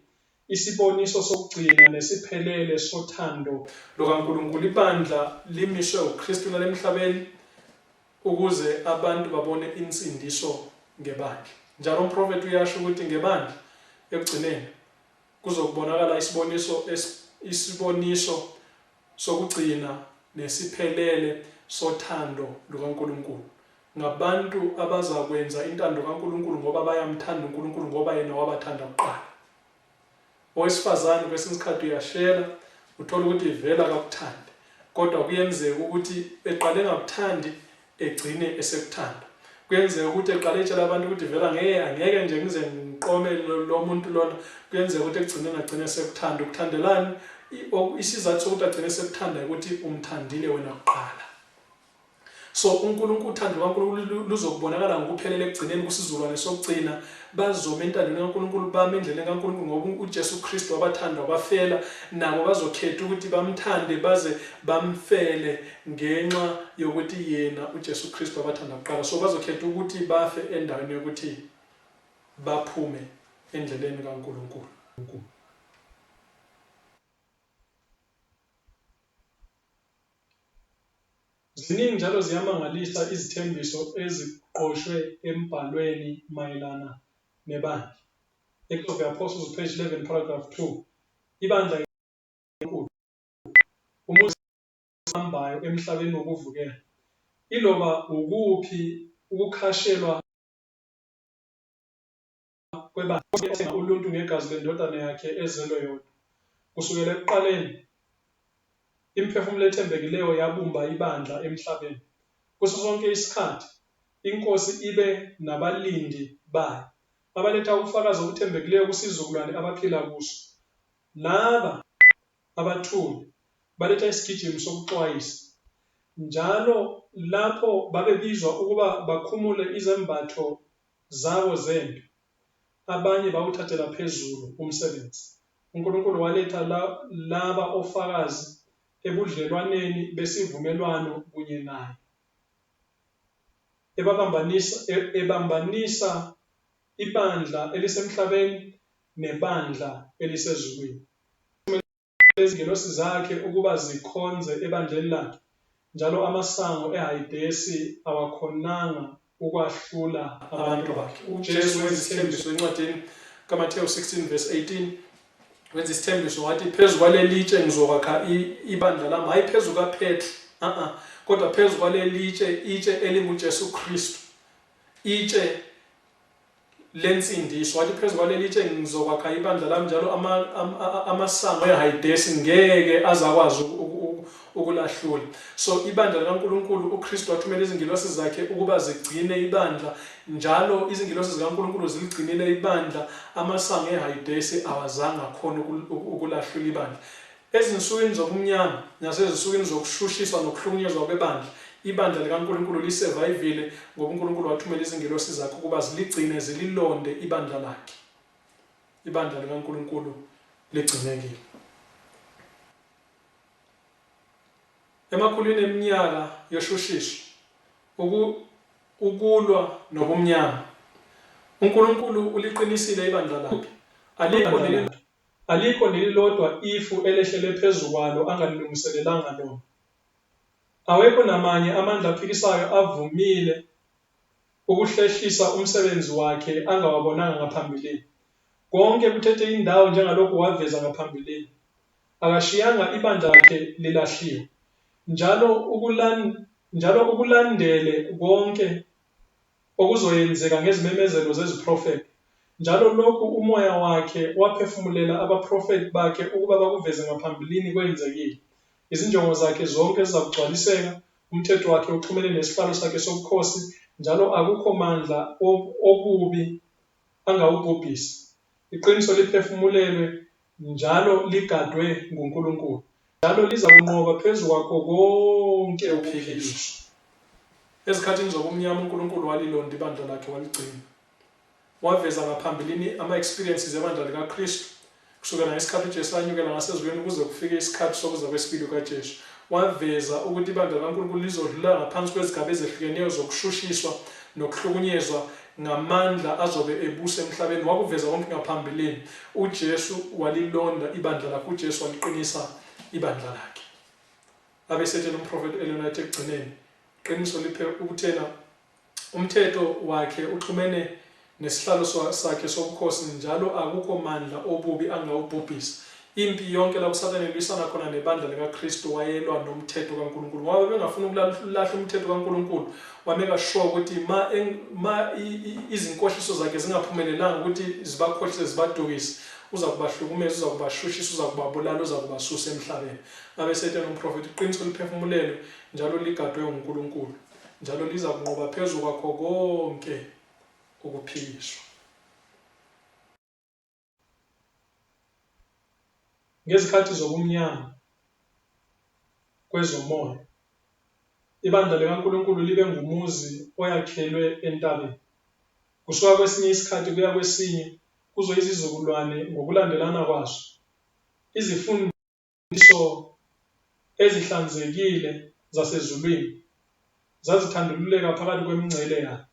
isiboniso sokugcina nesiphelele sothando lukaNkulunkulu. Ibandla limiswe uKristu lale emhlabeni ukuze abantu babone insindiso ngebandla. Njalo umprofeti uyasho ukuthi ngebandla ekugcineni kuzokubonakala isiboniso sokugcina nesiphelele sothando lukaNkulunkulu. Ngabantu abazakwenza intando kaNkulunkulu ngoba bayamthanda uNkulunkulu, ngoba yena wabathanda kuqala. Owesifazane kwesinye isikhathi uyashela uthola ukuthi ivela kakuthandi, kodwa kuyenzeka ukuthi eqale ngakuthandi egcine esekuthanda. Kuyenzeka ukuthi eqale etshela abantu ukuthi vela angeke nje ngize ngiqome lo muntu lona, kuyenzeka ukuthi egcine ngagcine sekuthanda. Ukuthandelani isizathu sokuthi agcine sekuthanda ukuthi umthandile wena kuqala. So uNkulunkulu, uthando kaNkulunkulu luzokubonakala ngokuphelele ekugcineni kusizulwane sokugcina. Bazoma entandweni kaNkulunkulu, bame endleleni kaNkulunkulu ngoba uJesu Kristu wabathanda wabafela, nabo bazokhetha ukuthi bamthande baze bamfele ngenxa yokuthi yena uJesu Kristu wabathanda kuqala. So bazokhetha ukuthi bafe endaweni yokuthi baphume endleleni kaNkulunkulu. Ziningi njalo ziyamangalisa izithembiso eziqoshwe embhalweni mayelana nebandla. Acts of the Apostles page 11 paragraph 2. Ibandla enkulu, umuzi ohambayo emhlabeni wokuvukela. Iloba ukuphi ukukhashelwa kwebandla uluntu ngegazi lendodana yakhe ezelwe yodwa. Kusukela ekuqaleni imiphefumulo ethembekileyo yabumba ibandla emhlabeni. Kuso sonke isikhathi inkosi ibe nabalindi bayo abaletha ubufakazi obuthembekileyo kusizukulwane abaphila kuso. Laba abathuli baletha isigijimo sokuxwayisa njalo lapho babebizwa ukuba bakhumule izembatho zabo zempi. Abanye bawuthathela phezulu umsebenzi. uNkulunkulu waletha laba ofakazi ebudlelwaneni besivumelwano kunye naye, ebambanisa ibandla elisemhlabeni nebandla elisezulwini. Izingelosi zakhe ukuba zikhonze ebandleni lakhe, njalo amasango eHadesi awakhonanga ukwahlula abantu bakhe. UJesu wenza isithembiso encwadini kaMathewu 16 verse 18. Wenza isithembiso wathi phezu kwalelitshe ngizokwakha ibandla lami, hayi phezu kaPetru, kodwa phezu kwalelitshe, itshe elinguJesu Kristu, itshe lensindiso. Wathi phezu kwalelitshe ngizokwakha ibandla lami, njalo amasango eHadesi ngeke azakwazi ukulahlula. So ibandla likaNkulunkulu, uKristu wathumela izingilosi zakhe ukuba zigcine ibandla, njalo izingilosi zikaNkulunkulu ziligcinile ibandla. Amasango eHadesi awazange akhona ukulahlula ibandla. Ezinsukwini zobumnyama nasezinsukwini zokushushiswa nokuhlukunyezwa kwebandla, ibandla likaNkulunkulu lisurvivile ngoba uNkulunkulu wathumela izingilosi zakhe ukuba ziligcine zililonde ibandla lakhe. Ibandla likaNkulunkulu ligcinekile. Emakhulwini eminyaka yoshushisho, ukulwa nobumnyama, uNkulunkulu uliqinisile ibandla lakhe. Alikho nelilodwa ifu elehlele phezu kwalo angalilungiselelanga lona. Awekho namanye amandla aphikisayo avumile ukuhlehlisa umsebenzi wakhe angawabonanga ngaphambilini. Konke kuthethe indawo njengalokhu waveza ngaphambilini. Akashiyanga ibandla lakhe lilahliwe. Njalo ukulandele konke okuzoyenzeka ngezimemezelo zeziprofeti. Njalo lokhu umoya wakhe waphefumulela abaprofeti bakhe ukuba bakuveze ngaphambilini kwenzekile. Izinjongo zakhe zonke zizakugcwaliseka, umthetho wakhe uxhumene nesihlalo sakhe sobukhosi, njalo akukho mandla okubi angawubhubhisa. Iqiniso liphefumulelwe njalo ligadwe nguNkulunkulu, njalo liza kunqoba phezu kwakho konke ukuphikiswa. Ezikhathini zobumnyama uNkulunkulu walilonda ibandla lakhe waligcina. Waveza ngaphambilini ama-experiences ebandla likaKristu kusukela ngesikhathi uJesu anyukela ngasezulwini kuze kufike isikhathi sokuza kwesibili kukaJesu. Waveza ukuthi ibandla likaNkulunkulu lizodlula ngaphansi kwezigaba ezehlukeneyo zokushushiswa nokuhlukunyezwa ngamandla azobe ebusa emhlabeni. Wakuveza konke ngaphambilini. uJesu walilonda ibandla lakhe, uJesu waliqinisa ibandla lakhe. Abesethela umprofeti Elonite ekugcineni, iqiniso liphe ukuthena umthetho wakhe uxhumene nesihlalo sakhe sobukhosi, njalo akukho mandla obubi angawubhubhisa. Impi yonke la uSathane elwisana khona nebandla likaKristu wayelwa nomthetho kaNkulunkulu. Ngoba bengafuna ukulahla umthetho kaNkulunkulu, wameka sure ukuthi izinkohliso zakhe zingaphumelelanga ukuthi zibakhohlise zibadukise, uza kubahlukumeza, uza kubashushisa, uza kubabulala, uza kubasusa emhlabeni. Ngabe setshela umprofeti iqiniso liphefumulelwe njalo ligadwe uNkulunkulu, njalo liza kunqoba phezu kwakho konke ukuphikiswa. Ngezikhathi zobumnyama kwezomoya, ibandla likaNkulunkulu libe ngumuzi oyakhelwe entabeni. Kusuka kwesinye isikhathi kuya kwesinye kuzo izizukulwane ngokulandelana kwazo, izifundiso ezihlanzekile zasezulwini zazithandululeka phakathi kwemingcele yayo.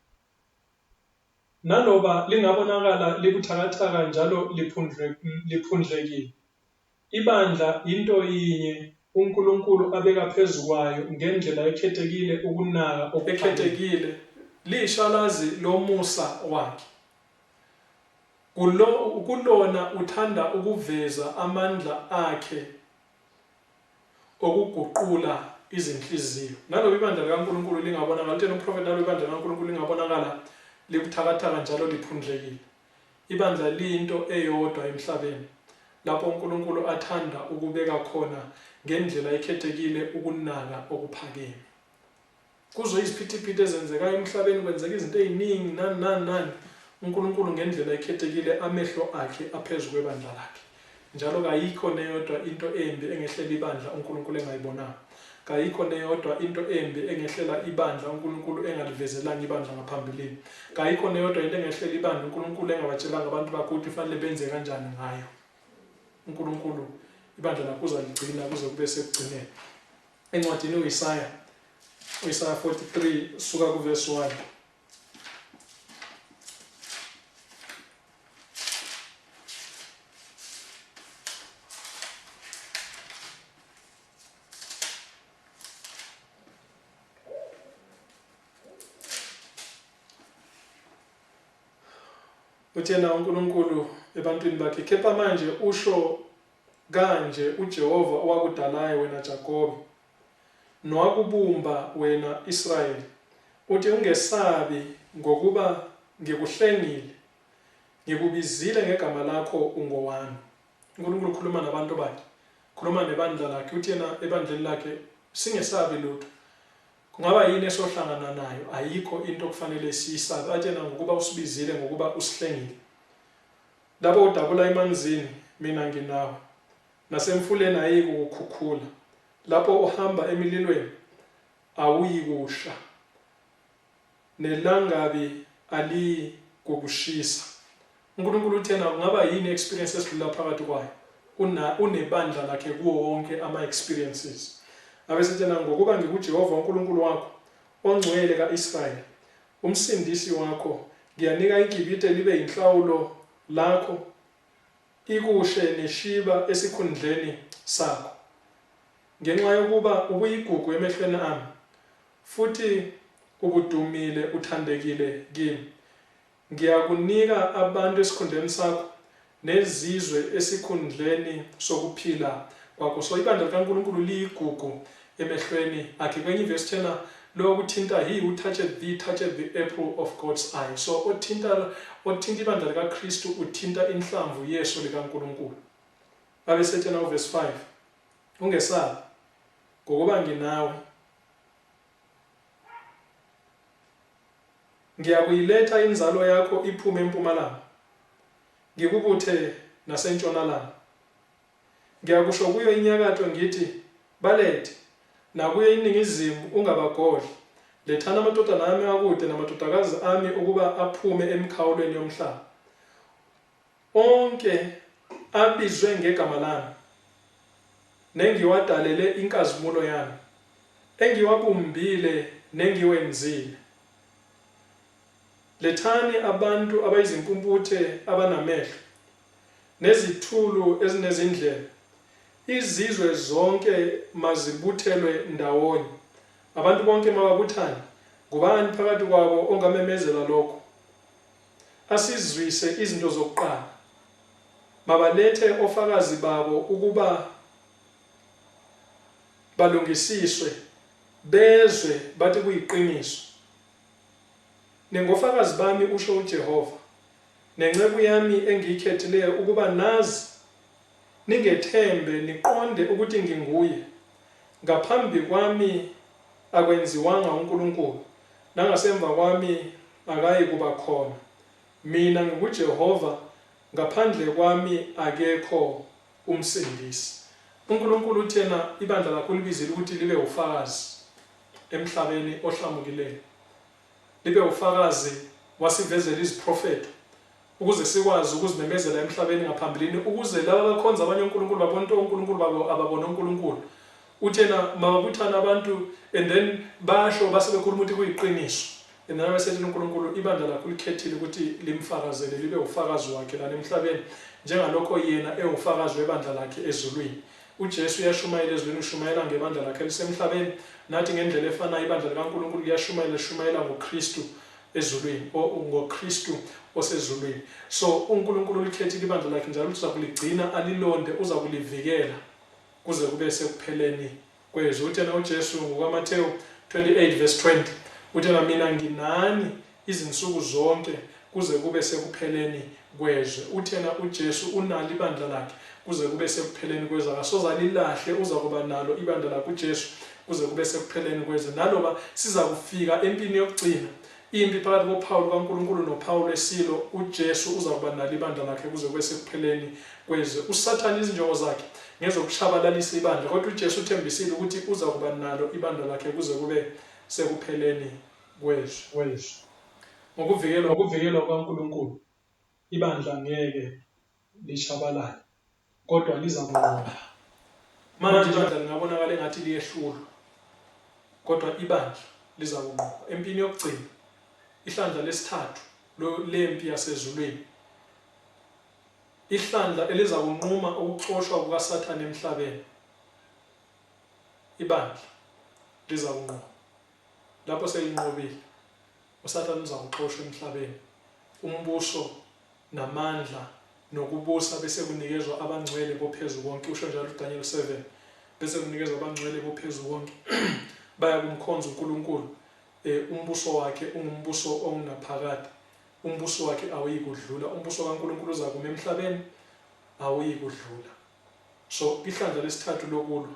Naloba lingabonakala libuthakathaka njalo liphundlekile, ibandla into yinye uNkulunkulu abeka phezu kwayo ngendlela ekhethekile ukunaka okukhethekile, lishalazi lomusa wakhe. Kulona uthanda ukuveza amandla akhe okuguqula izinhliziyo. Naloba ibandla likaNkulunkulu lingabonakala, uthena umprofeti, naloba ibandla likaNkulunkulu lingabonakala libuthakathaka njalo liphundlekile, ibandla liyinto eyodwa emhlabeni lapho uNkulunkulu athanda ukubeka khona ngendlela ekhethekile ukunaka okuphakeme. Kuzo iziphithiphithi ezenzekayo emhlabeni, kwenzeka izinto eziningi nani, uNkulunkulu ngendlela ekhethekile amehlo akhe aphezu kwebandla lakhe. Njalo kayikho neyodwa into embi engehlela ibandla uNkulunkulu engayibonanga. Kayikho neyodwa into embi engehlela ibandla uNkulunkulu engalivezelanga ibandla ngaphambilini. Kayikho neyodwa into engehlela ibandla uNkulunkulu engabatshelanga abantu bakhe ukuthi fanele benze kanjani ngayo. uNkulunkulu ibandla lakhe uzaligcina kuze kube sekugcineni. Encwadini uIsaya 43 suka kuverse 1. Uthena uNkulunkulu ebantwini bakhe, kepha manje usho kanje uJehova owakudalayo wena Jakobe, nowakubumba wena Israyeli, uthi ungesabi ngokuba ngikuhlengile, ngikubizile ngegama lakho ungowami. uNkulunkulu ukhuluma nabantu bakhe, khuluma nebandla lakhe, uthi yena ebandleni lakhe singesabi lutho. Kungaba yini esohlangana nayo, ayikho into okufanele siyisabe. Atshena ngokuba usibizile, ngokuba usihlengile. Lapho udabula emanzini, mina nginawe, nasemfuleni ayikukukhukhula. Lapho uhamba emililweni, awuyikusha, nelangabi alikukushisa. uNkulunkulu uthena kungaba yini experience esidlula phakathi kwayo, unebandla lakhe kuwo wonke ama-experiences. Abesethena ngokuba ngikuJehova uNkulunkulu wakho, ongcwele ka-Israyeli, umsindisi wakho, ngiyanika iGibhithe libe yinhlawulo lakho, ikushe neshiba esikhundleni sakho. Ngenxa yokuba ubuyigugu emehlweni ami, futhi ubudumile uthandekile kimi, ngiyakunika abantu esikhundleni sakho, nezizwe esikhundleni sokuphila kwakho. So ibandla likaNkulunkulu liyigugu emehlweni akhe. Kwenye ivesi thena, lo kuthinta he who toucheth thee toucheth the apple of God's eye. So othinta ibandla likaKristu uthinta inhlamvu yeso likaNkulunkulu. Abesethena uverse 5, ungesabi ngokuba nginawe, ngiyakuyiletha inzalo yakho iphume empumalanga, ngikubuthe nasentshonalanga. Ngiyakusho kuyo inyakatho ngithi, balethe, nakuyo iningizimu ungabagodli. Lethana amadodana ami akude namadodakazi ami ukuba aphume emkhawulweni yomhlaba. Onke abizwe ngegama lami, nengiwadalele inkazimulo yami, engiwabumbile nengiwenzile. Lethani abantu abayizimpumputhe abanamehlo, nezithulu ezinezindlebe. Izizwe zonke mazibuthelwe ndawonye. Abantu bonke mababuthane. Ngubani phakathi kwabo ongamemezela lokho? Asizwise izinto zokuqala. Mabalethe ofakazi babo ukuba balungisiswe, bezwe bathi kuyiqiniso. Nengofakazi bami usho uJehova, nenceku yami engiyikhethileyo ukuba nazi ningethembe niqonde ukuthi nginguye. Ngaphambi kwami akwenziwanga uNkulunkulu, nangasemva kwami akayi kuba khona. Mina nginguJehova, ngaphandle kwami akekho umsindisi. uNkulunkulu uthena ibandla lakho libizile ukuthi libe ufakazi emhlabeni ohlamukileyo. Libe ufakazi wasivezela iziprofeto ukuze sikwazi ukuzimemezela emhlabeni ngaphambilini, ukuze laba abakhonza abanye uNkulunkulu babone uNkulunkulu babo ababona uNkulunkulu. Uthena mababuthana abantu and then basho base bekhuluma ukuthi kuyiqiniso. And then basethi uNkulunkulu ibandla lakho likhethile ukuthi limfakazele libe ufakazi wakhe la emhlabeni, njengalokho yena ewufakazi webandla lakhe ezulwini. uJesu uyashumayela ezulwini, ushumayela ngebandla lakhe lisemhlabeni. Nathi ngendlela efanayo ibandla likaNkulunkulu liyashumayela ngoKristu ezulwini, ngoKristu osezulwini. So uNkulunkulu ulikhethile ibandla lakhe njalo uza kuligcina alilonde, uza kulivikela kuze kube sekupheleni kwezwe. Uthena uJesu ngokaMathewu 28:20 uthena mina nginani izinsuku zonke kuze kube sekupheleni kwezwe. Uthena uJesu unalo ibandla lakhe kuze kube sekupheleni kwezwe, akasoze alilahle. Uza kuba nalo ibandla lakhe uJesu kuze kube sekupheleni kwezwe. Naloba siza kufika empini yokugcina, impi phakathi koPawulu kaNkulunkulu noPawulu esilo, uJesu uza kuba nalo ibandla lakhe kuze kube sekupheleni kwezwe. uSathane izinjongo zakhe ngezokutshabalalisa ibandla, kodwa uJesu uthembisile ukuthi uza kuba nalo ibandla lakhe kuze kube sekupheleni kwezwe. Ngokuvikelwa kwaNkulunkulu ibandla ngeke lishabalale, kodwa liza kunqoba. Manje ibandla lingabonakala engathi liyehlulwa, kodwa ibandla liza kunqoba empini yokugcina, ihlandla lesithathu lempi yasezulwini, ihlandla eliza kunquma ukuxoshwa kukaSathane emhlabeni. Ibandla liza kunqoba. Lapho selinqobile, uSathane uza kuxoshwa emhlabeni. Umbuso namandla nokubusa bese kunikezwa abangcwele bophezulu bonke. Usho njalo uDaniel 7, bese kunikezwa abangcwele bophezulu bonke baya kumkhonza uNkulunkulu. Umbuso wakhe ungumbuso ongunaphakade. Umbuso wakhe awuyi kudlula. Umbuso kaNkulunkulu uza kuma emhlabeni, awuyi kudlula. So ihlandla lesithathu lokulwa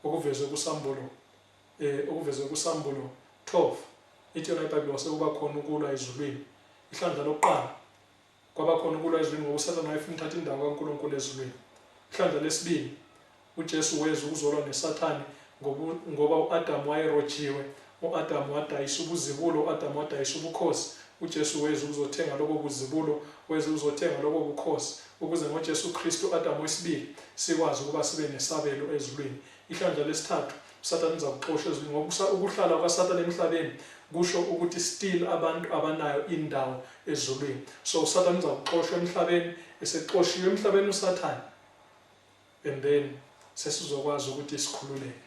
okuvezwe kuSambulo 12 ithi yona iBhayibheli wasekuba khona ukulwa ezulwini. Ihlandla lokuqala kwaba khona ukulwa ezulwini ngoba uSathane wayefuna ukuthatha indawo kaNkulunkulu ezulwini. Ihlandla lesibili, uJesu weza ukuzolwa neSathane ngoba uAdamu wayerojiwe. uAdamu wadayisa ubuzibulo, uAdamu wadayisa ubukhosi. uJesu weza ukuzothenga lobo buzibulo, weza ukuzothenga lobo bukhosi, ukuze ngoJesu Kristu Adamu wesibili sikwazi ukuba sibe nesabelo ezulwini. Ihlandla lesithathu, uSathane uza kuxoshwa ezulwini ngoba ukuhlala kwaSathane emhlabeni kusho ukuthi still abantu abanayo indawo ezulwini. So uSathane uza kuxoshwa emhlabeni, esexoshiwe emhlabeni uSathane, and then sesizokwazi ukuthi sikhululeke.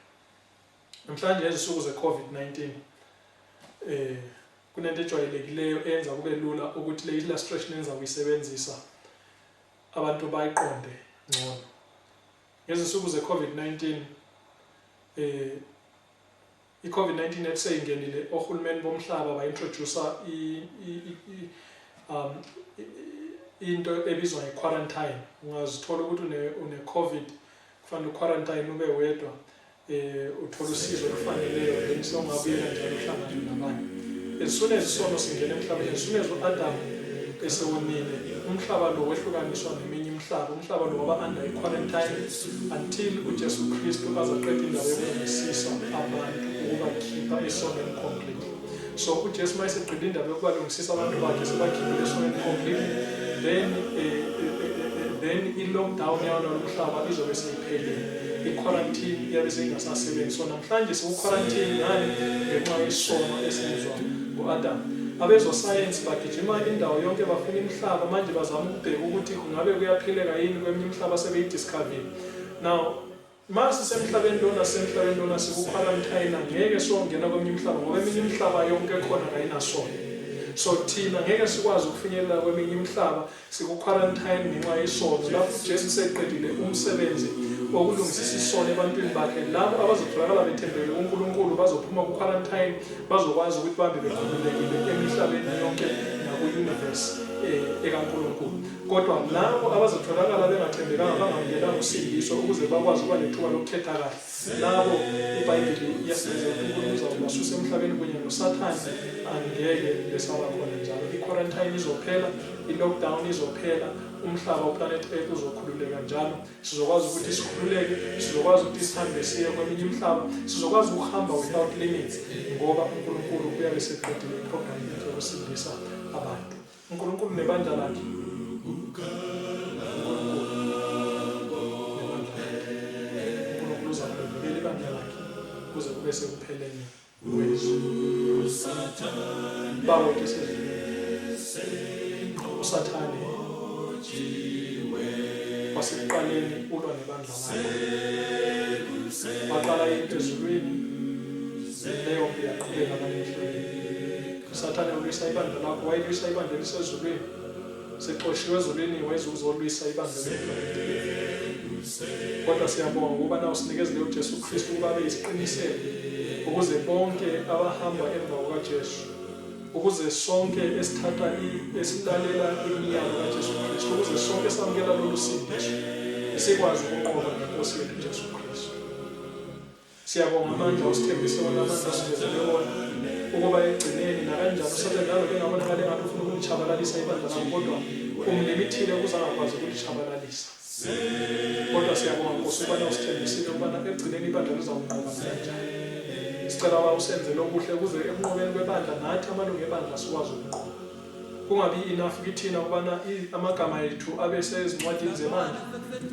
Namhlanje izinsuku ze-COVID-19 kunento ejwayelekileyo eyenza kube lula ukuthi le illustration enza kuyisebenzisa abantu bayiqonde ngcono. Ngezinsuku ze-COVID-19 i-COVID-19 ethi seyingenile, ohulumeni bomhlaba ba-introduce into ebizwa nge-quarantine. Ungazithola ukuthi une-COVID, kufanele uquarantine ube wedwa, uthola usizo olufaneleyo, then sewungabuyela njalo uhlangane nabanye. Ezisune isono singena emhlabeni, ezisune uAdamu esewonile, umhlaba lo wehlukaniswa neminye imihlaba. Umhlaba lo waba under i-quarantine until uJesu Kristu azaqeda indaba yokulungisisa abantu, ukubakhipha esonweni complete. So uJesu mayeseqeda indaba yokubalungisisa abantu bakhe, sebakhipha esonweni complete, then i-lockdown yalo mhlaba izobe seyiphelile. I-quarantine iyabe seyingasasebenzi. So namhlanje siku-quarantine ngani? Ngenxa yesono esenzwa nguAdamu. Abezosayensi bagijima indawo yonke, bafuna imihlaba manje bazama ukubheka ukuthi kungabe kuyaphileka yini kweminye imihlaba sebeyidiscover. Now masisemhlabeni lona siku-quarantine, ngeke songena kweminye imihlaba ngoba eminye imihlaba yonke khona kayinasono. So thina ngeke sikwazi ukufinyelela kweminye imihlaba, siku-quarantine ngenxa yesono. Lapho uJesu seqedile umsebenzi wokulungisisa isono ebantwini bakhe, labo abazotholakala bethembele uNkulunkulu bazophuma ku-quarantine, bazokwazi ukuthi bahambe bekhululekile emihlabeni yonke ku-universe ekaNkulunkulu. Kodwa labo abazotholakala bengathembekanga bangamkelanga usindiso ukuze bakwazi ukuba nethuba lokukhetha kahle, labo iBhayibheli iyasizeza uNkulunkulu uzawubasusa emhlabeni kunye noSathane, angeke besaba khona njalo. I-quarantine izophela, i-lockdown izophela, umhlaba uplanet Earth uzokhululeka njalo. Sizokwazi ukuthi sikhululeke, sizokwazi ukuthi sihambe siye kweminye imihlaba, sizokwazi ukuhamba without limits ngoba uNkulunkulu uyabe seqedile iprogram yakhe yokusindisa abantu. uNkulunkulu nebandla lakhe, uNkulunkulu uzaqhubekela ibandla lakhe kuze kube sekupheleni kwezwe. Bawo ke uSathane wasekuqaleni ulwa nebandla lakhe, waqala ezulwini, leyo yaqhubeka nalemhlabeni. uSathane ulwisa ibandla lakho, wayelwisa ibandla elisezulwini, sexoshiwe ezulwini wayezuzolwisa ibandla lemhlabeni. Kodwa siyabonga ukubana usinikezele uJesu Kristu ukuba abe yisiqiniseko ukuze bonke abahamba emva kukaJesu, ukuze sonke esilalela imiyalo kaJesu Kristu, ukuze sonke samukela lolu sindiso, sikwazi ukunqoba ngeNkosi yethu uJesu Kristu. Siyabonga amandla usithembise wona, amandla sivezele wona ukuba egcineni nakanjalo uSathane njalo bengabonakala engathi ufuna ukulitshabalalisa ibandla lakho, kodwa umlimithile ukuze angakwazi ukulitshabalalisa. Kodwa siyabonga Nkosi ukubana usithembisile ukubana egcineni ibandla lizawunqoba kanjani. Sicela uba usenzele okuhle ukuze ekunqobeni kwebandla nathi amalungu ebandla sikwazi ukunqoba. Kungabi enough kithina ukubana amagama ethu abe sezincwadini zemandla,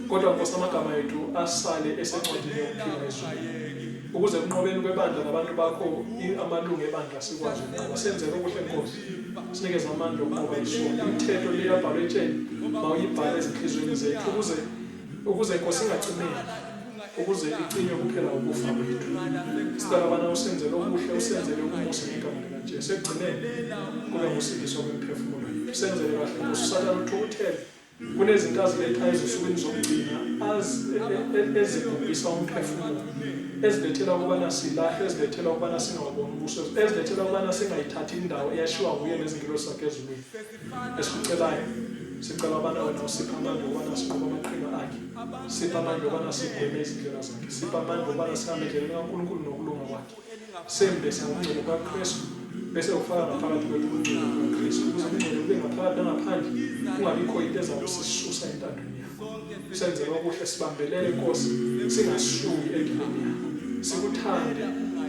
kodwa Nkosi amagama ethu asale esencwadini yokuphila ezweni. Ukuze ekunqobeni kwebandla nabantu bakho amalungu ebandla sikwazi ukunqoba. Senzele okuhle Nkosi, sinikeze amandla okunqoba isono. Imithetho le yabhalwe etsheni mawuyibhale ezinhliziyweni zethu ukuze Nkosi ingacimeki, ukuze icinywe kuphela ukufa kwethu. Sicela abana usenzele okuhle, usenzele ukumusa ngegama likaJesu. Ekugcineni kube ngusindiswa kwemiphefumulo yethu. Senzele kahle Nkosi, uSathane uthukuthele kunezinto azilethayo ezinsukwini zokugcina ezibhubhisa umphefumulo, ezilethela ukubana silahle, ezilethela ukubana singawuboni ubuso, ezilethela ukubana singayithathi indawo eyashiwa nguye nezingilosi zakhe ezulwini. Esikucelayo, sicela abana wena usipha amandla ukubana sinqobe amaqhinga akhe, sipha amandla ukubana sigweme izindlela zakhe, sipha amandla ukubana sihambe endleleni kaNkulunkulu nokulunga kwakhe, sembe sangungcwele kukaKristu, bese ufaka ngaphakathi kwethu ukungcwele kukaKristu, ukuze ungcwele kube ngaphakathi nangaphandle, kungabikho into ezawusisusa entandweni yakho. Senzele okuhle, sibambelele Nkosi, singashuyi endleleni yakho, sikuthande,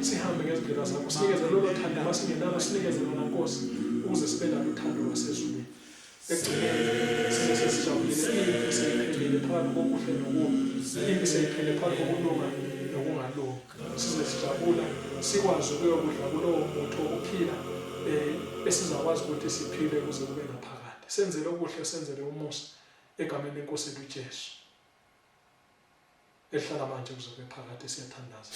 sihambe ngezindlela zakho, sinikeze lolo thando masingenalo, sinikeze lona Nkosi, ukuze sibe nalo uthando lwasezulwini. Ekugcineni size sesijabulile impi seyiphelile phakathi kokuhle nokubi, impi seyiphelile phakathi kokulunga nokungalungi. Size sijabula, sikwazi ukuyokudla kulowo muthi wokuphila esizakwazi ukuthi siphile kuze kube ngaphakade. Senzele okuhle, senzele umusa egameni leNkosi yethu uJesu ehlala manje kuze kube phakade. Siyathandaza.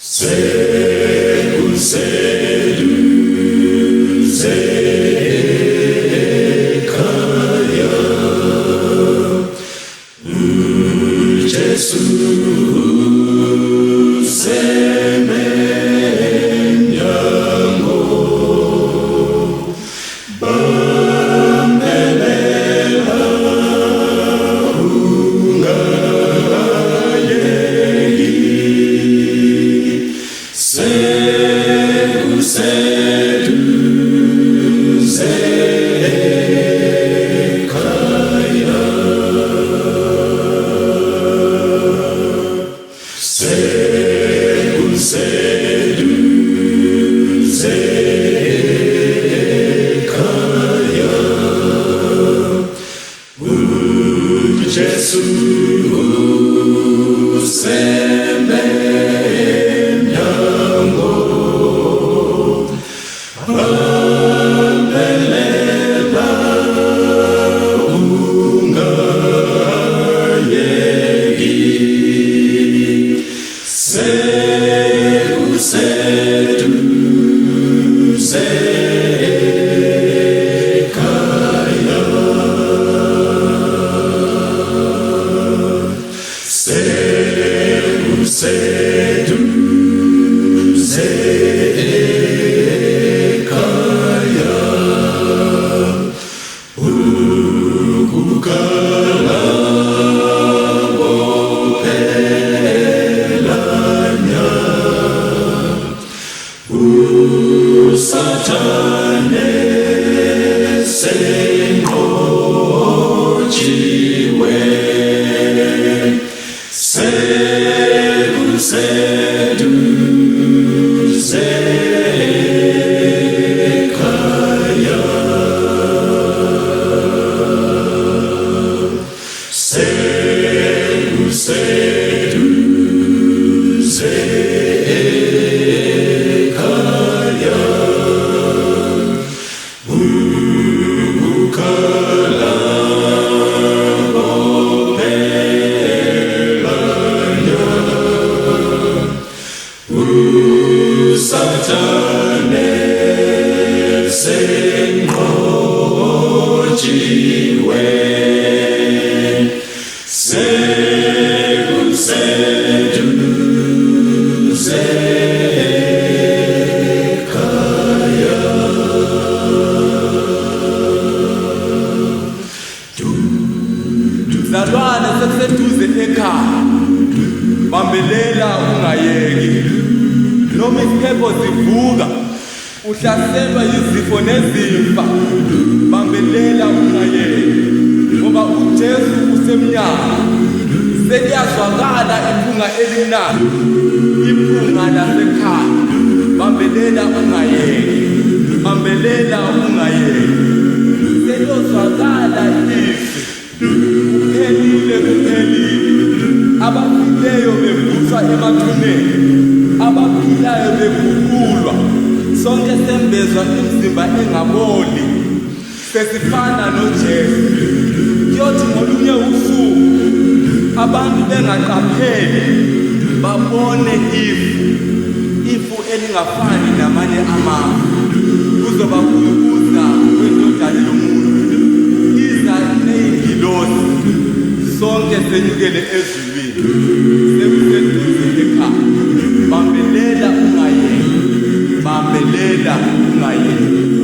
Mzalwane sekuseduze ekhaya, bambelela ungayeki. Noma isiphepho zivuka, uhlaselwa yizifo nezimfa, bambelela ungayeki. Ngoba uJesu usemnyango, seliyazwakala iphunga elimnandi, iphunga lasekhaya. Bambelela ungayeki, bambelela ungayeki. Seliyazwakala izwi, kuphelile kuphelile. Abafileyo bevuthwa emathuneni, abaphilayo beguqulwa. Sonke sembezwa imizimba engaboli, sesifana noJesu. Kuyothi ngolunye usuku abantu bengaqapheli babone ifu elingafani namanye amafu. Kuzoba kuza kwendodana yomuntu, iza neyingilosi, sonke senyukele ezulwini, sekuseduze ekhaya. Bambelela ungayeki, bambelela ungayeki.